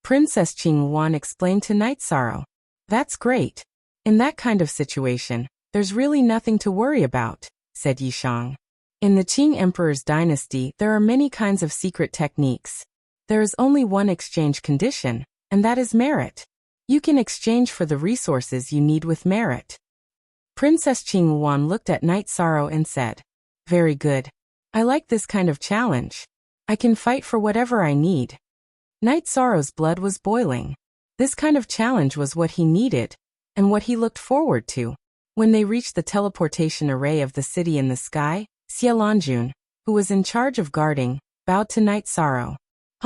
Princess Qingyuan explained to Night Sorrow. That's great. In that kind of situation, there's really nothing to worry about, said Yishang. In the Qing Emperor's dynasty, there are many kinds of secret techniques. There is only one exchange condition, and that is merit. You can exchange for the resources you need with merit. Princess Qingyuan looked at Night Sorrow and said, Very good. I like this kind of challenge. I can fight for whatever I need. Night Sorrow's blood was boiling. This kind of challenge was what he needed, and what he looked forward to. When they reached the teleportation array of the city in the sky, Xialanjun, who was in charge of guarding, bowed to Night Sorrow.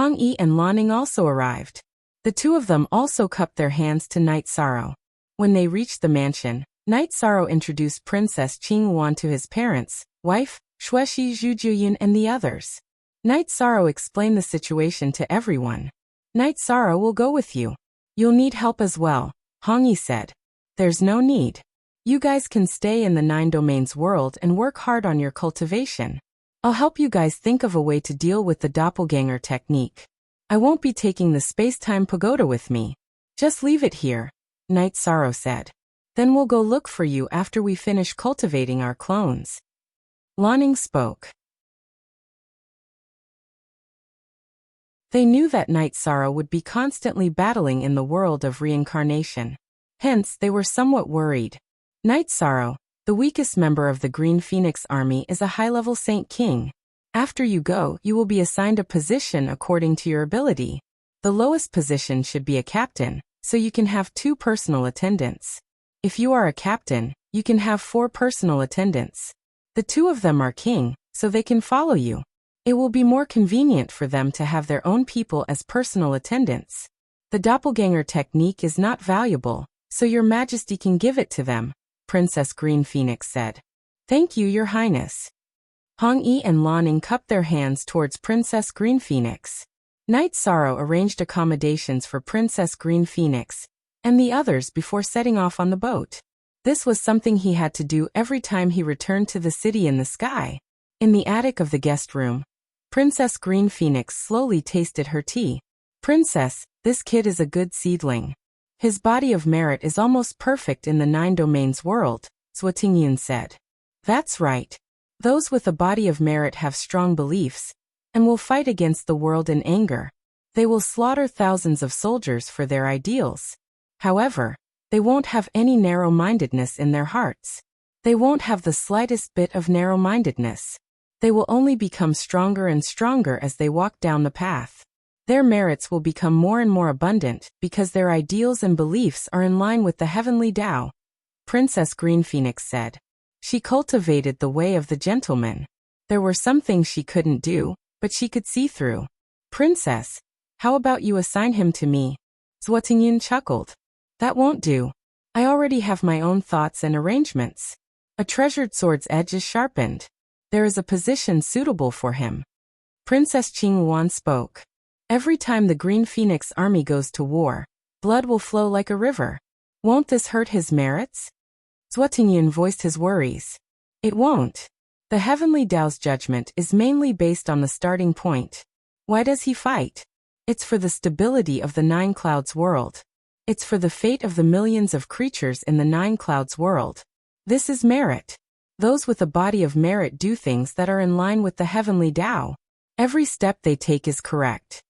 Hong Yi and Lanning also arrived. The two of them also cupped their hands to Night Sorrow. When they reached the mansion, Night Sorrow introduced Princess Qing Wan to his parents, wife, Xueshi Zhujuyun and the others. Night Sorrow explained the situation to everyone. Night Sorrow will go with you. You'll need help as well, Hong Yi said. There's no need. You guys can stay in the 9 domains world and work hard on your cultivation. I'll help you guys think of a way to deal with the doppelganger technique. I won't be taking the space-time pagoda with me. Just leave it here, Night Sorrow said. Then we'll go look for you after we finish cultivating our clones. Lanning spoke. They knew that Night Sorrow would be constantly battling in the world of reincarnation. Hence, they were somewhat worried. Night Sorrow, the weakest member of the Green Phoenix Army, is a high-level Saint King. After you go, you will be assigned a position according to your ability. The lowest position should be a captain, so you can have 2 personal attendants. If you are a captain, you can have 4 personal attendants. The 2 of them are king, so they can follow you. It will be more convenient for them to have their own people as personal attendants. The doppelganger technique is not valuable, so your majesty can give it to them, Princess Green Phoenix said. Thank you, your highness. Hong Yi and Lanning cupped their hands towards Princess Green Phoenix. Night Sorrow arranged accommodations for Princess Green Phoenix and the others before setting off on the boat. This was something he had to do every time he returned to the city in the sky. In the attic of the guest room, Princess Green Phoenix slowly tasted her tea. Princess, this kid is a good seedling. His body of merit is almost perfect in the 9 domains world, Zhuo Tingyun said. That's right. Those with a body of merit have strong beliefs and will fight against the world in anger. They will slaughter thousands of soldiers for their ideals. However, they won't have any narrow-mindedness in their hearts. They won't have the slightest bit of narrow-mindedness. They will only become stronger and stronger as they walk down the path. Their merits will become more and more abundant because their ideals and beliefs are in line with the heavenly Tao, Princess Green Phoenix said. She cultivated the way of the gentleman. There were some things she couldn't do, but she could see through. Princess, how about you assign him to me? Zhuo Tingyun chuckled. That won't do. I already have my own thoughts and arrangements. A treasured sword's edge is sharpened. There is a position suitable for him. Princess Qing Wan spoke. Every time the Green Phoenix Army goes to war, blood will flow like a river. Won't this hurt his merits? Zhuo Tingyun voiced his worries. It won't. The heavenly Tao's judgment is mainly based on the starting point. Why does he fight? It's for the stability of the 9 clouds world. It's for the fate of the millions of creatures in the 9 clouds world. This is merit. Those with a body of merit do things that are in line with the heavenly Tao. Every step they take is correct.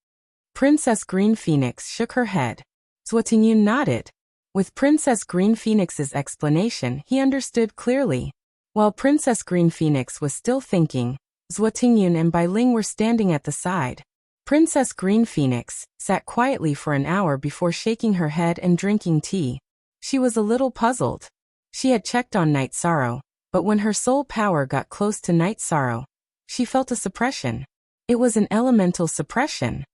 Princess Green Phoenix shook her head. Zhuo Tingyun nodded. With Princess Green Phoenix's explanation, he understood clearly. While Princess Green Phoenix was still thinking, Zhuo Tingyun and Bai Ling were standing at the side. Princess Green Phoenix sat quietly for an hour before shaking her head and drinking tea. She was a little puzzled. She had checked on Night Sorrow, but when her soul power got close to Night Sorrow, she felt a suppression. It was an elemental suppression.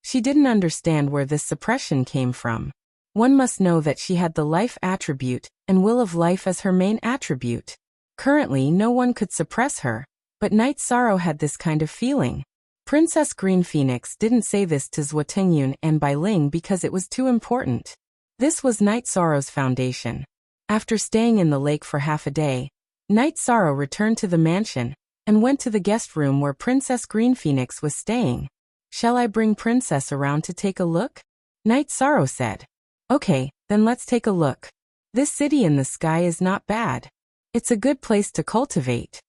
She didn't understand where this suppression came from. One must know that she had the life attribute and will of life as her main attribute. Currently, no one could suppress her, but Night Sorrow had this kind of feeling. Princess Green Phoenix didn't say this to Zhuo Tingyun and Bai Ling because it was too important. This was Night Sorrow's foundation. After staying in the lake for half a day, Night Sorrow returned to the mansion and went to the guest room where Princess Green Phoenix was staying. Shall I bring Princess around to take a look? Night Sorrow said. Okay, then let's take a look. This city in the sky is not bad. It's a good place to cultivate.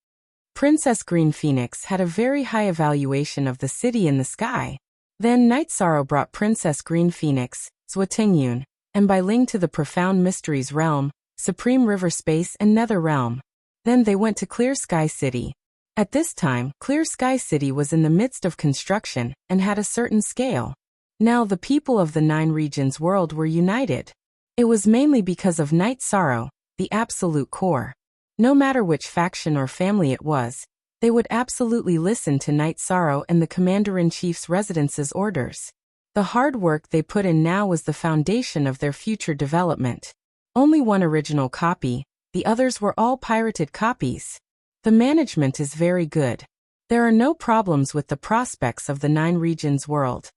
Princess Green Phoenix had a very high evaluation of the city in the sky. Then Night Sorrow brought Princess Green Phoenix, Zhuo Tingyun, and Bai Ling to the Profound Mysteries Realm, Supreme River Space and Nether Realm. Then they went to Clear Sky City. At this time, Clear Sky City was in the midst of construction and had a certain scale. Now the people of the 9 regions world were united. It was mainly because of Night Sorrow, the absolute core. No matter which faction or family it was, They would absolutely listen to Night Sorrow and the Commander-in-Chief's Residence's orders. The hard work they put in now was the foundation of their future development. Only one original copy, the others were all pirated copies. The management is very good. There are no problems with the prospects of the Nine Regions world.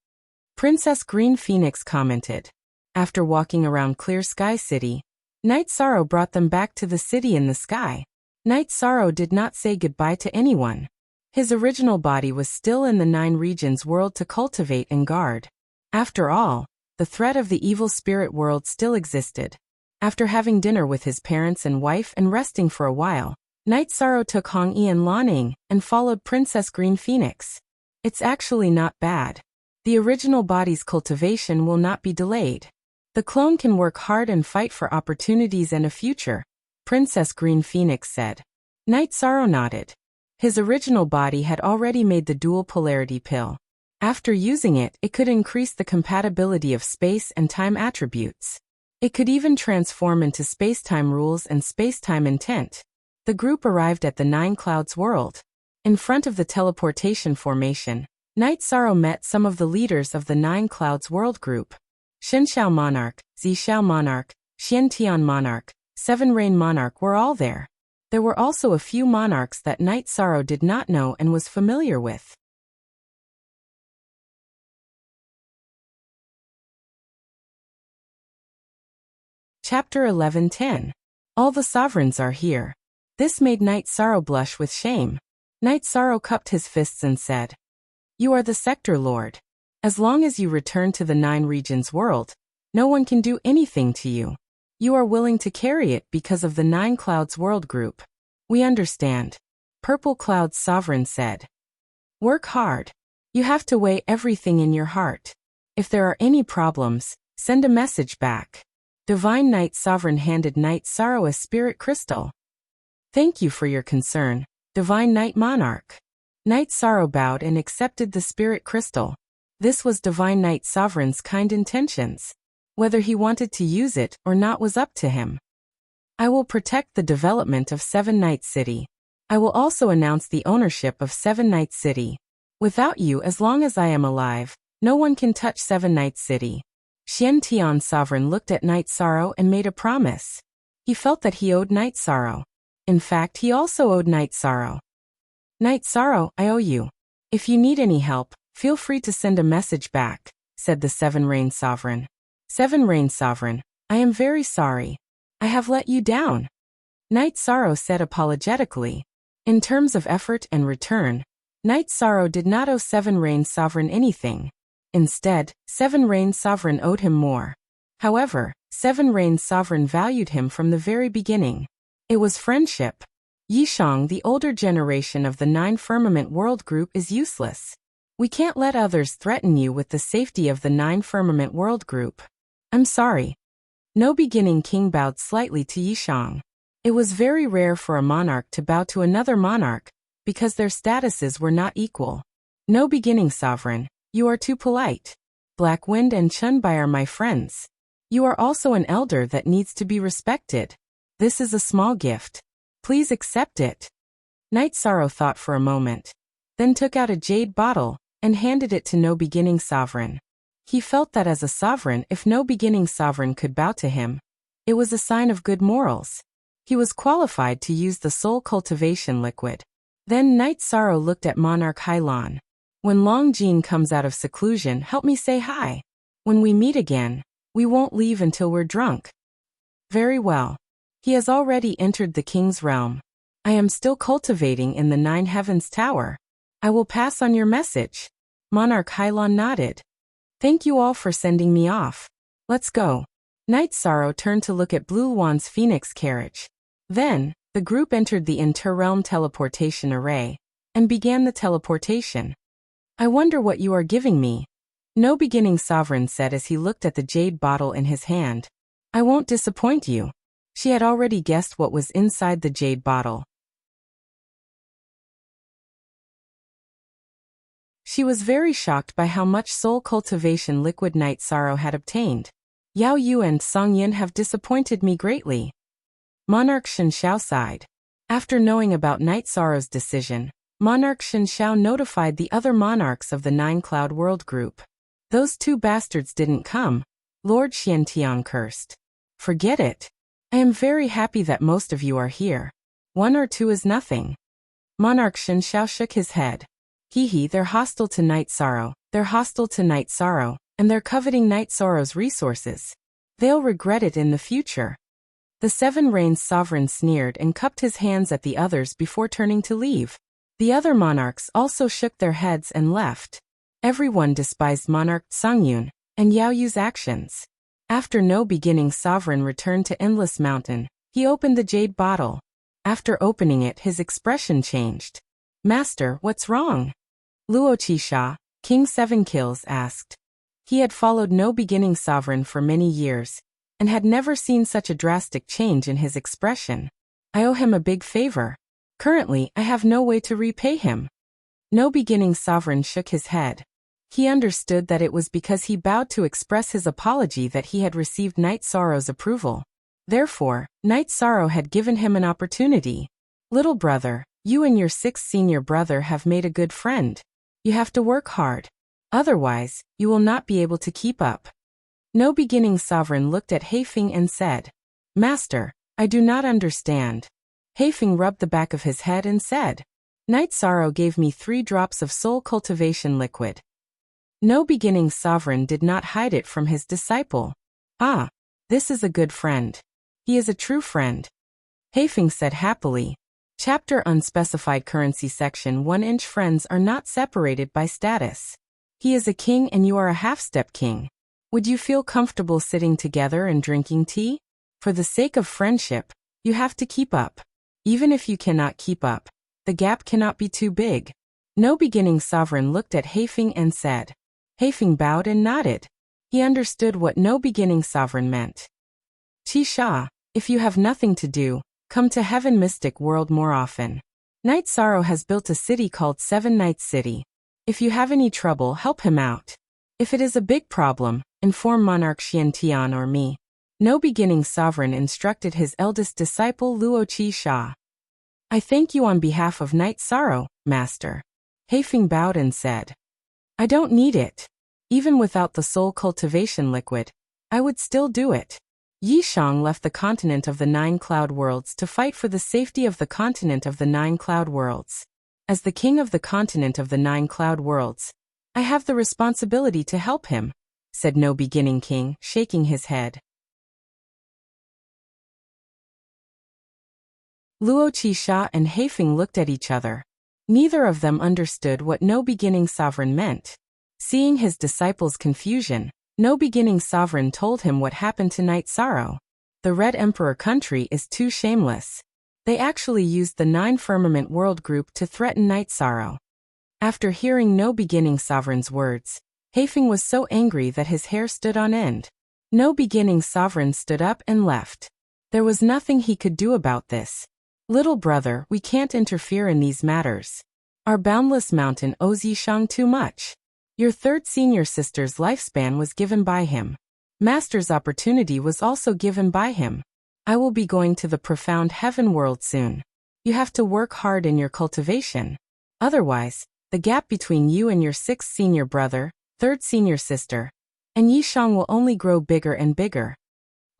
Princess Green Phoenix commented. After walking around Clear Sky City, Night Sorrow brought them back to the city in the sky. Night Sorrow did not say goodbye to anyone. His original body was still in the Nine Regions world to cultivate and guard. After all, the threat of the evil spirit world still existed. After having dinner with his parents and wife and resting for a while, Night Sorrow took Hong Yi and Lan and followed Princess Green Phoenix. It's actually not bad. The original body's cultivation will not be delayed. The clone can work hard and fight for opportunities and a future, Princess Green Phoenix said. Night Sorrow nodded. His original body had already made the dual polarity pill. After using it, it could increase the compatibility of space and time attributes. It could even transform into space-time rules and space-time intent. The group arrived at the Nine Clouds world. In front of the teleportation formation, Night Sorrow met some of the leaders of the Nine Clouds world group. Shenxiao Monarch, Zhixiao Monarch, Xiantian Monarch, Seven Rain Monarch were all there. There were also a few monarchs that Night Sorrow did not know and was familiar with. Chapter 11:10. All the sovereigns are here. This made Night Sorrow blush with shame. Night Sorrow cupped his fists and said, "You are the Sector Lord. As long as you return to the Nine Regions world, no one can do anything to you. You are willing to carry it because of the Nine Clouds world group. We understand," Purple Cloud's sovereign said. "Work hard. You have to weigh everything in your heart. If there are any problems, send a message back." Divine Night Sovereign handed Night Sorrow a spirit crystal. "Thank you for your concern, Divine Night Monarch." Night Sorrow bowed and accepted the spirit crystal. This was Divine Night Sovereign's kind intentions. Whether he wanted to use it or not was up to him. "I will protect the development of Seven Night City. I will also announce the ownership of Seven Night City. Without you, as long as I am alive, no one can touch Seven Night City." Xian Tian Sovereign looked at Night Sorrow and made a promise. He felt that he owed Night Sorrow. In fact, he also owed Night Sorrow. "Night Sorrow, I owe you. If you need any help, feel free to send a message back," said the Seven Rain Sovereign. "Seven Rain Sovereign, I am very sorry. I have let you down," Night Sorrow said apologetically. In terms of effort and return, Night Sorrow did not owe Seven Rain Sovereign anything. Instead, Seven Rain Sovereign owed him more. However, Seven Rain Sovereign valued him from the very beginning. It was friendship. Yishang, the older generation of the Nine Firmament World Group, is useless. We can't let others threaten you with the safety of the Nine Firmament World Group. I'm sorry. No Beginning King bowed slightly to Yishang. It was very rare for a monarch to bow to another monarch, because their statuses were not equal. No Beginning Sovereign, you are too polite. Black Wind and Chunbai are my friends. You are also an elder that needs to be respected. This is a small gift. Please accept it. Night Sorrow thought for a moment, then took out a jade bottle and handed it to No Beginning Sovereign. He felt that as a sovereign, if No Beginning Sovereign could bow to him, it was a sign of good morals. He was qualified to use the soul cultivation liquid. Then Night Sorrow looked at Monarch Hailan. "When Long Jean comes out of seclusion, help me say hi. When we meet again, we won't leave until we're drunk." "Very well. He has already entered the king's realm. I am still cultivating in the Nine Heavens Tower. I will pass on your message." Monarch Hailan nodded. "Thank you all for sending me off. Let's go." Night Sorrow turned to look at Blue Wan's Phoenix carriage. Then, the group entered the inter-realm teleportation array and began the teleportation. "I wonder what you are giving me," No Beginning Sovereign said as he looked at the jade bottle in his hand. "I won't disappoint you." She had already guessed what was inside the jade bottle. She was very shocked by how much soul cultivation liquid Night Sorrow had obtained. "Yao Yu and Song Yin have disappointed me greatly." Monarch Shen Xiao sighed. After knowing about Night Sorrow's decision, Monarch Shenxiao notified the other monarchs of the Nine Cloud World Group. Those two bastards didn't come, Lord Xiantian cursed. Forget it. I am very happy that most of you are here. One or two is nothing. Monarch Shenxiao shook his head. They're hostile to Night Sorrow, and they're coveting Night Sorrow's resources. They'll regret it in the future. The Seven Rains sovereign sneered and cupped his hands at the others before turning to leave. The other monarchs also shook their heads and left. Everyone despised Monarch Songyun and Yao Yu's actions. After No Beginning Sovereign returned to Endless Mountain, he opened the jade bottle. After opening it, his expression changed. Master, what's wrong? Luo Qisha, King Seven Kills, asked. He had followed No Beginning Sovereign for many years, and had never seen such a drastic change in his expression. I owe him a big favor. Currently, I have no way to repay him. No Beginning Sovereign shook his head. He understood that it was because he bowed to express his apology that he had received Night Sorrow's approval. Therefore, Night Sorrow had given him an opportunity. Little brother, you and your sixth senior brother have made a good friend. You have to work hard. Otherwise, you will not be able to keep up. No Beginning Sovereign looked at Heifeng and said, Master, I do not understand. Heifeng rubbed the back of his head and said, Night Sorrow gave me 3 drops of soul cultivation liquid. No Beginning Sovereign did not hide it from his disciple. Ah, this is a good friend. He is a true friend. Heifeng said happily. Chapter Unspecified Currency Section 1-inch Friends are not separated by status. He is a king and you are a half-step king. Would you feel comfortable sitting together and drinking tea? For the sake of friendship, you have to keep up. Even if you cannot keep up, the gap cannot be too big. No Beginning Sovereign looked at Heifeng and said. Heifeng bowed and nodded. He understood what No Beginning Sovereign meant. Qisha, if you have nothing to do, come to Heaven Mystic World more often. Night Sorrow has built a city called Seven Nights City. If you have any trouble, help him out. If it is a big problem, inform Monarch Xiantian or me. No Beginning Sovereign instructed his eldest disciple Luo Qisha. I thank you on behalf of Night Sorrow, Master. Heifeng bowed and said. I don't need it. Even without the soul cultivation liquid, I would still do it. Yi Shang left the continent of the Nine Cloud Worlds to fight for the safety of the continent of the Nine Cloud Worlds. As the king of the continent of the Nine Cloud Worlds, I have the responsibility to help him, said No Beginning King, shaking his head. Luo Qisha and Heifeng looked at each other. Neither of them understood what No Beginning Sovereign meant. Seeing his disciple's confusion, No Beginning Sovereign told him what happened to Night Sorrow. The Red Emperor country is too shameless. They actually used the Nine Firmament World Group to threaten Night Sorrow. After hearing No Beginning Sovereign's words, Heifeng was so angry that his hair stood on end. No Beginning Sovereign stood up and left. There was nothing he could do about this. Little brother, we can't interfere in these matters. Our boundless mountain owes Yi Shang too much. Your third senior sister's lifespan was given by him. Master's opportunity was also given by him. I will be going to the profound heaven world soon. You have to work hard in your cultivation. Otherwise, the gap between you and your sixth senior brother, third senior sister, and Yi Shang will only grow bigger and bigger.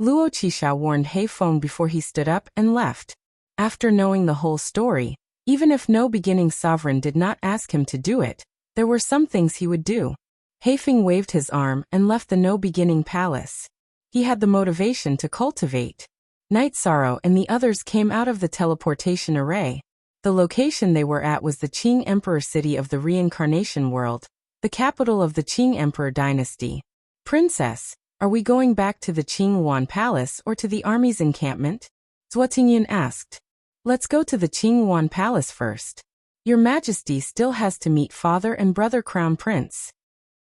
Luo Qisha warned Heifeng before he stood up and left. After knowing the whole story, even if No Beginning Sovereign did not ask him to do it, there were some things he would do. Heifeng waved his arm and left the No Beginning Palace. He had the motivation to cultivate. Night Sorrow and the others came out of the teleportation array. The location they were at was the Qing Emperor city of the Reincarnation World, the capital of the Qing Emperor dynasty. Princess, are we going back to the Qing Yuan Palace or to the army's encampment? Zhuo Tingyun asked. Let's go to the Qing Yuan Palace first. Your Majesty still has to meet father and brother Crown Prince.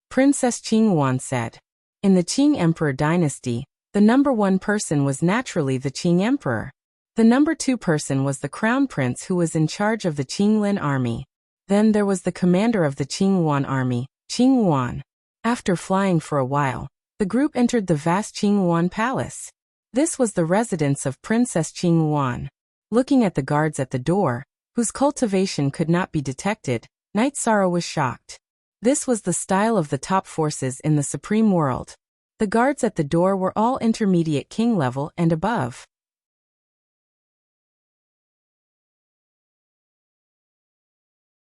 Princess Qing Yuan said. In the Qing Emperor dynasty, the number 1 person was naturally the Qing Emperor. The number 2 person was the Crown Prince who was in charge of the Qing Lin army. Then there was the commander of the Qing Yuan army, Qing Yuan. After flying for a while, the group entered the vast Qing Yuan Palace. This was the residence of Princess Qing Yuan. Looking at the guards at the door, whose cultivation could not be detected, Night Sorrow was shocked. This was the style of the top forces in the supreme world. The guards at the door were all intermediate king level and above.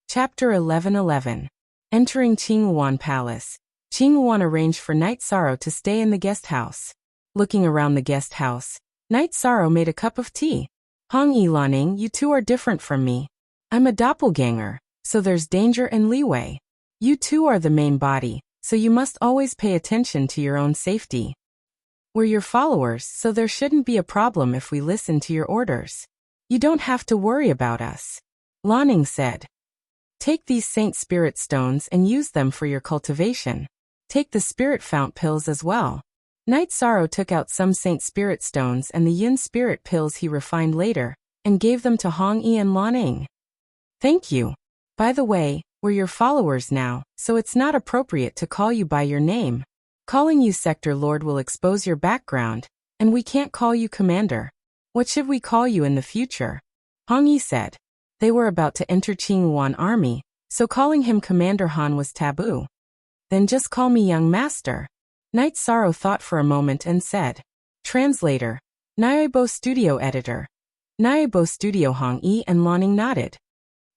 Chapter 11:11. Entering Qingyuan Palace. Qingyuan arranged for Night Sorrow to stay in the guest house. Looking around the guest house, Night Sorrow made a cup of tea. Hong Yi Laning, you two are different from me. I'm a doppelganger, so there's danger and leeway. You two are the main body, so you must always pay attention to your own safety. We're your followers, so there shouldn't be a problem if we listen to your orders. You don't have to worry about us. Laning said. Take these Saint Spirit Stones and use them for your cultivation. Take the Spirit Fount Pills as well. Night Sorrow took out some Saint Spirit Stones and the Yin Spirit Pills he refined later, and gave them to Hong Yi and Laning. Thank you. By the way, we're your followers now, so it's not appropriate to call you by your name. Calling you Sector Lord will expose your background, and we can't call you Commander. What should we call you in the future? Hong Yi said. They were about to enter Qingyuan army, so calling him Commander Han was taboo. Then just call me Young Master. Night Sorrow thought for a moment and said. Translator. Naibo Studio Editor. Naibo Studio. Hong Yi and Laning nodded.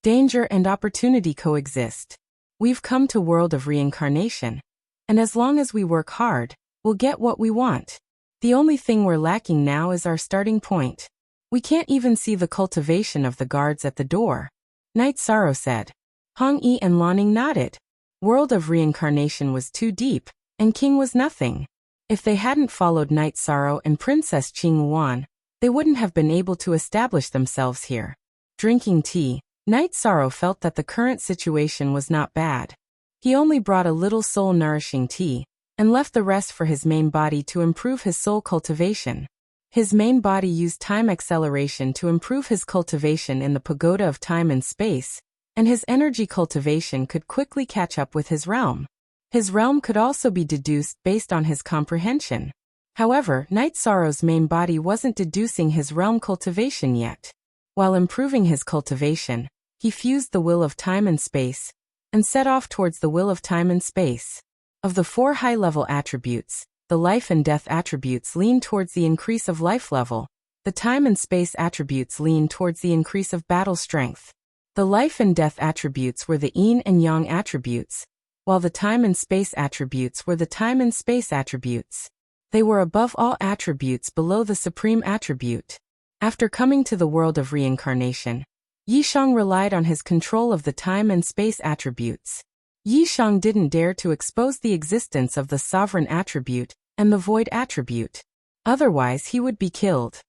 Danger and opportunity coexist. We've come to world of reincarnation, and as long as we work hard, we'll get what we want. The only thing we're lacking now is our starting point. We can't even see the cultivation of the guards at the door. Night Sorrow said. Hong Yi and Laning nodded. World of reincarnation was too deep, and King was nothing. If they hadn't followed Night Sorrow and Princess Qingyuan, they wouldn't have been able to establish themselves here. Drinking tea, Night Sorrow felt that the current situation was not bad. He only brought a little soul-nourishing tea, and left the rest for his main body to improve his soul cultivation. His main body used time acceleration to improve his cultivation in the pagoda of time and space, and his energy cultivation could quickly catch up with his realm. His realm could also be deduced based on his comprehension. However, Night Sorrow's main body wasn't deducing his realm cultivation yet. While improving his cultivation, he fused the will of time and space, and set off towards the will of time and space. Of the 4 high-level attributes, the life and death attributes lean towards the increase of life level. The time and space attributes lean towards the increase of battle strength. The life and death attributes were the yin and yang attributes, while the time and space attributes were the time and space attributes. They were above all attributes below the supreme attribute. After coming to the world of reincarnation, Yishang relied on his control of the time and space attributes. Yishang didn't dare to expose the existence of the sovereign attribute and the void attribute. Otherwise he would be killed.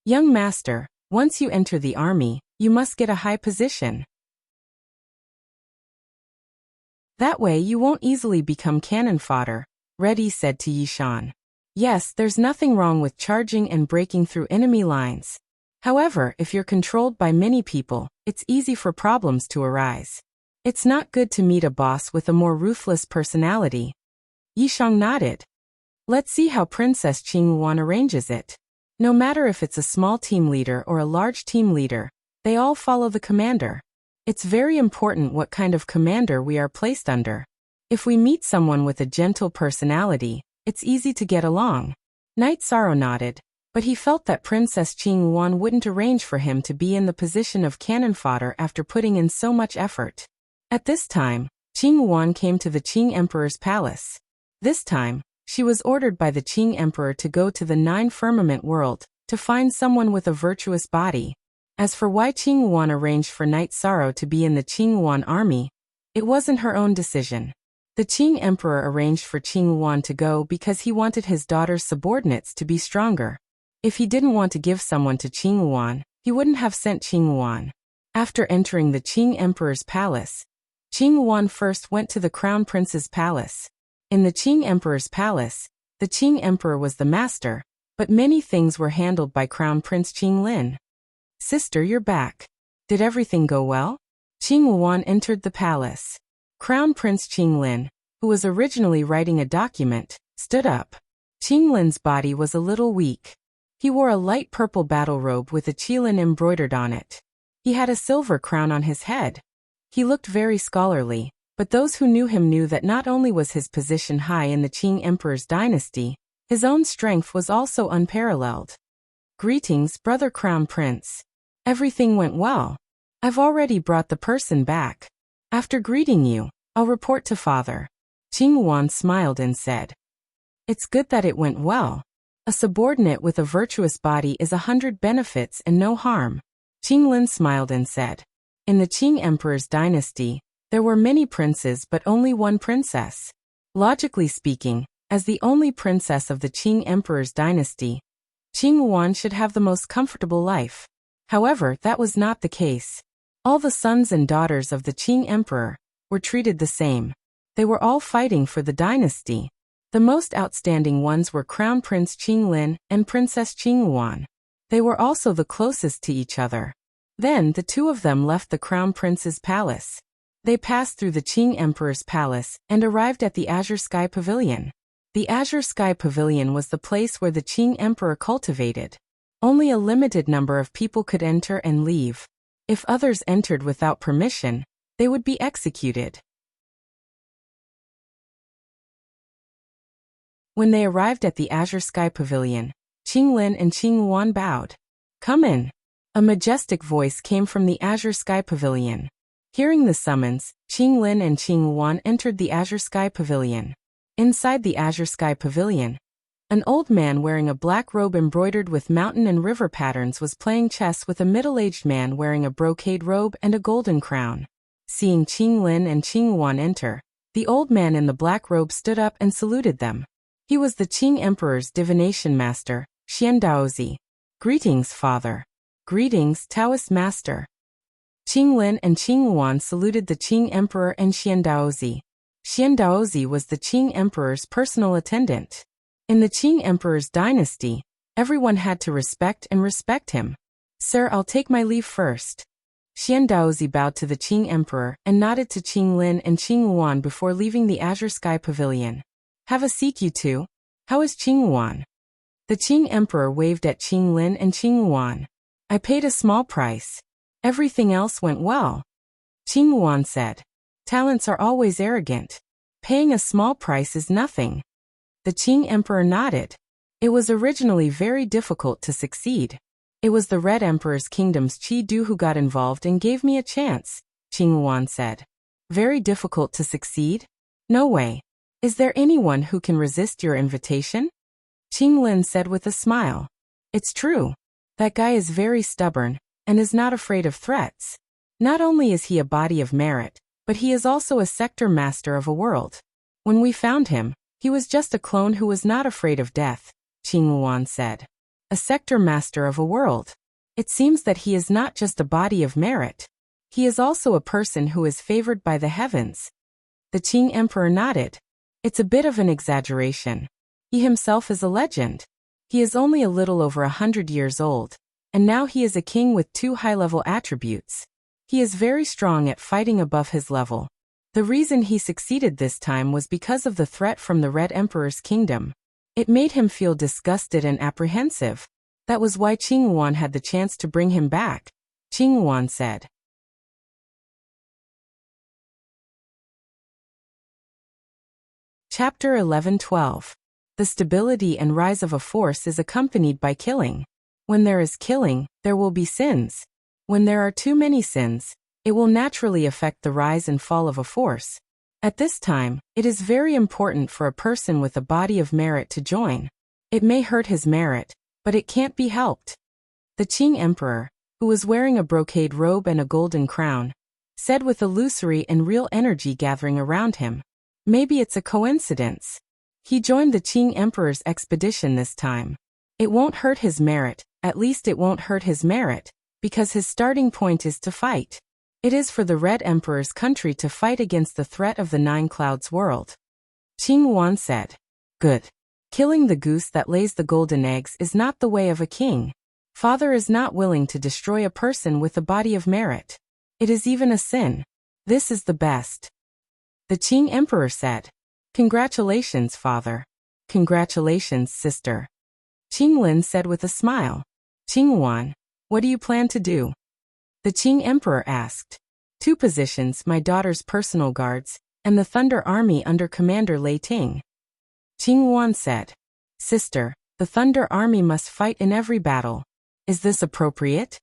Young Master, once you enter the army, you must get a high position. That way you won't easily become cannon fodder, Reddy said to Yishan. Yes, there's nothing wrong with charging and breaking through enemy lines. However, if you're controlled by many people, it's easy for problems to arise. It's not good to meet a boss with a more ruthless personality. Yishang nodded. Let's see how Princess Qingyuan arranges it. No matter if it's a small team leader or a large team leader, they all follow the commander. It's very important what kind of commander we are placed under. If we meet someone with a gentle personality, it's easy to get along. Night Sorrow nodded, but he felt that Princess Qingyuan wouldn't arrange for him to be in the position of cannon fodder after putting in so much effort. At this time, Qingyuan came to the Qing Emperor's palace. This time, she was ordered by the Qing Emperor to go to the 9 firmament world, to find someone with a virtuous body. As for why Qingyuan arranged for Night Sorrow to be in the Qingyuan army, it wasn't her own decision. The Qing Emperor arranged for Qingyuan to go because he wanted his daughter's subordinates to be stronger. If he didn't want to give someone to Qingyuan, he wouldn't have sent Qingyuan. After entering the Qing Emperor's palace, Qingyuan first went to the Crown Prince's palace. In the Qing Emperor's palace, the Qing Emperor was the master, but many things were handled by Crown Prince Qinglin. Sister, you're back. Did everything go well? Qingyuan entered the palace. Crown Prince Qinglin, who was originally writing a document, stood up. Qinglin's body was a little weak. He wore a light purple battle robe with a qilin embroidered on it. He had a silver crown on his head. He looked very scholarly, but those who knew him knew that not only was his position high in the Qing Emperor's dynasty, his own strength was also unparalleled. Greetings, brother Crown Prince. Everything went well. I've already brought the person back. After greeting you, I'll report to father. Qing Yuan smiled and said, It's good that it went well. A subordinate with a virtuous body is 100 benefits and no harm. Qing Lin smiled and said, In the Qing Emperor's dynasty, there were many princes but only one princess. Logically speaking, as the only princess of the Qing Emperor's dynasty, Qing Yuan should have the most comfortable life. However, that was not the case. All the sons and daughters of the Qing Emperor were treated the same. They were all fighting for the dynasty. The most outstanding ones were Crown Prince Qing Lin and Princess Qing Yuan. They were also the closest to each other. Then the two of them left the Crown Prince's palace. They passed through the Qing Emperor's palace and arrived at the Azure Sky Pavilion. The Azure Sky Pavilion was the place where the Qing Emperor cultivated. Only a limited number of people could enter and leave. If others entered without permission, they would be executed. When they arrived at the Azure Sky Pavilion, Qing Lin and Qing Yuan bowed. Come in. A majestic voice came from the Azure Sky Pavilion. Hearing the summons, Qing Lin and Qing Yuan entered the Azure Sky Pavilion. Inside the Azure Sky Pavilion, an old man wearing a black robe embroidered with mountain and river patterns was playing chess with a middle-aged man wearing a brocade robe and a golden crown. Seeing Qing Lin and Qing Yuan enter, the old man in the black robe stood up and saluted them. He was the Qing Emperor's divination master, Xian Daozi. Greetings, father. Greetings, Taoist master. Qing Lin and Qing Yuan saluted the Qing Emperor and Xian Daozi. Xian Daozi was the Qing Emperor's personal attendant. In the Qing Emperor's dynasty, everyone had to respect him. Sir, I'll take my leave first. Xian Daozi bowed to the Qing Emperor and nodded to Qing Lin and Qing Yuan before leaving the Azure Sky Pavilion. Have a seat, you two. How is Qing Yuan? The Qing Emperor waved at Qing Lin and Qing Yuan. I paid a small price. Everything else went well. Qing Yuan said. Talents are always arrogant. Paying a small price is nothing. The Qing Emperor nodded. It was originally very difficult to succeed. It was the Red Emperor's kingdom's Qi Du who got involved and gave me a chance, Qing Yuan said. Very difficult to succeed? No way. Is there anyone who can resist your invitation? Qing Lin said with a smile. It's true. That guy is very stubborn and is not afraid of threats. Not only is he a body of merit, but he is also a sector master of a world. When we found him, he was just a clone who was not afraid of death, Qing Yuan said. A sector master of a world. It seems that he is not just a body of merit. He is also a person who is favored by the heavens. The Qing Emperor nodded. It's a bit of an exaggeration. He himself is a legend. He is only a little over 100 years old, and now he is a king with 2 high-level attributes. He is very strong at fighting above his level. The reason he succeeded this time was because of the threat from the Red Emperor's kingdom. It made him feel disgusted and apprehensive. That was why Qing Yuan had the chance to bring him back, Qing Yuan said. Chapter 11-12. The stability and rise of a force is accompanied by killing. When there is killing, there will be sins. When there are too many sins, it will naturally affect the rise and fall of a force. At this time, it is very important for a person with a body of merit to join. It may hurt his merit, but it can't be helped. The Qing Emperor, who was wearing a brocade robe and a golden crown, said with illusory and real energy gathering around him. Maybe it's a coincidence. He joined the Qing Emperor's expedition this time. It won't hurt his merit, at least it won't hurt his merit, because his starting point is to fight. It is for the Red Emperor's country to fight against the threat of the Nine Clouds world. Qing Yuan said. Good. Killing the goose that lays the golden eggs is not the way of a king. Father is not willing to destroy a person with a body of merit. It is even a sin. This is the best. The Qing Emperor said. Congratulations, father. Congratulations, sister. Qing Lin said with a smile. Qing Yuan, what do you plan to do? The Qing Emperor asked. 2 positions, my daughter's personal guards, and the Thunder Army under Commander Lei Ting. Qing Yuan said. Sister, the Thunder Army must fight in every battle. Is this appropriate?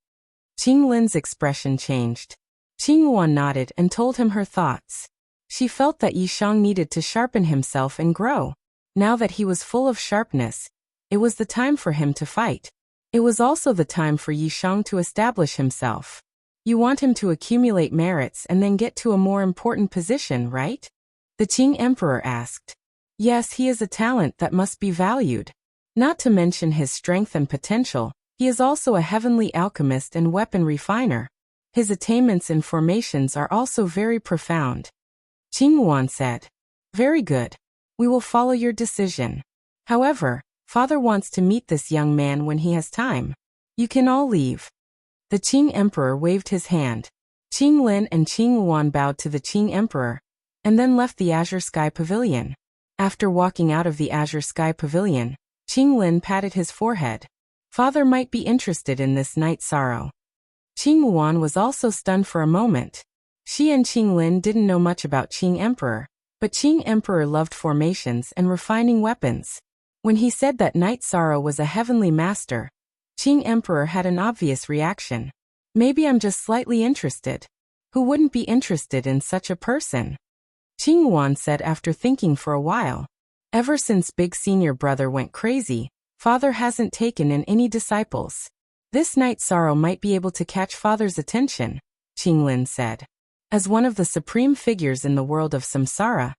Qing Lin's expression changed. Qing Yuan nodded and told him her thoughts. She felt that Yi Shang needed to sharpen himself and grow. Now that he was full of sharpness, it was the time for him to fight. It was also the time for Yi Shang to establish himself. You want him to accumulate merits and then get to a more important position, right? The Qing Emperor asked. Yes, he is a talent that must be valued. Not to mention his strength and potential, he is also a heavenly alchemist and weapon refiner. His attainments and formations are also very profound. Qing Yuan said. Very good. We will follow your decision. However, Father wants to meet this young man when he has time. You can all leave. The Qing Emperor waved his hand. Qing Lin and Qing Yuan bowed to the Qing Emperor, and then left the Azure Sky Pavilion. After walking out of the Azure Sky Pavilion, Qing Lin patted his forehead. Father might be interested in this Night Sorrow. Qing Yuan was also stunned for a moment. She and Qing Lin didn't know much about Qing Emperor, but Qing Emperor loved formations and refining weapons. When he said that Night Sorrow was a heavenly master, Qing Emperor had an obvious reaction. Maybe I'm just slightly interested. Who wouldn't be interested in such a person? Qing Yuan said after thinking for a while. Ever since Big Senior Brother went crazy, Father hasn't taken in any disciples. This Night Sorrow might be able to catch Father's attention, Qing Lin said. As one of the supreme figures in the world of samsara,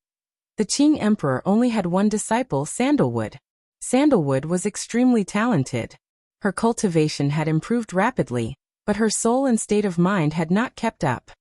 the Qing Emperor only had one disciple, Sandalwood. Sandalwood was extremely talented. Her cultivation had improved rapidly, but her soul and state of mind had not kept up.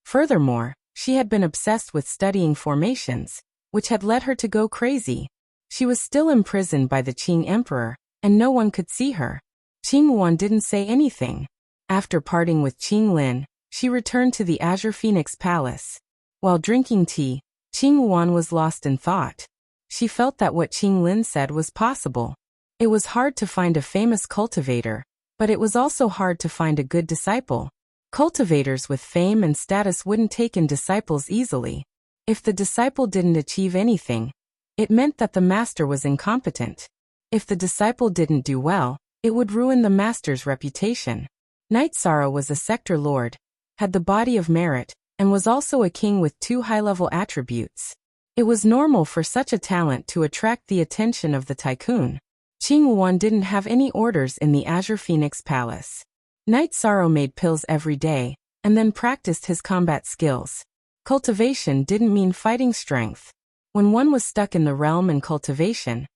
Furthermore, she had been obsessed with studying formations, which had led her to go crazy. She was still imprisoned by the Qing Emperor, and no one could see her. Qing Yuan didn't say anything. After parting with Qing Lin, she returned to the Azure Phoenix Palace. While drinking tea, Qing Yuan was lost in thought. She felt that what Qing Lin said was possible. It was hard to find a famous cultivator, but it was also hard to find a good disciple. Cultivators with fame and status wouldn't take in disciples easily. If the disciple didn't achieve anything, it meant that the master was incompetent. If the disciple didn't do well, it would ruin the master's reputation. Night Sorrow was a sector lord, had the body of merit, and was also a king with 2 high-level attributes. It was normal for such a talent to attract the attention of the tycoon. Qing Yuan didn't have any orders in the Azure Phoenix Palace. Night Sorrow made pills every day, and then practiced his combat skills. Cultivation didn't mean fighting strength. When one was stuck in the realm and cultivation,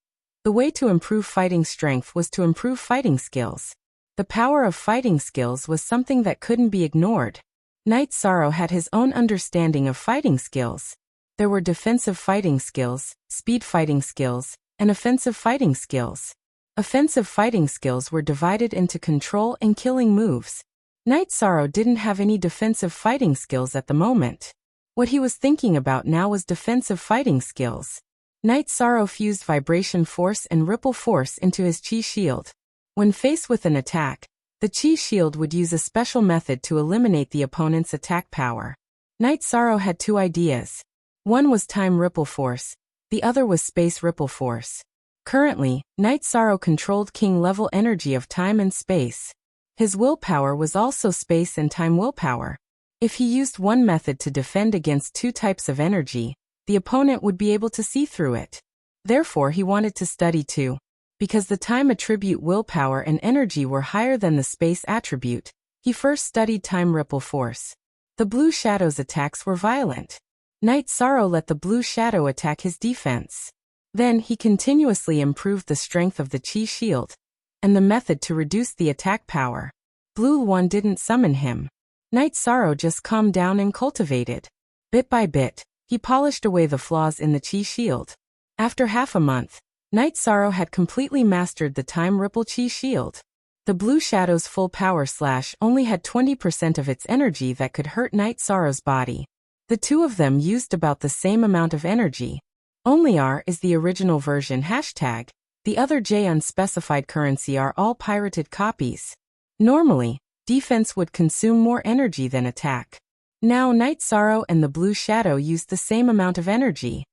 the way to improve fighting strength was to improve fighting skills. The power of fighting skills was something that couldn't be ignored. Night Sorrow had his own understanding of fighting skills. There were defensive fighting skills, speed fighting skills, and offensive fighting skills. Offensive fighting skills were divided into control and killing moves. Night Sorrow didn't have any defensive fighting skills at the moment. What he was thinking about now was defensive fighting skills. Night Sorrow fused vibration force and ripple force into his chi shield. When faced with an attack, the chi shield would use a special method to eliminate the opponent's attack power. Night Sorrow had 2 ideas. One was time ripple force, the other was space ripple force. Currently, Night Sorrow controlled king-level energy of time and space. His willpower was also space and time willpower. If he used one method to defend against 2 types of energy, the opponent would be able to see through it. Therefore, he wanted to study too. Because the time attribute willpower and energy were higher than the space attribute, he first studied time ripple force. The blue shadow's attacks were violent. Night Sorrow let the blue shadow attack his defense. Then he continuously improved the strength of the chi shield and the method to reduce the attack power. Blue One didn't summon him. Night Sorrow just calmed down and cultivated. Bit by bit, he polished away the flaws in the chi shield. After half a month, Night Sorrow had completely mastered the time ripple chi shield. The blue shadow's full power slash only had 20% of its energy that could hurt Night Sorrow's body. The 2 of them used about the same amount of energy. Only R is the original version #. The other J unspecified currency are all pirated copies. Normally, defense would consume more energy than attack. Now Night Sorrow and the Blue Shadow used the same amount of energy.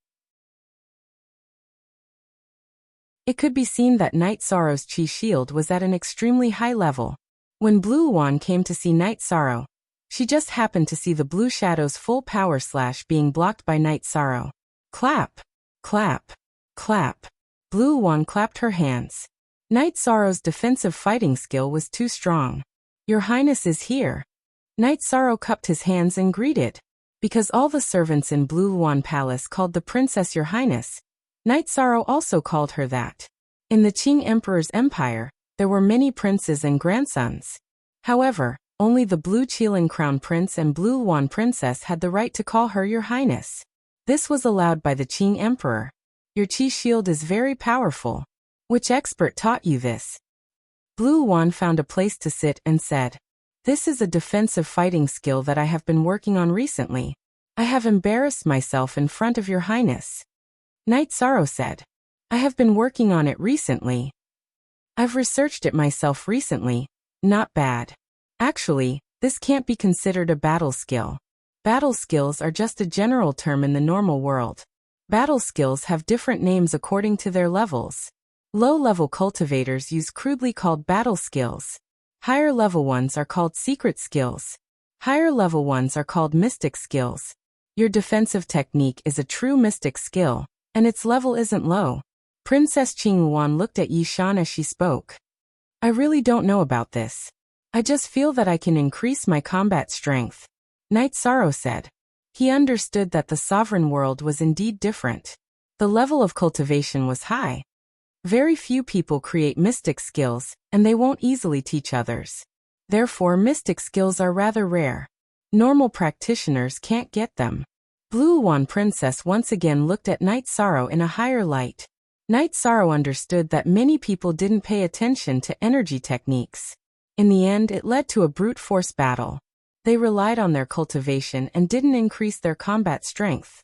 It could be seen that Night Sorrow's chi shield was at an extremely high level. When Blue Wan came to see Night Sorrow, she just happened to see the Blue Shadow's full power slash being blocked by Night Sorrow. Clap, clap, clap. Blue Wan clapped her hands. Night Sorrow's defensive fighting skill was too strong. Your Highness is here. Night Sorrow cupped his hands and greeted. Because all the servants in Blue Wan Palace called the princess Your Highness, Night Sorrow also called her that. In the Qing Emperor's empire, there were many princes and grandsons. However, only the Blue Qilin Crown Prince and Blue Wan Princess had the right to call her Your Highness. This was allowed by the Qing Emperor. Your chi shield is very powerful. Which expert taught you this? Blue Wan found a place to sit and said, This is a defensive fighting skill that I have been working on recently. I have embarrassed myself in front of Your Highness. Night Sorrow said, I have been working on it recently. I've researched it myself recently. Not bad. Actually, this can't be considered a battle skill. Battle skills are just a general term in the normal world. Battle skills have different names according to their levels. Low-level cultivators use crudely called battle skills. Higher-level ones are called secret skills. Higher-level ones are called mystic skills. Your defensive technique is a true mystic skill, and its level isn't low. Princess Qing Wan looked at Yi Shan as she spoke. I really don't know about this. I just feel that I can increase my combat strength. Night Sorrow said. He understood that the sovereign world was indeed different. The level of cultivation was high. Very few people create mystic skills, and they won't easily teach others. Therefore, mystic skills are rather rare. Normal practitioners can't get them. Blue Wan Princess once again looked at Night Sorrow in a higher light. Night Sorrow understood that many people didn't pay attention to energy techniques. In the end, it led to a brute force battle. They relied on their cultivation and didn't increase their combat strength.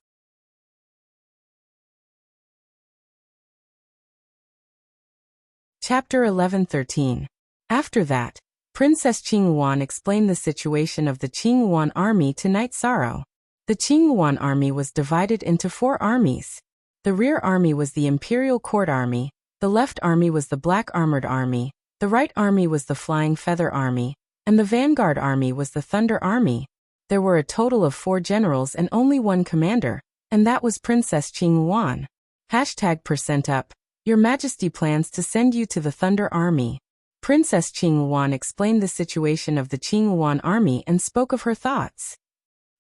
Chapter 11-13. After that, Princess Qing Wan explained the situation of the Qing Wan army to Night Sorrow. The Qing Wan army was divided into 4 armies. The rear army was the Imperial Court Army, the left army was the Black Armored Army, the right army was the Flying Feather Army, and the Vanguard Army was the Thunder Army. There were a total of 4 generals and only 1 commander, and that was Princess Qing Wan. #%up. Your Majesty plans to send you to the Thunder Army. Princess Qing Wan explained the situation of the Qing Wan army and spoke of her thoughts.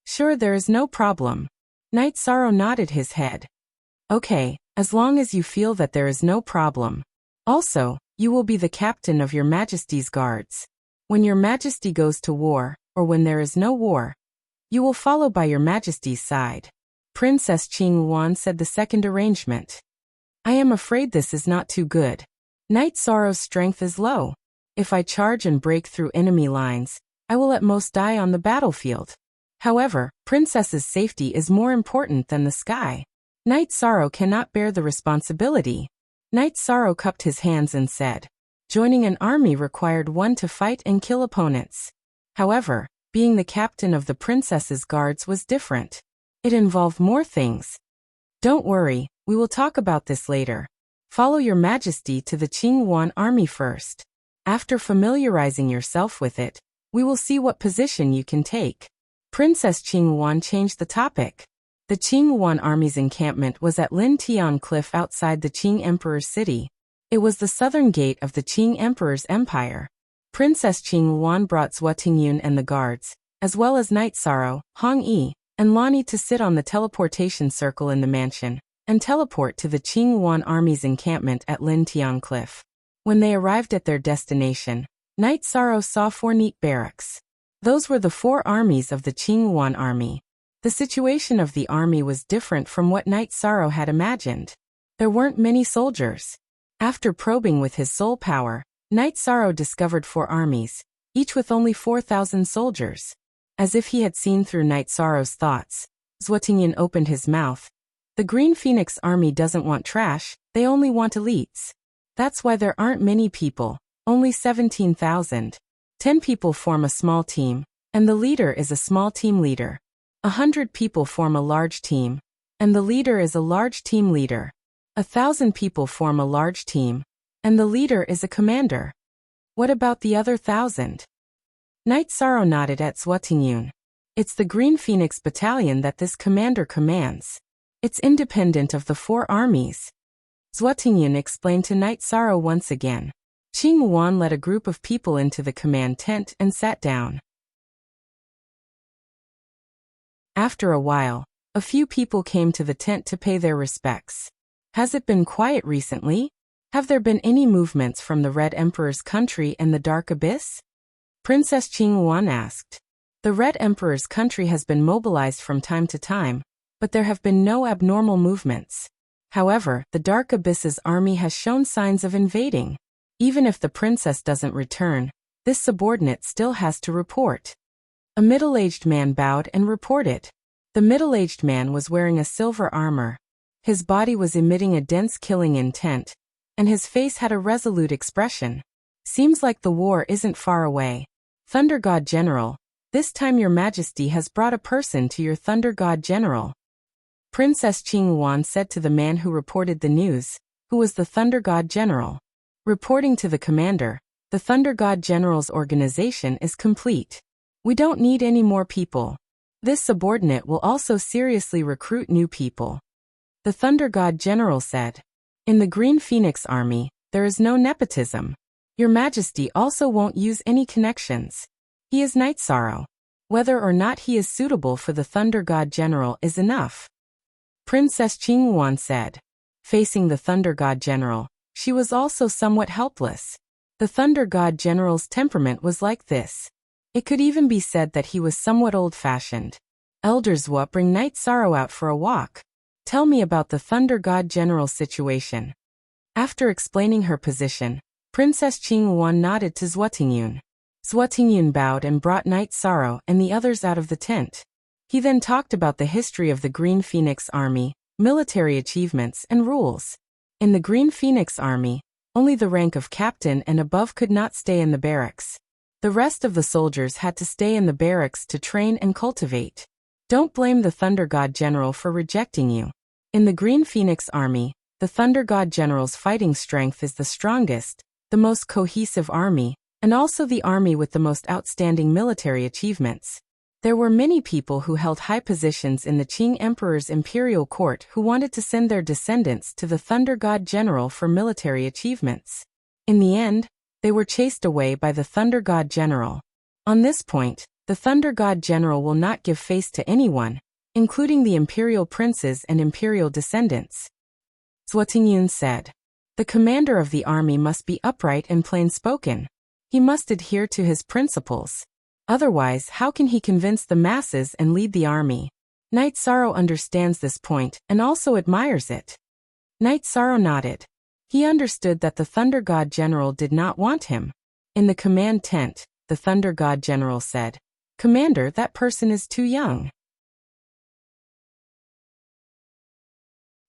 Sure, there is no problem. Night Sorrow nodded his head. Okay, as long as you feel that there is no problem. Also, you will be the captain of Your Majesty's guards. When Your Majesty goes to war, or when there is no war, you will follow by Your Majesty's side. Princess Qing Wan said the second arrangement. I am afraid this is not too good. Night Sorrow's strength is low. If I charge and break through enemy lines, I will at most die on the battlefield. However, Princess's safety is more important than the sky. Night Sorrow cannot bear the responsibility. Night Sorrow cupped his hands and said, joining an army required one to fight and kill opponents. However, being the captain of the princess's guards was different. It involved more things. Don't worry, we will talk about this later. Follow Your Majesty to the Qing Wan army first. After familiarizing yourself with it, we will see what position you can take. Princess Qing Wan changed the topic. The Qing Wan army's encampment was at Lin Tian Cliff outside the Qing Emperor's city. It was the southern gate of the Qing Emperor's empire. Princess Qing Wan brought Zhou Tingyun and the guards, as well as Night Sorrow, Hong Yi, and Lani to sit on the teleportation circle in the mansion, and teleport to the Qing Wan army's encampment at Lin Tian Cliff. When they arrived at their destination, Night Sorrow saw 4 neat barracks. Those were the 4 armies of the Qing Wan army. The situation of the army was different from what Night Sorrow had imagined. There weren't many soldiers. After probing with his soul power, Night Sorrow discovered 4 armies, each with only 4,000 soldiers. As if he had seen through Night Sorrow's thoughts, Zhou Tingyun opened his mouth. The Green Phoenix army doesn't want trash, they only want elites. That's why there aren't many people, only 17,000. 10 people form a small team, and the leader is a small team leader. 100 people form a large team, and the leader is a large team leader. 1,000 people form a large team, and the leader is a commander. What about the other 1,000? Knight Sorrow nodded at Zhuotingyun. It's the Green Phoenix Battalion that this commander commands. It's independent of the 4 armies. Zhuotingyun explained to Knight Sorrow once again. Qing Wan led a group of people into the command tent and sat down. After a while, a few people came to the tent to pay their respects. Has it been quiet recently? Have there been any movements from the Red Emperor's country and the Dark Abyss? Princess Qing Wan asked. The Red Emperor's country has been mobilized from time to time, but there have been no abnormal movements. However, the Dark Abyss's army has shown signs of invading. Even if the princess doesn't return, this subordinate still has to report. A middle-aged man bowed and reported. The middle-aged man was wearing a silver armor. His body was emitting a dense killing intent, and his face had a resolute expression. Seems like the war isn't far away. Thunder God General, this time your majesty has brought a person to your Thunder God General. Princess Qing Wan said to the man who reported the news, who was the Thunder God General. Reporting to the commander, the Thunder God General's organization is complete. We don't need any more people. This subordinate will also seriously recruit new people. The Thunder God General said. In the Green Phoenix Army, there is no nepotism. Your Majesty also won't use any connections. He is Knight Sorrow. Whether or not he is suitable for the Thunder God General is enough. Princess Qing Wan said. Facing the Thunder God General, she was also somewhat helpless. The Thunder God General's temperament was like this. It could even be said that he was somewhat old-fashioned. Elder Zhuo, bring Knight Sorrow out for a walk. Tell me about the Thunder God General's situation. After explaining her position, Princess Qing Wan nodded to Zhuotingyun. Zhuotingyun bowed and brought Knight Sorrow and the others out of the tent. He then talked about the history of the Green Phoenix Army, military achievements and rules. In the Green Phoenix Army, only the rank of captain and above could not stay in the barracks. The rest of the soldiers had to stay in the barracks to train and cultivate. Don't blame the Thunder God General for rejecting you. In the Green Phoenix Army, the Thunder God General's fighting strength is the strongest, the most cohesive army, and also the army with the most outstanding military achievements. There were many people who held high positions in the Qing Emperor's imperial court who wanted to send their descendants to the Thunder God General for military achievements. In the end, they were chased away by the Thunder God General. On this point, the Thunder God General will not give face to anyone, including the imperial princes and imperial descendants. Zhuotingyun said. The commander of the army must be upright and plain-spoken. He must adhere to his principles. Otherwise, how can he convince the masses and lead the army? Knight Sorrow understands this point and also admires it. Knight Sorrow nodded. He understood that the Thunder God General did not want him. In the command tent, the Thunder God General said, Commander, that person is too young.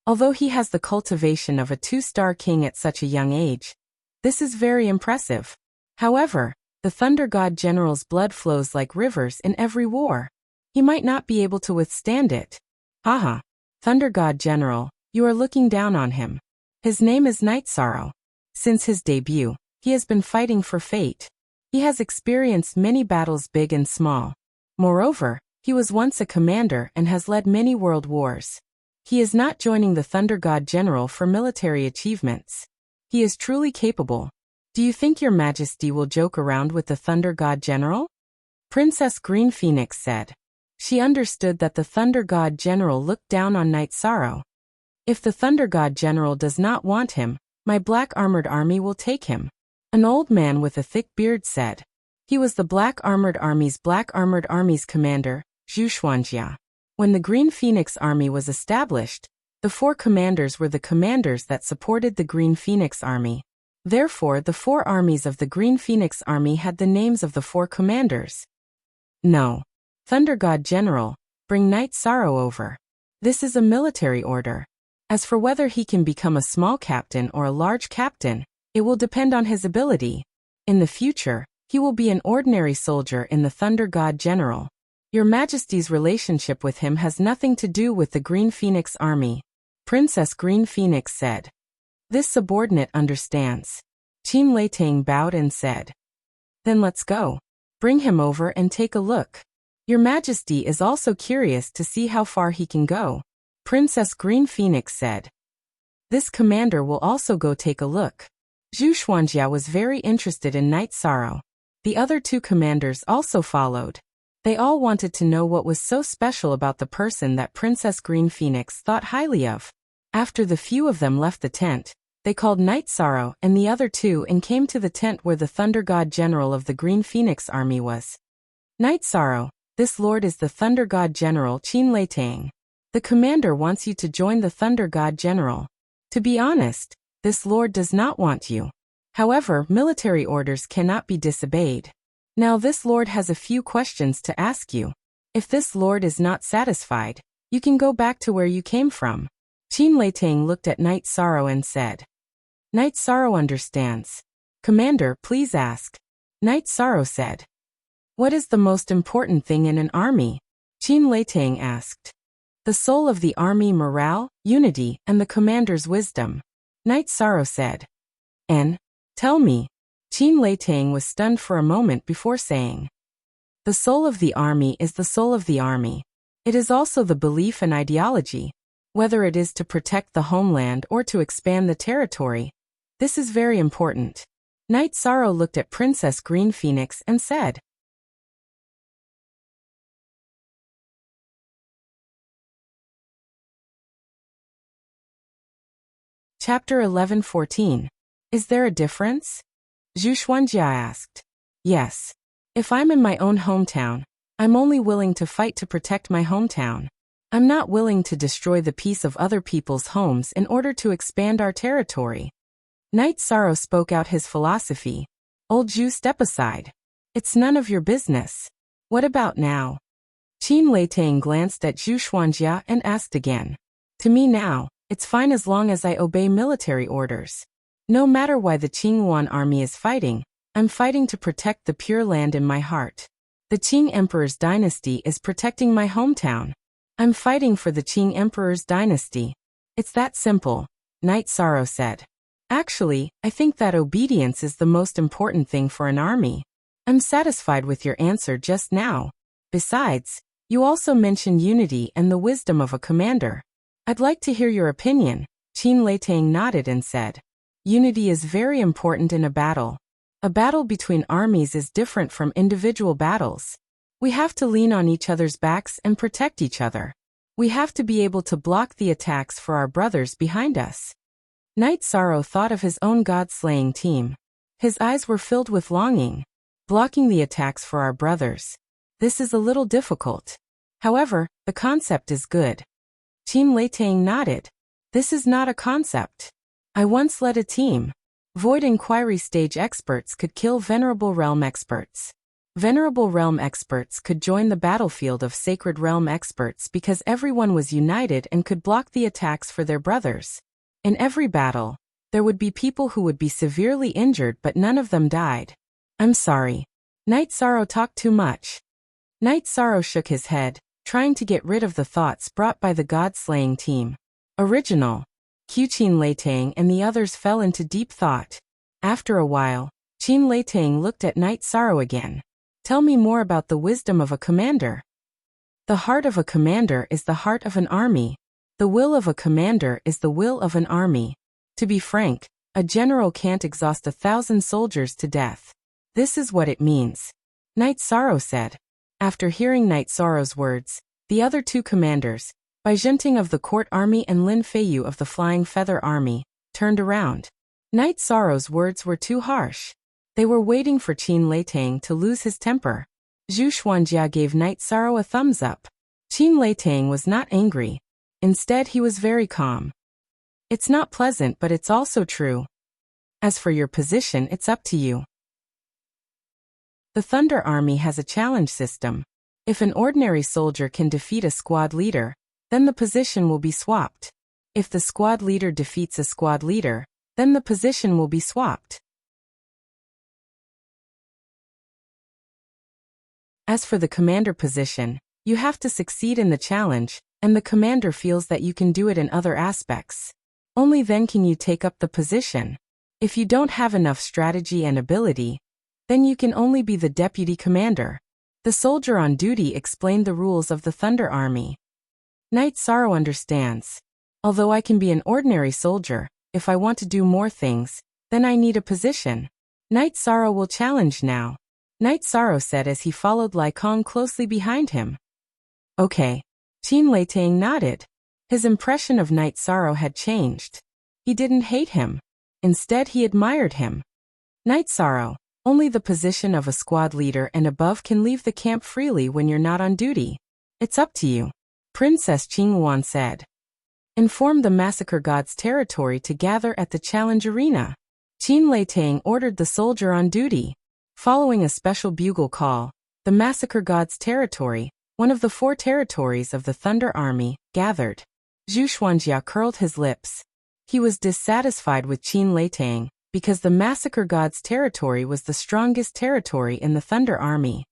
Although he has the cultivation of a 2-star king at such a young age, this is very impressive. However, the Thunder God General's blood flows like rivers in every war. He might not be able to withstand it. Haha. Thunder God General, you are looking down on him. His name is Knight Sorrow. Since his debut, he has been fighting for fate. He has experienced many battles big and small. Moreover, he was once a commander and has led many world wars. He is not joining the Thunder God General for military achievements. He is truly capable. Do you think your Majesty will joke around with the Thunder God General? Princess Green Phoenix said. She understood that the Thunder God General looked down on Knight Sorrow. If the Thunder God General does not want him, my black armored army will take him. An old man with a thick beard said. He was the Black Armored Army's commander, Zhu Xuanjia. When the Green Phoenix Army was established, the 4 commanders were the commanders that supported the Green Phoenix Army. Therefore, the 4 armies of the Green Phoenix Army had the names of the 4 commanders. No. Thunder God General, bring Knight Sorrow over. This is a military order. As for whether he can become a small captain or a large captain, it will depend on his ability. In the future, He will be an ordinary soldier in the Thunder God General. Your Majesty's relationship with him has nothing to do with the Green Phoenix Army. Princess Green Phoenix said. This subordinate understands. Qin Leitang bowed and said. Then let's go. Bring him over and take a look. Your Majesty is also curious to see how far he can go. Princess Green Phoenix said. This commander will also go take a look. Zhu Xuanjia was very interested in Night Sorrow. The other two commanders also followed. They all wanted to know what was so special about the person that Princess Green Phoenix thought highly of. After the few of them left the tent, they called Night Sorrow and the other two and came to the tent where the Thunder God General of the Green Phoenix Army was. Night Sorrow, this lord is the Thunder God General Qin Leitang. The commander wants you to join the Thunder God General. To be honest, this lord does not want you. However, military orders cannot be disobeyed. Now this lord has a few questions to ask you. If this lord is not satisfied, you can go back to where you came from. Qin Leitang looked at Night Sorrow and said. Night Sorrow understands. Commander, please ask. Night Sorrow said. What is the most important thing in an army? Qin Leitang asked. The soul of the army, morale, unity, and the commander's wisdom. Night Sorrow said. And, tell me. Qin Leitang was stunned for a moment before saying. The soul of the army is the soul of the army. It is also the belief and ideology. Whether it is to protect the homeland or to expand the territory. This is very important. Night Sorrow looked at Princess Green Phoenix and said. Chapter 11:14. Is there a difference? Zhu Xuanjia asked. Yes. If I'm in my own hometown, I'm only willing to fight to protect my hometown. I'm not willing to destroy the peace of other people's homes in order to expand our territory. Night Sorrow spoke out his philosophy. Old Zhu, step aside. It's none of your business. What about now? Qin Leitang glanced at Zhu Xuanjia and asked again. To me now, it's fine as long as I obey military orders. No matter why the Qingyuan army is fighting, I'm fighting to protect the Pure Land in my heart. The Qing Emperor's dynasty is protecting my hometown. I'm fighting for the Qing Emperor's dynasty. It's that simple, Night Sorrow said. Actually, I think that obedience is the most important thing for an army. I'm satisfied with your answer just now. Besides, you also mentioned unity and the wisdom of a commander. I'd like to hear your opinion. Qin Leitang nodded and said. Unity is very important in a battle. A battle between armies is different from individual battles. We have to lean on each other's backs and protect each other. We have to be able to block the attacks for our brothers behind us. Night Sorrow thought of his own god-slaying team. His eyes were filled with longing. Blocking the attacks for our brothers. This is a little difficult. However, the concept is good. Qin Leitang nodded. This is not a concept. I once led a team. Void Inquiry Stage experts could kill Venerable Realm experts. Venerable Realm experts could join the battlefield of Sacred Realm experts because everyone was united and could block the attacks for their brothers. In every battle, there would be people who would be severely injured but none of them died. I'm sorry. Night Sorrow talked too much. Night Sorrow shook his head, trying to get rid of the thoughts brought by the god-slaying team. Original. Qin Leitang and the others fell into deep thought. After a while, Qin Leitang looked at Night Sorrow again. Tell me more about the wisdom of a commander. The heart of a commander is the heart of an army. The will of a commander is the will of an army. To be frank, a general can't exhaust 1,000 soldiers to death. This is what it means. Night Sorrow said. After hearing Night Sorrow's words, the other two commanders, Bai Zhenting of the Court Army and Lin Feiyu of the Flying Feather Army, turned around. Night Sorrow's words were too harsh. They were waiting for Qin Leitang to lose his temper. Zhu Xuanjia gave Night Sorrow a thumbs up. Qin Leitang was not angry. Instead, he was very calm. It's not pleasant, but it's also true. As for your position, it's up to you. The Thunder Army has a challenge system. If an ordinary soldier can defeat a squad leader, then the position will be swapped. If the squad leader defeats a squad leader, then the position will be swapped. As for the commander position, you have to succeed in the challenge, and the commander feels that you can do it in other aspects. Only then can you take up the position. If you don't have enough strategy and ability, then you can only be the deputy commander. The soldier on duty explained the rules of the Thunder Army. Knight Sorrow understands. Although I can be an ordinary soldier, if I want to do more things, then I need a position. Knight Sorrow will challenge now, Knight Sorrow said as he followed Lai Kong closely behind him. Okay. Qin Leitang nodded. His impression of Knight Sorrow had changed. He didn't hate him. Instead, he admired him. Knight Sorrow, only the position of a squad leader and above can leave the camp freely when you're not on duty. It's up to you, Princess Qinghuan said. Inform the Massacre God's territory to gather at the challenge arena. Qin Leitang ordered the soldier on duty. Following a special bugle call, the Massacre God's territory, one of the 4 territories of the Thunder Army, gathered. Zhu Xuanjia curled his lips. He was dissatisfied with Qin Leitang, because the Massacre God's territory was the strongest territory in the Thunder Army.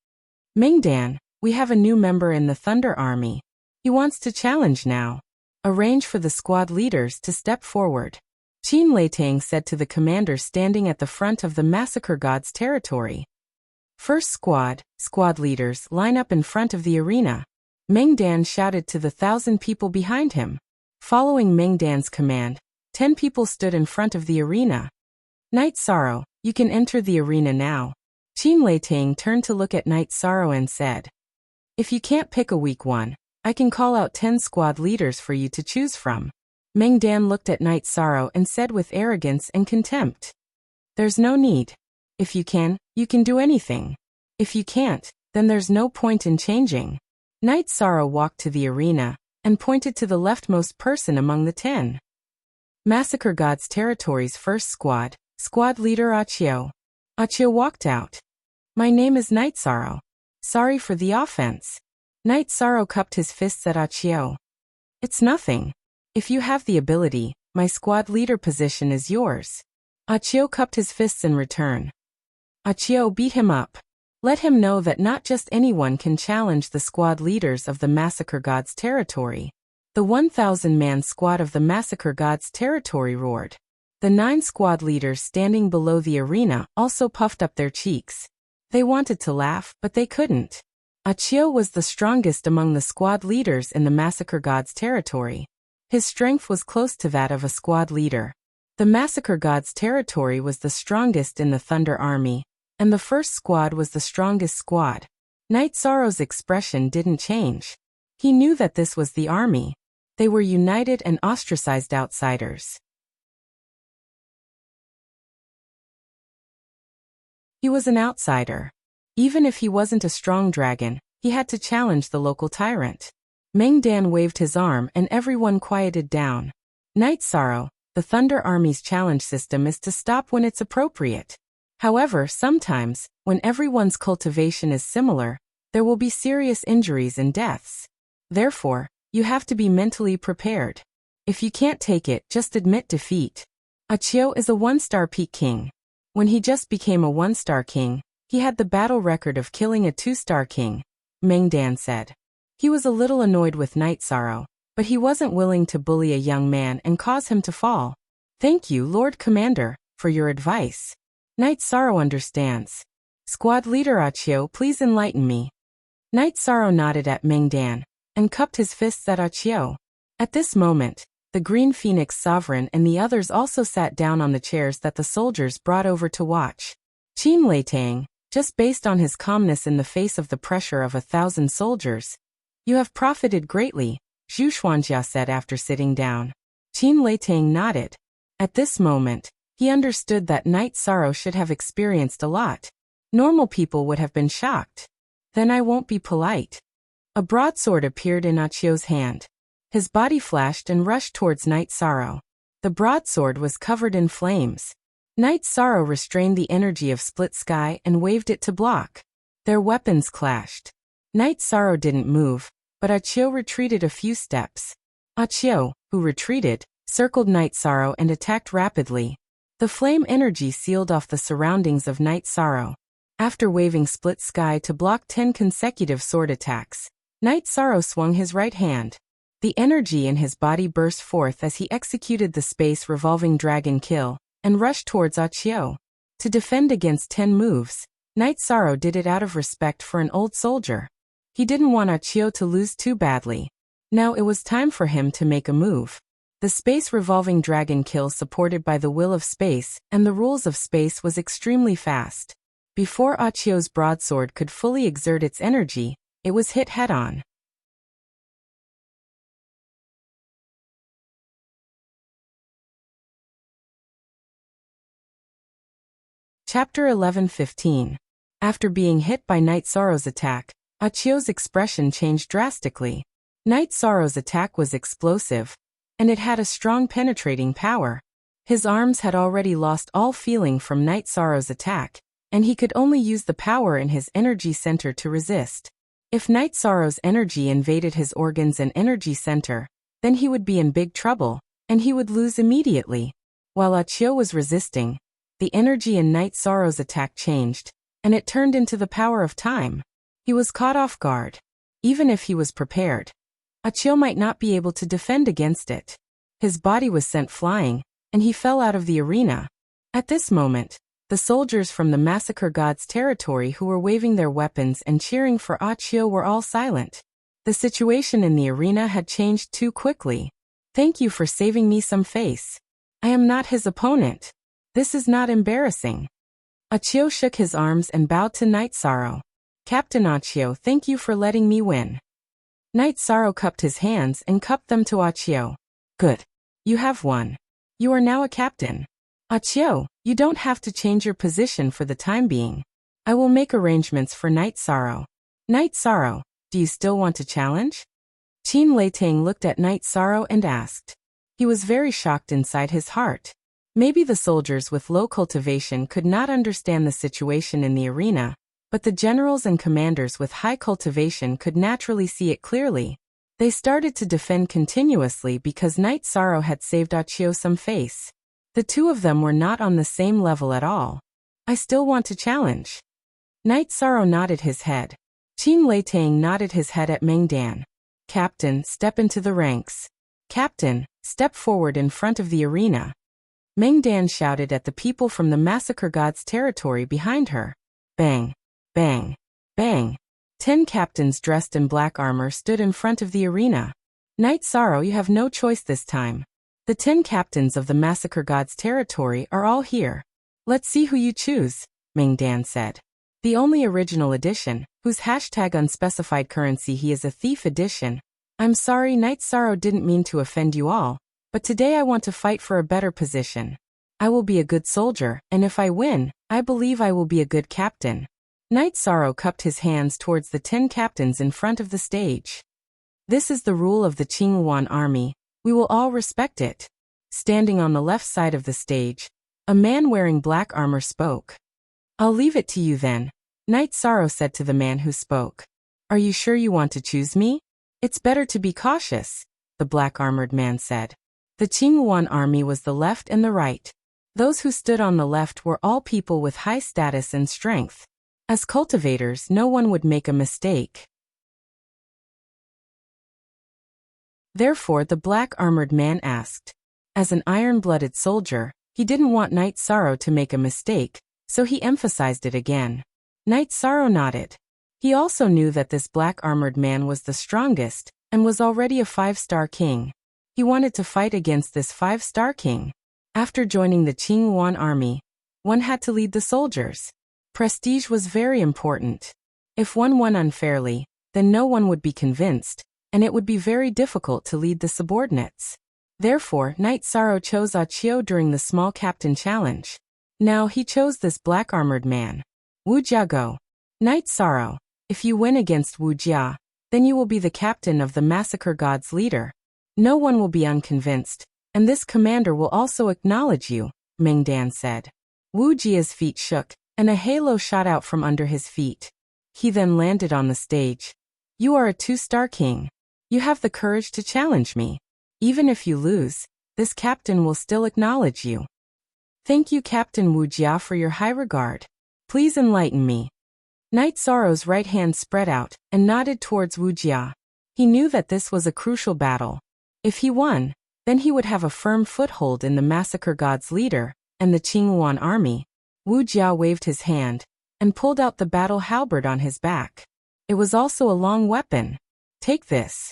Mingdan, we have a new member in the Thunder Army. He wants to challenge now. Arrange for the squad leaders to step forward. Qin Leitang said to the commander standing at the front of the Massacre God's territory. First squad leaders line up in front of the arena. Mingdan shouted to the 1,000 people behind him. Following Mingdan's command, 10 people stood in front of the arena. Knight Sorrow, you can enter the arena now. Qin Leitang turned to look at Knight Sorrow and said, if you can't pick a weak one, I can call out 10 squad leaders for you to choose from. Mingdan looked at Knight Sorrow and said with arrogance and contempt. There's no need. If you can do anything. If you can't, then there's no point in changing. Knight Sorrow walked to the arena and pointed to the leftmost person among the 10. Massacre God's territory's first squad leader Achio. Achio walked out. My name is Knight Sorrow. Sorry for the offense. Knight Sorrow cupped his fists at Achio. It's nothing. If you have the ability, my squad leader position is yours. Achio cupped his fists in return. Achio beat him up. Let him know that not just anyone can challenge the squad leaders of the Massacre God's territory. The 1,000-man squad of the Massacre God's territory roared. The 9 squad leaders standing below the arena also puffed up their cheeks. They wanted to laugh, but they couldn't. Achio was the strongest among the squad leaders in the Massacre God's territory. His strength was close to that of a squad leader. The Massacre God's territory was the strongest in the Thunder Army, and the first squad was the strongest squad. Knight Sorrow's expression didn't change. He knew that this was the army. They were united and ostracized outsiders. He was an outsider. Even if he wasn't a strong dragon, he had to challenge the local tyrant. Mingdan waved his arm and everyone quieted down. Knight Sorrow, the Thunder Army's challenge system is to stop when it's appropriate. However, sometimes, when everyone's cultivation is similar, there will be serious injuries and deaths. Therefore, you have to be mentally prepared. If you can't take it, just admit defeat. Achio is a 1-star peak king. When he just became a 1-star king, he had the battle record of killing a 2-star king, Mingdan said. He was a little annoyed with Knight Sorrow, but he wasn't willing to bully a young man and cause him to fall. Thank you, Lord Commander, for your advice. Knight Sorrow understands. Squad leader Achio, please enlighten me. Knight Sorrow nodded at Mingdan and cupped his fists at Achio. At this moment, the Green Phoenix Sovereign and the others also sat down on the chairs that the soldiers brought over to watch. Qin Leitang, just based on his calmness in the face of the pressure of 1,000 soldiers, you have profited greatly, Zhu Xuanjia said after sitting down. Qin Leitang nodded. At this moment, he understood that Knight Sorrow should have experienced a lot. Normal people would have been shocked. Then I won't be polite. A broadsword appeared in Achio's hand. His body flashed and rushed towards Knight Sorrow. The broadsword was covered in flames. Knight Sorrow restrained the energy of Split Sky and waved it to block. Their weapons clashed. Knight Sorrow didn't move, but Achio retreated a few steps. Achio, who retreated, circled Knight Sorrow and attacked rapidly. The flame energy sealed off the surroundings of Knight Sorrow. After waving Split Sky to block 10 consecutive sword attacks, Night Sorrow swung his right hand. The energy in his body burst forth as he executed the space revolving dragon kill and rushed towards Achio. To defend against 10 moves, Night Sorrow did it out of respect for an old soldier. He didn't want Achio to lose too badly. Now it was time for him to make a move. The space revolving dragon kill supported by the will of space and the rules of space was extremely fast. Before Achio's broadsword could fully exert its energy, it was hit head-on. Chapter 11:15. After being hit by Night Sorrow's attack, Achio's expression changed drastically. Night Sorrow's attack was explosive, and it had a strong penetrating power. His arms had already lost all feeling from Night Sorrow's attack, and he could only use the power in his energy center to resist. If Night Sorrow's energy invaded his organs and energy center, then he would be in big trouble, and he would lose immediately. While Achio was resisting, the energy in Night Sorrow's attack changed, and it turned into the power of time. He was caught off guard. Even if he was prepared, Achio might not be able to defend against it. His body was sent flying, and he fell out of the arena. At this moment, the soldiers from the Massacre God's territory who were waving their weapons and cheering for Achio were all silent. The situation in the arena had changed too quickly. Thank you for saving me some face. I am not his opponent. This is not embarrassing. Achio shook his arms and bowed to Night Sorrow. Captain Achio, thank you for letting me win. Night Sorrow cupped his hands and cupped them to Achio. Good. You have won. You are now a captain. Achio, you don't have to change your position for the time being. I will make arrangements for Night Sorrow. Night Sorrow, do you still want to challenge? Qin Leitang looked at Night Sorrow and asked. He was very shocked inside his heart. Maybe the soldiers with low cultivation could not understand the situation in the arena, but the generals and commanders with high cultivation could naturally see it clearly. They started to defend continuously because Night Sorrow had saved Achio some face. The two of them were not on the same level at all. I still want to challenge. Night Sorrow nodded his head. Qin Leitang nodded his head at Meng Dan. Captain, step into the ranks. Captain, step forward in front of the arena. Meng Dan shouted at the people from the Massacre God's territory behind her. Bang, bang, bang. 10 captains dressed in black armor stood in front of the arena. Night Sorrow, you have no choice this time. The 10 captains of the Massacre God's territory are all here. Let's see who you choose, Meng Dan said. The only original edition, whose hashtag unspecified currency he is a thief edition. I'm sorry, Night Sorrow didn't mean to offend you all, but today I want to fight for a better position. I will be a good soldier, and if I win, I believe I will be a good captain. Night Sorrow cupped his hands towards the 10 captains in front of the stage. This is the rule of the Qingyuan army. We will all respect it. Standing on the left side of the stage, a man wearing black armor spoke. I'll leave it to you then, Night Sorrow said to the man who spoke. Are you sure you want to choose me? It's better to be cautious, the black-armored man said. The Qingyuan army was the left and the right. Those who stood on the left were all people with high status and strength. As cultivators, no one would make a mistake. Therefore, the black-armored man asked. As an iron-blooded soldier, he didn't want Night Sorrow to make a mistake, so he emphasized it again. Night Sorrow nodded. He also knew that this black-armored man was the strongest, and was already a 5-star king. He wanted to fight against this 5-star king. After joining the Qingyuan army, one had to lead the soldiers. Prestige was very important. If one won unfairly, then no one would be convinced, and it would be very difficult to lead the subordinates. Therefore, Night Sorrow chose Achio during the small captain challenge. Now he chose this black-armored man. Wu Jia go. Night Sorrow, if you win against Wu Jia, then you will be the captain of the Massacre God's leader. No one will be unconvinced, and this commander will also acknowledge you, Meng Dan said. Wu Jia's feet shook, and a halo shot out from under his feet. He then landed on the stage. You are a 2-star king. You have the courage to challenge me. Even if you lose, this captain will still acknowledge you. Thank you, Captain Wu Jia, for your high regard. Please enlighten me. Night Sorrow's right hand spread out and nodded towards Wu Jia. He knew that this was a crucial battle. If he won, then he would have a firm foothold in the Massacre God's leader and the Qingyuan army. Wu Jia waved his hand and pulled out the battle halberd on his back. It was also a long weapon. Take this.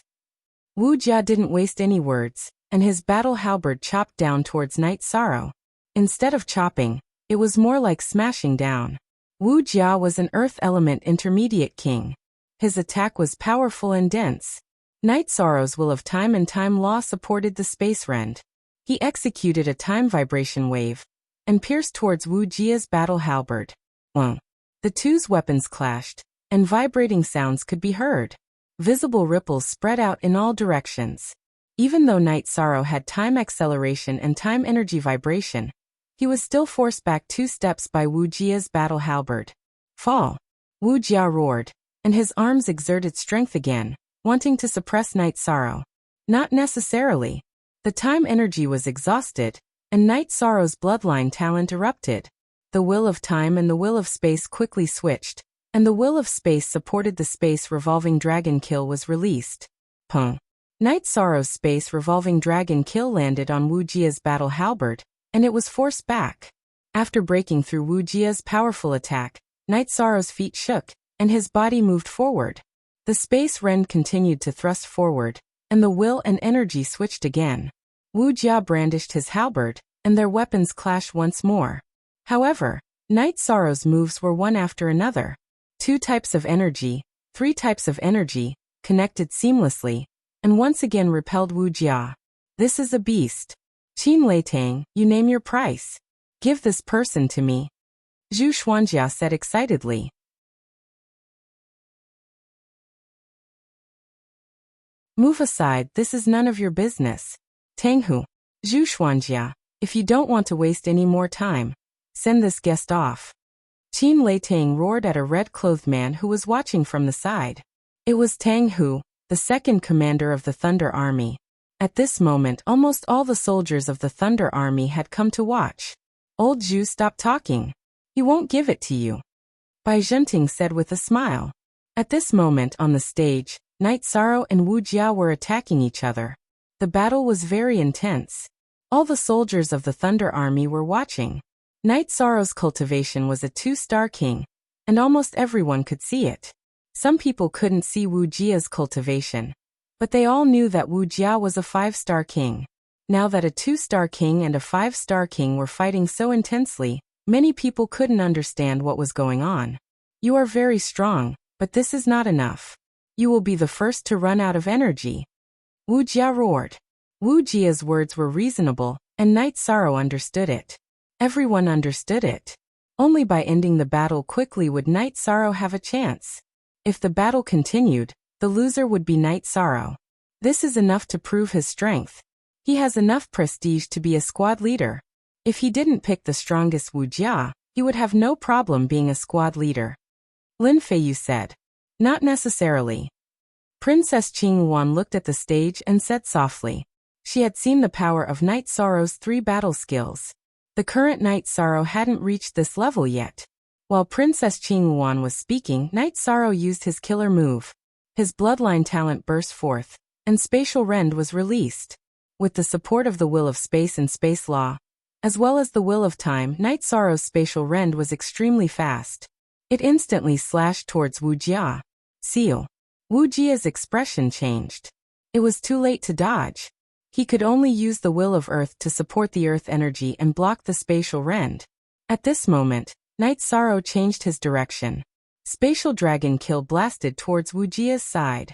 Wu Jia didn't waste any words, and his battle halberd chopped down towards Night Sorrow. Instead of chopping, it was more like smashing down. Wu Jia was an earth element intermediate king. His attack was powerful and dense. Night Sorrow's will of time and time law supported the space rend. He executed a time vibration wave and pierced towards Wu Jia's battle halberd. The two's weapons clashed, and vibrating sounds could be heard. Visible ripples spread out in all directions. Even though Night Sorrow had time acceleration and time energy vibration, he was still forced back 2 steps by Wu Jia's battle halberd. Fall! Wu Jia roared, and his arms exerted strength again, wanting to suppress Night Sorrow. Not necessarily. The time energy was exhausted, and Night Sorrow's bloodline talent erupted. The will of time and the will of space quickly switched, and the will of space supported the space revolving dragon kill was released. Night Sorrow's space revolving dragon kill landed on Wu Jia's battle halberd, and it was forced back. After breaking through Wu Jia's powerful attack, Night Sorrow's feet shook, and his body moved forward. The space rend continued to thrust forward, and the will and energy switched again. Wu Jia brandished his halberd, and their weapons clashed once more. However, Night Sorrow's moves were one after another. 2 types of energy, 3 types of energy, connected seamlessly, and once again repelled Wu Jia. This is a beast. Qin Leitang, you name your price. Give this person to me. Zhu Xuanjia said excitedly. Move aside, this is none of your business. Tang Hu. Zhu Xuanjia, if you don't want to waste any more time, send this guest off. Qin Leitang roared at a red-clothed man who was watching from the side. It was Tang Hu, the second commander of the Thunder Army. At this moment, almost all the soldiers of the Thunder Army had come to watch. Old Zhu stopped talking. He won't give it to you. Bai Zhenting said with a smile. At this moment on the stage, Night Sorrow and Wu Jia were attacking each other. The battle was very intense. All the soldiers of the Thunder Army were watching. Night Sorrow's cultivation was a 2-star king, and almost everyone could see it. Some people couldn't see Wu Jia's cultivation, but they all knew that Wu Jia was a 5-star king. Now that a 2-star king and a 5-star king were fighting so intensely, many people couldn't understand what was going on. You are very strong, but this is not enough. You will be the first to run out of energy. Wu Jia roared. Wu Jia's words were reasonable, and Night Sorrow understood it. Everyone understood it. Only by ending the battle quickly would Night Sorrow have a chance. If the battle continued, the loser would be Night Sorrow. This is enough to prove his strength. He has enough prestige to be a squad leader. If he didn't pick the strongest Wu Jia, he would have no problem being a squad leader. Lin Feiyu said. Not necessarily. Princess Qingyuan looked at the stage and said softly. She had seen the power of Night Sorrow's 3 battle skills. The current Night Sorrow hadn't reached this level yet. While Princess Qingyuan was speaking, Night Sorrow used his killer move. His bloodline talent burst forth, and Spatial Rend was released. With the support of the will of space and space law, as well as the will of time, Night Sorrow's Spatial Rend was extremely fast. It instantly slashed towards Wu Jia. Seal. Wu Jia's expression changed. It was too late to dodge. He could only use the will of Earth to support the Earth energy and block the Spatial Rend. At this moment, Night Sorrow changed his direction. Spatial Dragon Kill blasted towards Wu Jia's side.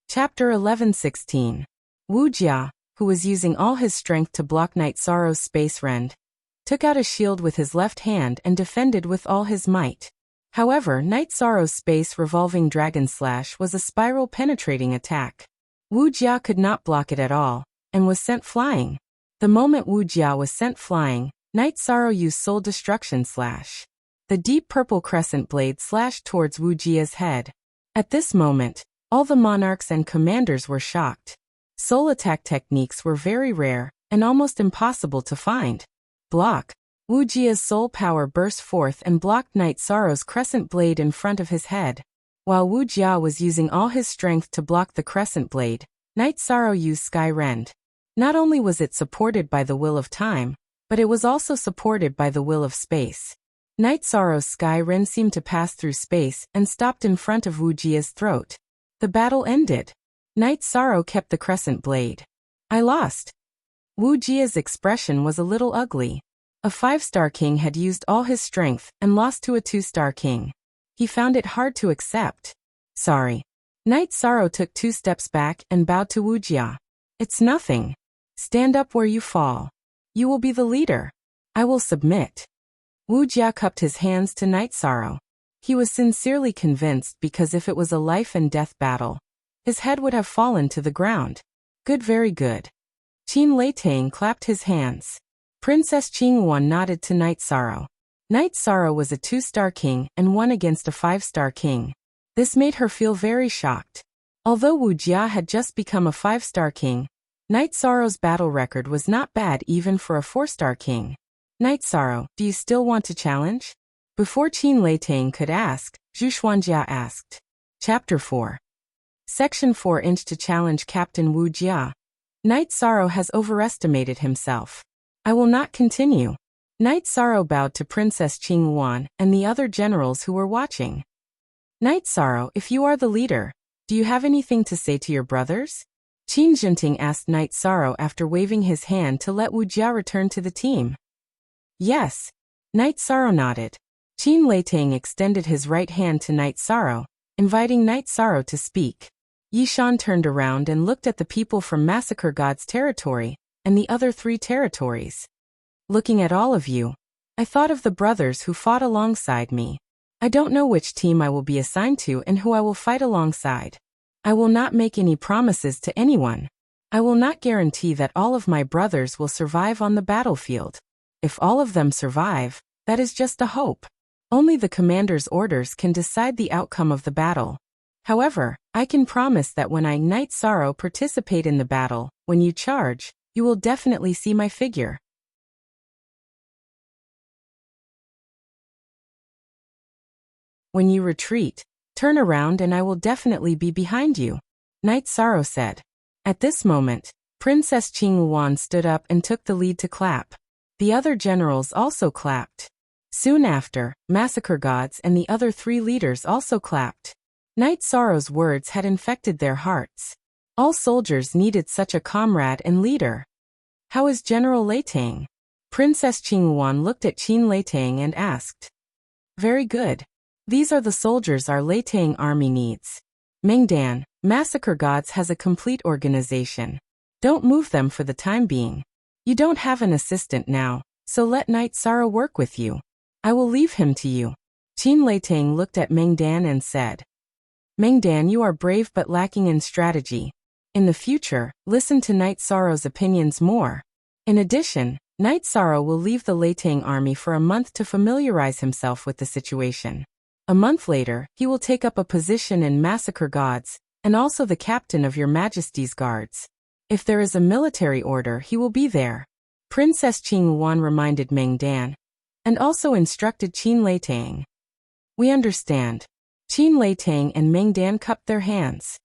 Chapter 11:16. Wu Jia, who was using all his strength to block Night Sorrow's space rend, took out a shield with his left hand and defended with all his might. However, Night Sorrow's space revolving dragon slash was a spiral penetrating attack. Wu Jia could not block it at all, and was sent flying. The moment Wu Jia was sent flying, Night Sorrow used Soul Destruction Slash. The deep purple crescent blade slashed towards Wu Jia's head. At this moment, all the monarchs and commanders were shocked. Soul attack techniques were very rare, and almost impossible to find. Block. Wu Jia's soul power burst forth and blocked Night Sorrow's crescent blade in front of his head. While Wu Jia was using all his strength to block the crescent blade, Night Sorrow used Sky Rend. Not only was it supported by the will of time, but it was also supported by the will of space. Night Sorrow's Sky Rend seemed to pass through space and stopped in front of Wu Jia's throat. The battle ended. Night Sorrow kept the crescent blade. I lost. Wu Jia's expression was a little ugly. A 5-star king had used all his strength and lost to a 2-star king. He found it hard to accept. Sorry. Night Sorrow took 2 steps back and bowed to Wu Jia. It's nothing. Stand up where you fall. You will be the leader. I will submit. Wu Jia cupped his hands to Night Sorrow. He was sincerely convinced because if it was a life and death battle, his head would have fallen to the ground. Good, very good. Qin Leitang clapped his hands. Princess Qingyuan nodded to Night Sorrow. Night Sorrow was a 2-star king and won against a 5-star king. This made her feel very shocked. Although Wu Jia had just become a 5-star king, Night Sorrow's battle record was not bad even for a 4-star king. Night Sorrow, do you still want to challenge? Before Qin Leitang could ask, Zhu Xuanjia asked. Chapter 4. Section 4 Inch to challenge Captain Wu Jia. Night Sorrow has overestimated himself. I will not continue. Night Sorrow bowed to Princess Qingyuan and the other generals who were watching. Night Sorrow, if you are the leader, do you have anything to say to your brothers? Qin Jinting asked Night Sorrow after waving his hand to let Wu Jia return to the team. Yes. Night Sorrow nodded. Qin Leitang extended his right hand to Night Sorrow, inviting Night Sorrow to speak. Yishan turned around and looked at the people from Massacre God's territory and the other 3 territories. Looking at all of you, I thought of the brothers who fought alongside me. I don't know which team I will be assigned to and who I will fight alongside. I will not make any promises to anyone. I will not guarantee that all of my brothers will survive on the battlefield. If all of them survive, that is just a hope. Only the commander's orders can decide the outcome of the battle. However, I can promise that when I, Night Sorrow, participate in the battle, when you charge, you will definitely see my figure. When you retreat, turn around and I will definitely be behind you, Night Sorrow said. At this moment, Princess Qingyuan stood up and took the lead to clap. The other generals also clapped. Soon after, Massacre Gods and the other 3 leaders also clapped. Night Sorrow's words had infected their hearts. All soldiers needed such a comrade and leader. How is General Leitang? Princess Qingyuan looked at Qin Leitang and asked. Very good. These are the soldiers our Leitang army needs. Mengdan, Massacre Gods has a complete organization. Don't move them for the time being. You don't have an assistant now, so let Night Sorrow work with you. I will leave him to you. Qin Leitang looked at Mengdan and said. Mengdan, you are brave but lacking in strategy. In the future, listen to Night Sorrow's opinions more. In addition, Night Sorrow will leave the Leitang army for a month to familiarize himself with the situation. A month later, he will take up a position in Massacre Gods, and also the captain of your Majesty's guards. If there is a military order, he will be there. Princess Qingyuan reminded Mengdan, and also instructed Qin Leitang. We understand. Qin Leitang and Mengdan cupped their hands.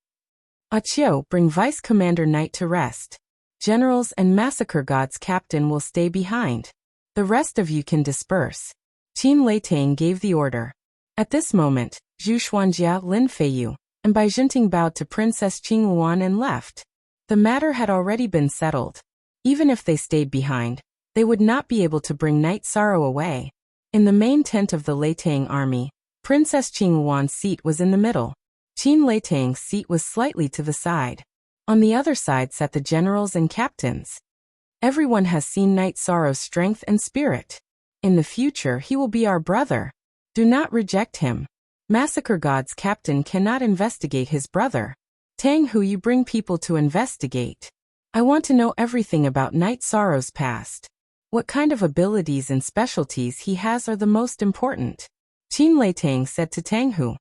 Achio, bring Vice Commander Knight to rest. Generals and Massacre Gods captain will stay behind. The rest of you can disperse. Qin Leitang gave the order. At this moment, Zhu Xuanjia, Lin Feiyu, and Bai Jinting bowed to Princess Qingyuan and left. The matter had already been settled. Even if they stayed behind, they would not be able to bring Night Sorrow away. In the main tent of the Leitang army, Princess Qingyuan's seat was in the middle. Qin Leitang's seat was slightly to the side. On the other side sat the generals and captains. Everyone has seen Night Sorrow's strength and spirit. In the future he will be our brother. Do not reject him. Massacre God's captain cannot investigate his brother. Tang Hu, you bring people to investigate. I want to know everything about Night Sorrow's past. What kind of abilities and specialties he has are the most important. Qin Leitang said to Tang Hu.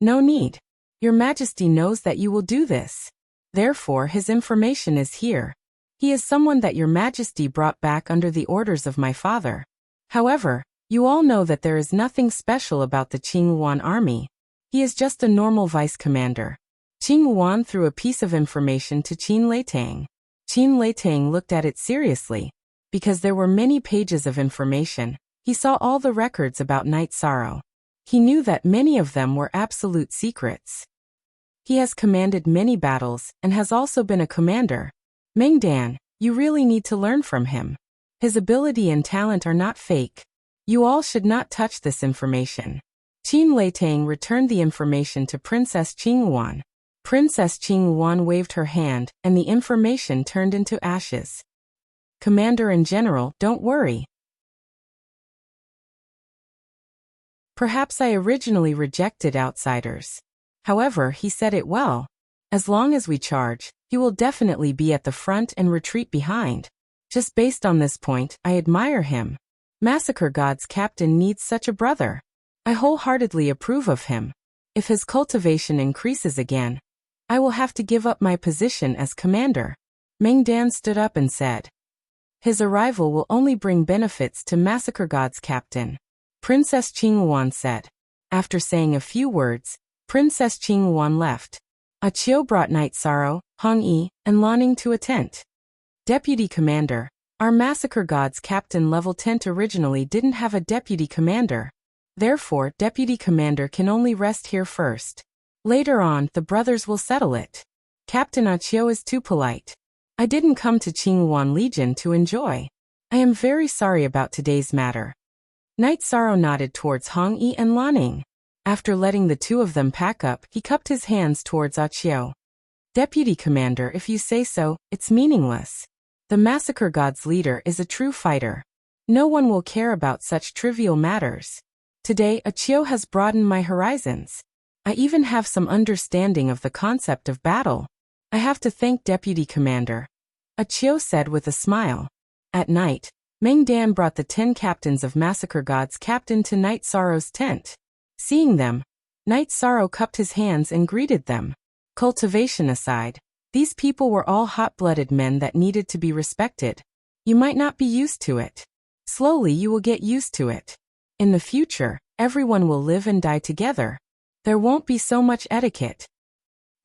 No need. Your Majesty knows that you will do this. Therefore his information is here. He is someone that your majesty brought back under the orders of my father. However, you all know that there is nothing special about the Qing Yuan army. He is just a normal vice commander. Qing Yuan threw a piece of information to Qin Leitang. Qin Leitang looked at it seriously. Because there were many pages of information, he saw all the records about Night Sorrow. He knew that many of them were absolute secrets. He has commanded many battles and has also been a commander. Meng Dan, you really need to learn from him. His ability and talent are not fake. You all should not touch this information. Qin Leitang returned the information to Princess Qing Yuan. Princess Qing Yuan waved her hand, and the information turned into ashes. Commander and General, don't worry. Perhaps I originally rejected outsiders. However, he said it well. As long as we charge, he will definitely be at the front and retreat behind. Just based on this point, I admire him. Massacre God's captain needs such a brother. I wholeheartedly approve of him. If his cultivation increases again, I will have to give up my position as commander. Meng Dan stood up and said, his arrival will only bring benefits to Massacre God's captain. Princess Qing Yuan said. After saying a few words, Princess Qing Yuan left. Qiu brought Night Sorrow, Hong Yi, and Lanning to a tent. Deputy Commander, our Massacre God's captain level tent originally didn't have a deputy commander. Therefore, deputy commander can only rest here first. Later on, the brothers will settle it. Captain Qiu is too polite. I didn't come to Qing Yuan Legion to enjoy. I am very sorry about today's matter. Night Sorrow nodded towards Hong Yi and Lanning. After letting the two of them pack up, he cupped his hands towards Qiu. Deputy Commander, if you say so, it's meaningless. The Massacre God's leader is a true fighter. No one will care about such trivial matters. Today, Qiu has broadened my horizons. I even have some understanding of the concept of battle. I have to thank Deputy Commander. Qiu said with a smile. At night, Meng Dan brought the 10 captains of Massacre God's captain to Night Sorrow's tent. Seeing them, Night Sorrow cupped his hands and greeted them. Cultivation aside, these people were all hot-blooded men that needed to be respected. You might not be used to it. Slowly you will get used to it. In the future, everyone will live and die together. There won't be so much etiquette.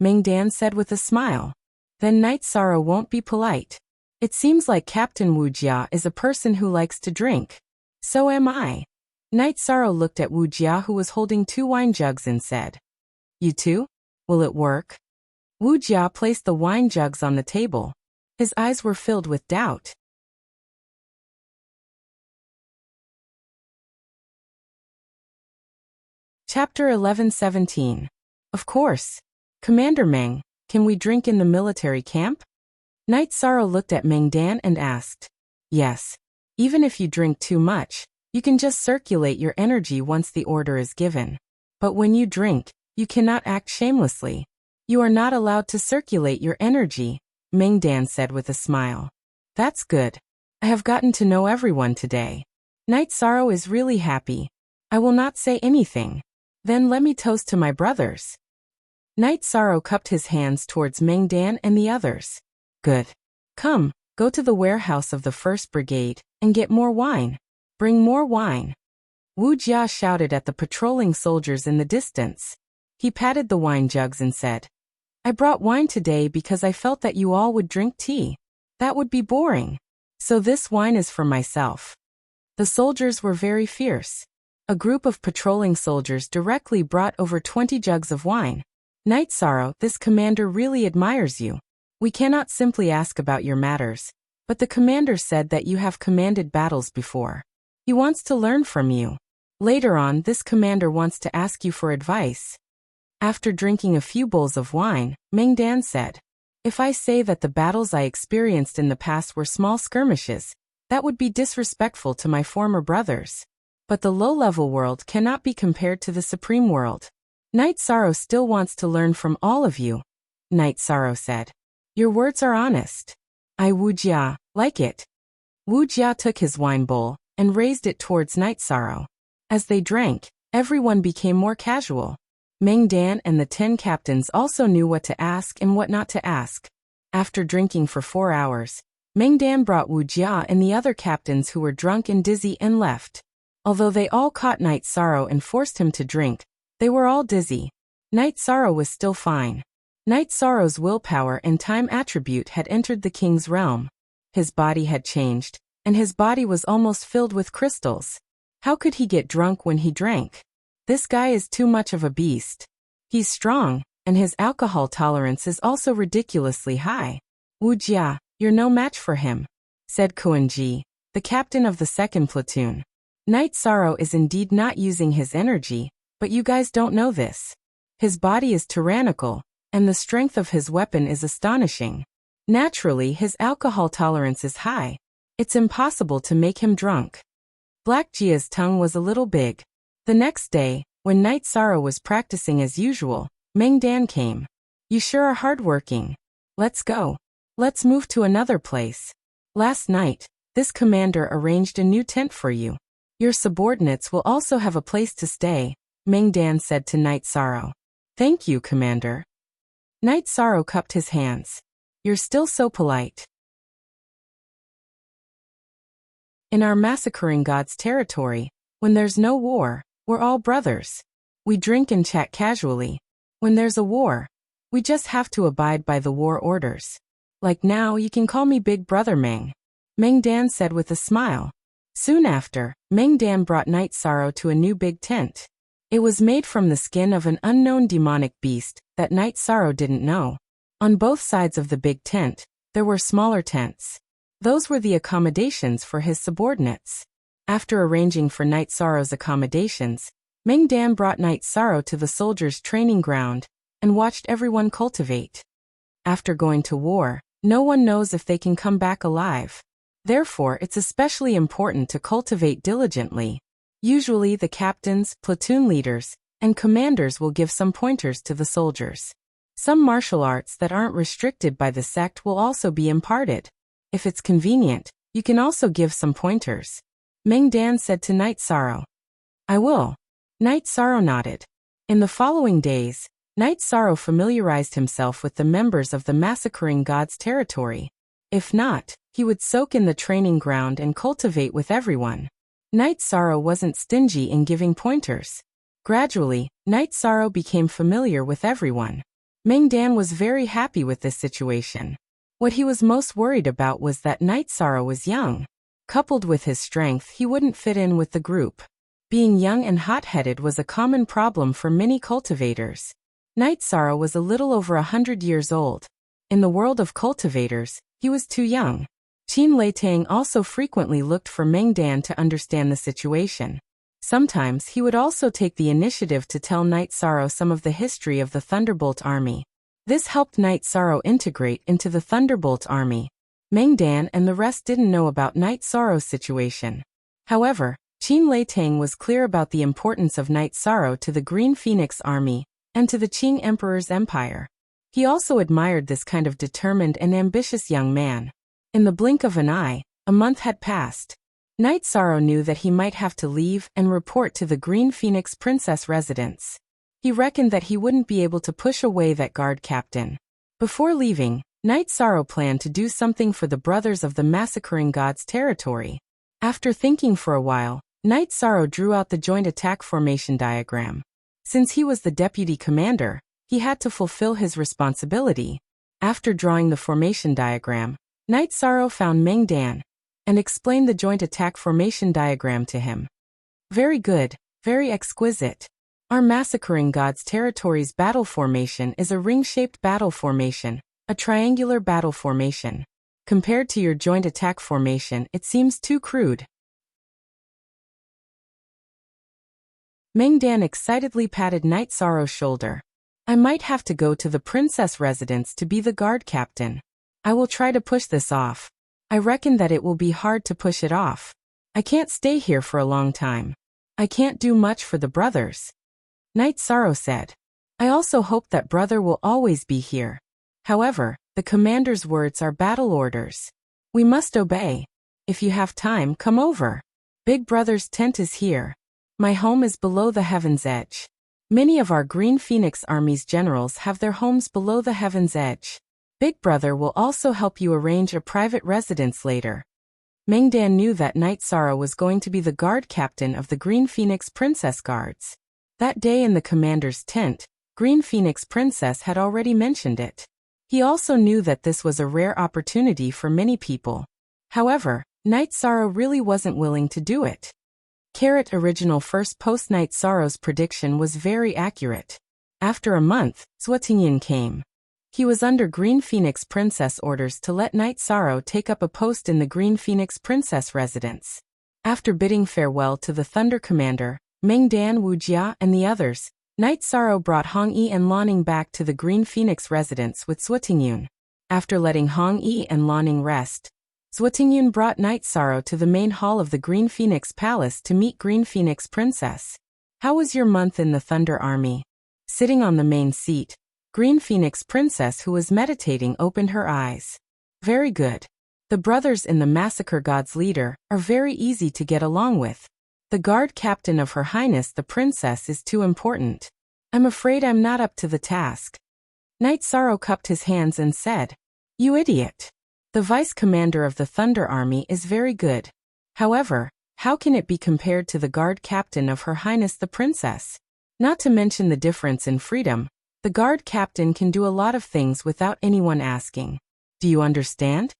Meng Dan said with a smile. Then Night Sorrow won't be polite. It seems like Captain Wu Jia is a person who likes to drink. So am I. Night Sorrow looked at Wu Jia, who was holding 2 wine jugs, and said, You too? Will it work? Wu Jia placed the wine jugs on the table. His eyes were filled with doubt. Chapter 11:17. Of course. Commander Meng, can we drink in the military camp? Night Sorrow looked at Meng Dan and asked. Yes. Even if you drink too much, you can just circulate your energy once the order is given. But when you drink, you cannot act shamelessly. You are not allowed to circulate your energy, Meng Dan said with a smile. That's good. I have gotten to know everyone today. Night Sorrow is really happy. I will not say anything. Then let me toast to my brothers. Night Sorrow cupped his hands towards Meng Dan and the others. Good. Come, go to the warehouse of the 1st Brigade, and get more wine. Bring more wine. Wu Jia shouted at the patrolling soldiers in the distance. He patted the wine jugs and said, I brought wine today because I felt that you all would drink tea. That would be boring. So this wine is for myself. The soldiers were very fierce. A group of patrolling soldiers directly brought over 20 jugs of wine. Night Sorrow, this commander really admires you. We cannot simply ask about your matters, but the commander said that you have commanded battles before. He wants to learn from you. Later on, this commander wants to ask you for advice. After drinking a few bowls of wine, Meng Dan said, If I say that the battles I experienced in the past were small skirmishes, that would be disrespectful to my former brothers. But the low-level world cannot be compared to the supreme world. Night Sorrow still wants to learn from all of you. Night Sorrow said, Your words are honest. I Wu Jia, like it. Wu Jia took his wine bowl and raised it towards Night Sorrow. As they drank, everyone became more casual. Meng Dan and the 10 captains also knew what to ask and what not to ask. After drinking for 4 hours, Meng Dan brought Wu Jia and the other captains who were drunk and dizzy and left. Although they all caught Night Sorrow and forced him to drink, they were all dizzy. Night Sorrow was still fine. Night Sorrow's willpower and time attribute had entered the king's realm. His body had changed, and his body was almost filled with crystals. How could he get drunk when he drank? This guy is too much of a beast. He's strong, and his alcohol tolerance is also ridiculously high. Wu Jia, you're no match for him, said Kuan-ji, the captain of the second platoon. Night Sorrow is indeed not using his energy, but you guys don't know this. His body is tyrannical, and the strength of his weapon is astonishing. Naturally, his alcohol tolerance is high. It's impossible to make him drunk. Black Jia's tongue was a little big. The next day, when Night Sorrow was practicing as usual, Meng Dan came. You sure are hardworking. Let's go. Let's move to another place. Last night, this commander arranged a new tent for you. Your subordinates will also have a place to stay, Meng Dan said to Night Sorrow. Thank you, Commander. Night Sorrow cupped his hands. You're still so polite. In our massacring God's territory, when there's no war, we're all brothers. We drink and chat casually. When there's a war, we just have to abide by the war orders. Like now, you can call me Big Brother Meng. Meng Dan said with a smile. Soon after, Meng Dan brought Night Sorrow to a new big tent. It was made from the skin of an unknown demonic beast that Night Sorrow didn't know. On both sides of the big tent, there were smaller tents. Those were the accommodations for his subordinates. After arranging for Night Sorrow's accommodations, Meng Dan brought Night Sorrow to the soldiers' training ground and watched everyone cultivate. After going to war, no one knows if they can come back alive. Therefore, it's especially important to cultivate diligently. Usually, the captains, platoon leaders, and commanders will give some pointers to the soldiers. Some martial arts that aren't restricted by the sect will also be imparted. If it's convenient, you can also give some pointers. Meng Dan said to Night Sorrow. I will. Night Sorrow nodded. In the following days, Night Sorrow familiarized himself with the members of the massacring God's territory. If not, he would soak in the training ground and cultivate with everyone. Night Sorrow wasn't stingy in giving pointers. Gradually, Night Sorrow became familiar with everyone. Meng Dan was very happy with this situation. What he was most worried about was that Night Sorrow was young. Coupled with his strength, he wouldn't fit in with the group. Being young and hot-headed was a common problem for many cultivators. Night Sorrow was a little over 100 years old. In the world of cultivators, he was too young. Qin Leitang also frequently looked for Meng Dan to understand the situation. Sometimes he would also take the initiative to tell Night Sorrow some of the history of the Thunderbolt Army. This helped Night Sorrow integrate into the Thunderbolt Army. Meng Dan and the rest didn't know about Night Sorrow's situation. However, Qin Leitang was clear about the importance of Night Sorrow to the Green Phoenix Army and to the Qing Emperor's empire. He also admired this kind of determined and ambitious young man. In the blink of an eye, a month had passed. Night Sorrow knew that he might have to leave and report to the Green Phoenix Princess residence. He reckoned that he wouldn't be able to push away that guard captain. Before leaving, Night Sorrow planned to do something for the brothers of the massacring God's territory. After thinking for a while, Night Sorrow drew out the joint attack formation diagram. Since he was the deputy commander, he had to fulfill his responsibility. After drawing the formation diagram, Night Sorrow found Meng Dan and explained the joint attack formation diagram to him. Very good, very exquisite. Our massacring God's territory's battle formation is a ring-shaped battle formation, a triangular battle formation. Compared to your joint attack formation, it seems too crude. Meng Dan excitedly patted Night Sorrow's shoulder. I might have to go to the princess residence to be the guard captain. I will try to push this off. I reckon that it will be hard to push it off. I can't stay here for a long time. I can't do much for the brothers. Night Sorrow said. I also hope that brother will always be here. However, the commander's words are battle orders. We must obey. If you have time, come over. Big brother's tent is here. My home is below the heaven's edge. Many of our Green Phoenix Army's generals have their homes below the heaven's edge. Big Brother will also help you arrange a private residence later. Mengdan knew that Night Sorrow was going to be the guard captain of the Green Phoenix Princess Guards. That day in the commander's tent, Green Phoenix Princess had already mentioned it. He also knew that this was a rare opportunity for many people. However, Night Sorrow really wasn't willing to do it. Original first post Night Sorrow's prediction was very accurate. After a month, Zhuotingyan came. He was under Green Phoenix Princess orders to let Night Sorrow take up a post in the Green Phoenix Princess residence. After bidding farewell to the Thunder Commander, Mengdan, Wu Jia, and the others, Night Sorrow brought Hong Yi and Lanning back to the Green Phoenix residence with Zhuotingyun. After letting Hong Yi and Lanning rest, Zhuotingyun brought Night Sorrow to the main hall of the Green Phoenix Palace to meet Green Phoenix Princess. How was your month in the Thunder Army? Sitting on the main seat, Green Phoenix Princess, who was meditating, opened her eyes. Very good. The brothers in the Massacre God's leader are very easy to get along with. The guard captain of Her Highness the Princess is too important. I'm afraid I'm not up to the task. Night Sorrow cupped his hands and said, You idiot. The vice commander of the Thunder Army is very good. However, how can it be compared to the guard captain of Her Highness the Princess? Not to mention the difference in freedom, the guard captain can do a lot of things without anyone asking. Do you understand?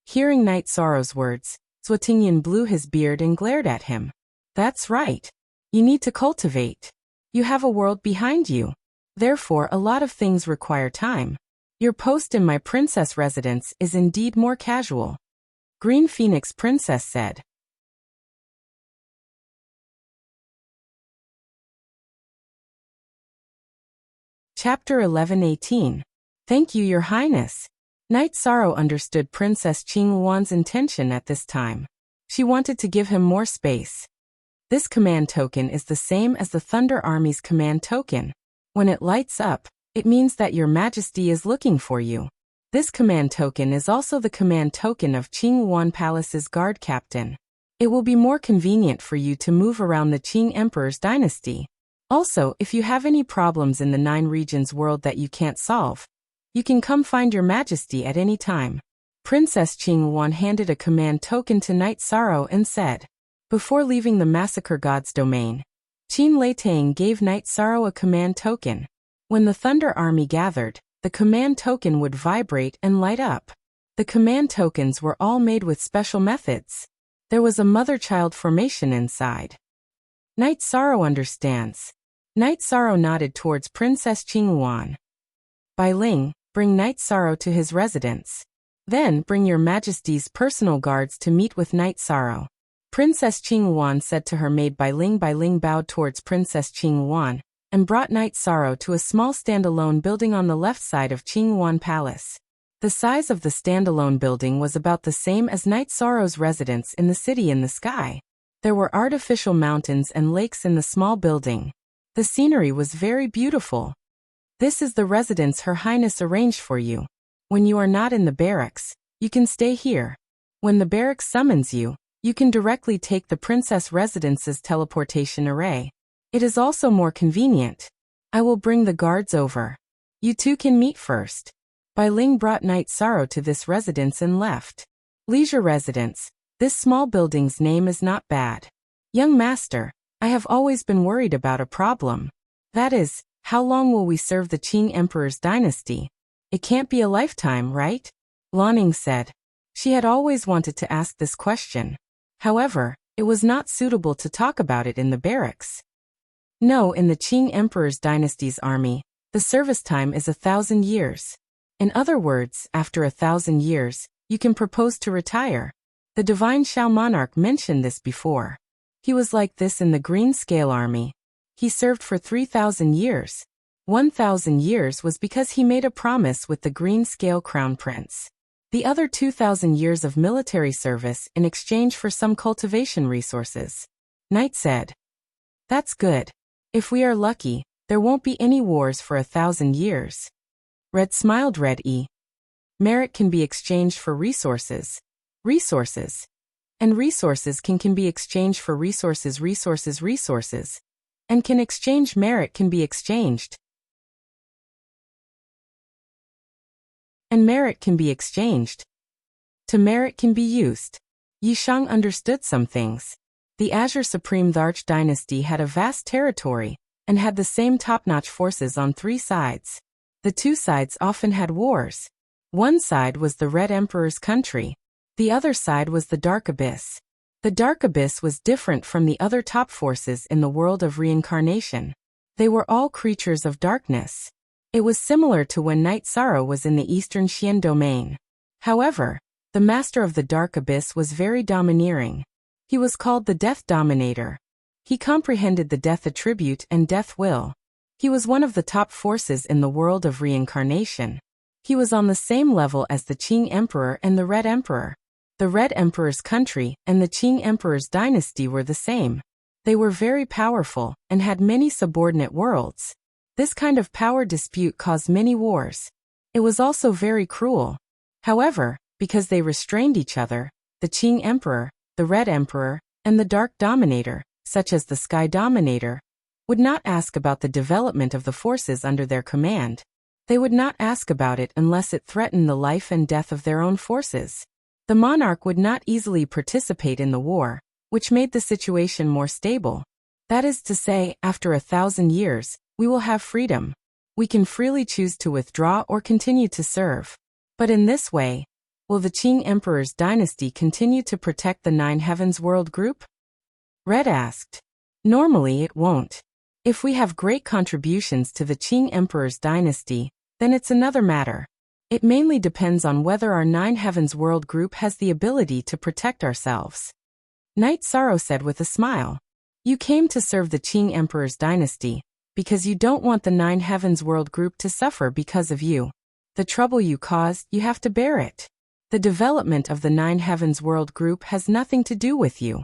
Hearing Night Sorrow's words, Zhuotingyan blew his beard and glared at him. That's right. You need to cultivate. You have a world behind you. Therefore, a lot of things require time. Your post in my princess residence is indeed more casual. Green Phoenix Princess said. Chapter 11:18. Thank you, Your Highness. Night Sorrow understood Princess Qing Wan's intention at this time. She wanted to give him more space. This command token is the same as the Thunder Army's command token. When it lights up, it means that Your Majesty is looking for you. This command token is also the command token of Qing Wan Palace's guard captain. It will be more convenient for you to move around the Qing Emperor's dynasty. Also, if you have any problems in the 9 regions world that you can't solve, you can come find Your Majesty at any time. Princess Qing Wan handed a command token to Night Sorrow and said, before leaving the Massacre God's domain, Qin Leitang gave Night Sorrow a command token. When the Thunder Army gathered, the command token would vibrate and light up. The command tokens were all made with special methods. There was a mother-child formation inside. Night Sorrow understands. Night Sorrow nodded towards Princess Qing Wan. Bai Ling, bring Night Sorrow to his residence. Then bring Your Majesty's personal guards to meet with Night Sorrow. Princess Qing Wan said to her maid Bai Ling. Bai Ling bowed towards Princess Qing Wan and brought Night Sorrow to a small standalone building on the left side of Qing Wan Palace. The size of the standalone building was about the same as Night Sorrow's residence in the city in the sky. There were artificial mountains and lakes in the small building. The scenery was very beautiful. This is the residence Her Highness arranged for you. When you are not in the barracks, you can stay here. When the barracks summons you, you can directly take the Princess Residence's teleportation array. It is also more convenient. I will bring the guards over. You two can meet first. Bai Ling brought Night Sorrow to this residence and left. Leisure Residence. This small building's name is not bad. Young Master, I have always been worried about a problem. That is, how long will we serve the Qing Emperor's dynasty? It can't be a lifetime, right? Lanning said. She had always wanted to ask this question. However, it was not suitable to talk about it in the barracks. No, in the Qing Emperor's dynasty's army, the service time is 1,000 years. In other words, after 1,000 years, you can propose to retire. The Divine Shao Monarch mentioned this before. He was like this in the Green Scale Army. He served for 3,000 years. 1,000 years was because he made a promise with the Green Scale Crown Prince. The other 2,000 years of military service in exchange for some cultivation resources. Knight said. That's good. If we are lucky, there won't be any wars for 1,000 years. Red smiled. Red E. Merit can be exchanged for resources. Resources. And resources can be exchanged for resources. Resources. And can exchange merit can be exchanged. and merit can be exchanged. To merit can be used. Yishang understood some things. The Azure Supreme Tharch dynasty had a vast territory, and had the same top-notch forces on three sides. The two sides often had wars. One side was the Red Emperor's country. The other side was the Dark Abyss. The Dark Abyss was different from the other top forces in the world of reincarnation. They were all creatures of darkness. It was similar to when Night Sorrow was in the Eastern Xian domain. However, the Master of the Dark Abyss was very domineering. He was called the Death Dominator. He comprehended the death attribute and death will. He was one of the top forces in the world of reincarnation. He was on the same level as the Qing Emperor and the Red Emperor. The Red Emperor's country and the Qing Emperor's dynasty were the same. They were very powerful and had many subordinate worlds. This kind of power dispute caused many wars. It was also very cruel. However, because they restrained each other, the Qing Emperor, the Red Emperor, and the Dark Dominator, such as the Sky Dominator, would not ask about the development of the forces under their command. They would not ask about it unless it threatened the life and death of their own forces. The monarch would not easily participate in the war, which made the situation more stable. That is to say, after 1,000 years, we will have freedom. We can freely choose to withdraw or continue to serve. But in this way, will the Qing Emperor's dynasty continue to protect the Nine Heavens World Group? Red asked. Normally it won't. If we have great contributions to the Qing Emperor's dynasty, then it's another matter. It mainly depends on whether our Nine Heavens World Group has the ability to protect ourselves. Night Sorrow said with a smile. You came to serve the Qing Emperor's dynasty, because you don't want the Nine Heavens World Group to suffer because of you. The trouble you caused, you have to bear it. The development of the Nine Heavens World Group has nothing to do with you.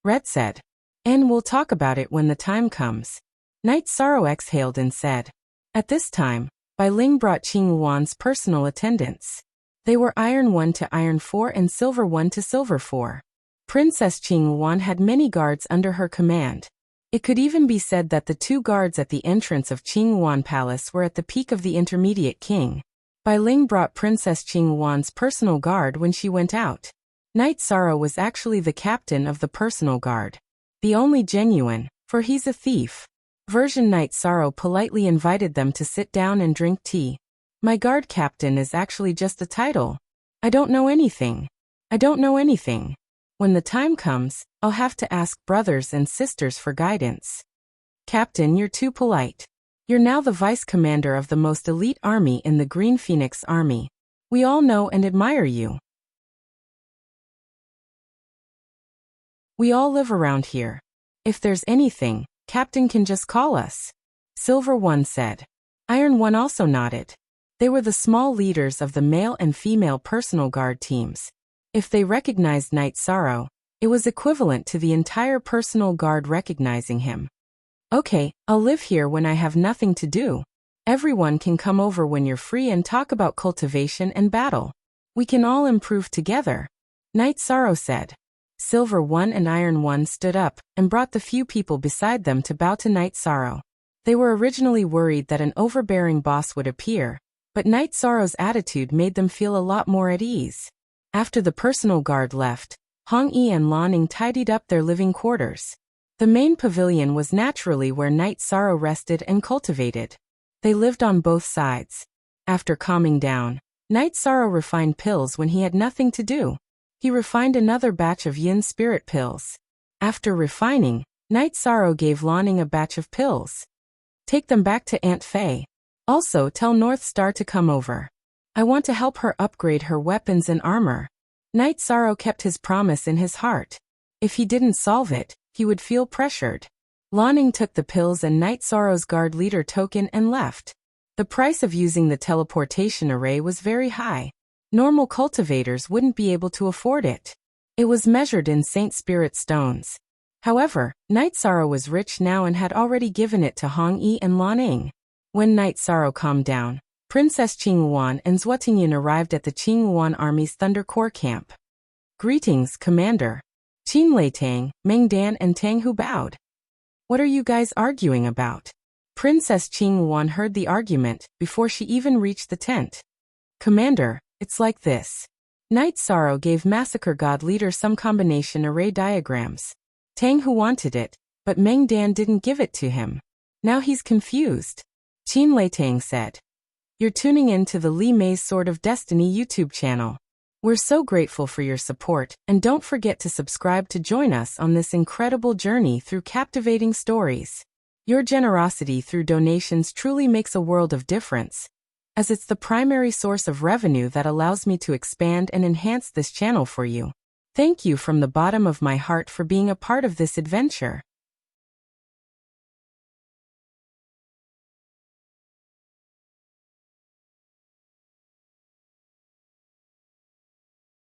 Red said. And we'll talk about it when the time comes. Night Sorrow exhaled and said. At this time, Bai Ling brought Qing Yuan's personal attendants. They were Iron 1 to Iron 4 and Silver 1 to Silver 4. Princess Qing Yuan had many guards under her command. It could even be said that the two guards at the entrance of Qing Yuan Palace were at the peak of the intermediate king. Bai Ling brought Princess Qing Yuan's personal guard when she went out. Night Sorrow was actually the captain of the personal guard. The only genuine, for he's a thief. Version Night Sorrow politely invited them to sit down and drink tea. My guard captain is actually just a title. I don't know anything. When the time comes, I'll have to ask brothers and sisters for guidance. Captain, you're too polite. You're now the vice commander of the most elite army in the Green Phoenix Army. We all know and admire you. We all live around here. If there's anything, Captain can just call us. Silver 1 said. Iron 1 also nodded. They were the small leaders of the male and female personal guard teams. If they recognized Night Sorrow, it was equivalent to the entire personal guard recognizing him. Okay, I'll live here when I have nothing to do. Everyone can come over when you're free and talk about cultivation and battle. We can all improve together. Night Sorrow said. Silver 1 and Iron 1 stood up and brought the few people beside them to bow to Night Sorrow. They were originally worried that an overbearing boss would appear, but Night Sorrow's attitude made them feel a lot more at ease. After the personal guard left, Hong Yi and Lan Ning tidied up their living quarters. The main pavilion was naturally where Night Sorrow rested and cultivated. They lived on both sides. After calming down, Night Sorrow refined pills when he had nothing to do. He refined another batch of yin spirit pills. After refining, Night Sorrow gave Lan Ning a batch of pills. Take them back to Aunt Fei. Also tell North Star to come over. I want to help her upgrade her weapons and armor. Night Sorrow kept his promise in his heart. If he didn't solve it, he would feel pressured. Lan Ning took the pills and Night Sorrow's guard leader token and left. The price of using the teleportation array was very high. Normal cultivators wouldn't be able to afford it. It was measured in Saint Spirit stones. However, Night Sorrow was rich now and had already given it to Hong Yi and Lan Ning. When Night Sorrow calmed down, Princess Qing Yuan and Zhuo Tingyan arrived at the Qing Yuan Army's Thunder Corps camp. Greetings, Commander. Qin Lei Tang, Meng Dan and Tang Hu bowed. What are you guys arguing about? Princess Qing Yuan heard the argument before she even reached the tent. Commander, it's like this. Night Sorrow gave Massacre God Leader some combination array diagrams. Tang Hu wanted it, but Meng Dan didn't give it to him. Now he's confused. Qin Lei Tang said. You're tuning in to the Li Mei's Sword of Destiny YouTube channel. We're so grateful for your support, and don't forget to subscribe to join us on this incredible journey through captivating stories. Your generosity through donations truly makes a world of difference, as it's the primary source of revenue that allows me to expand and enhance this channel for you. Thank you from the bottom of my heart for being a part of this adventure.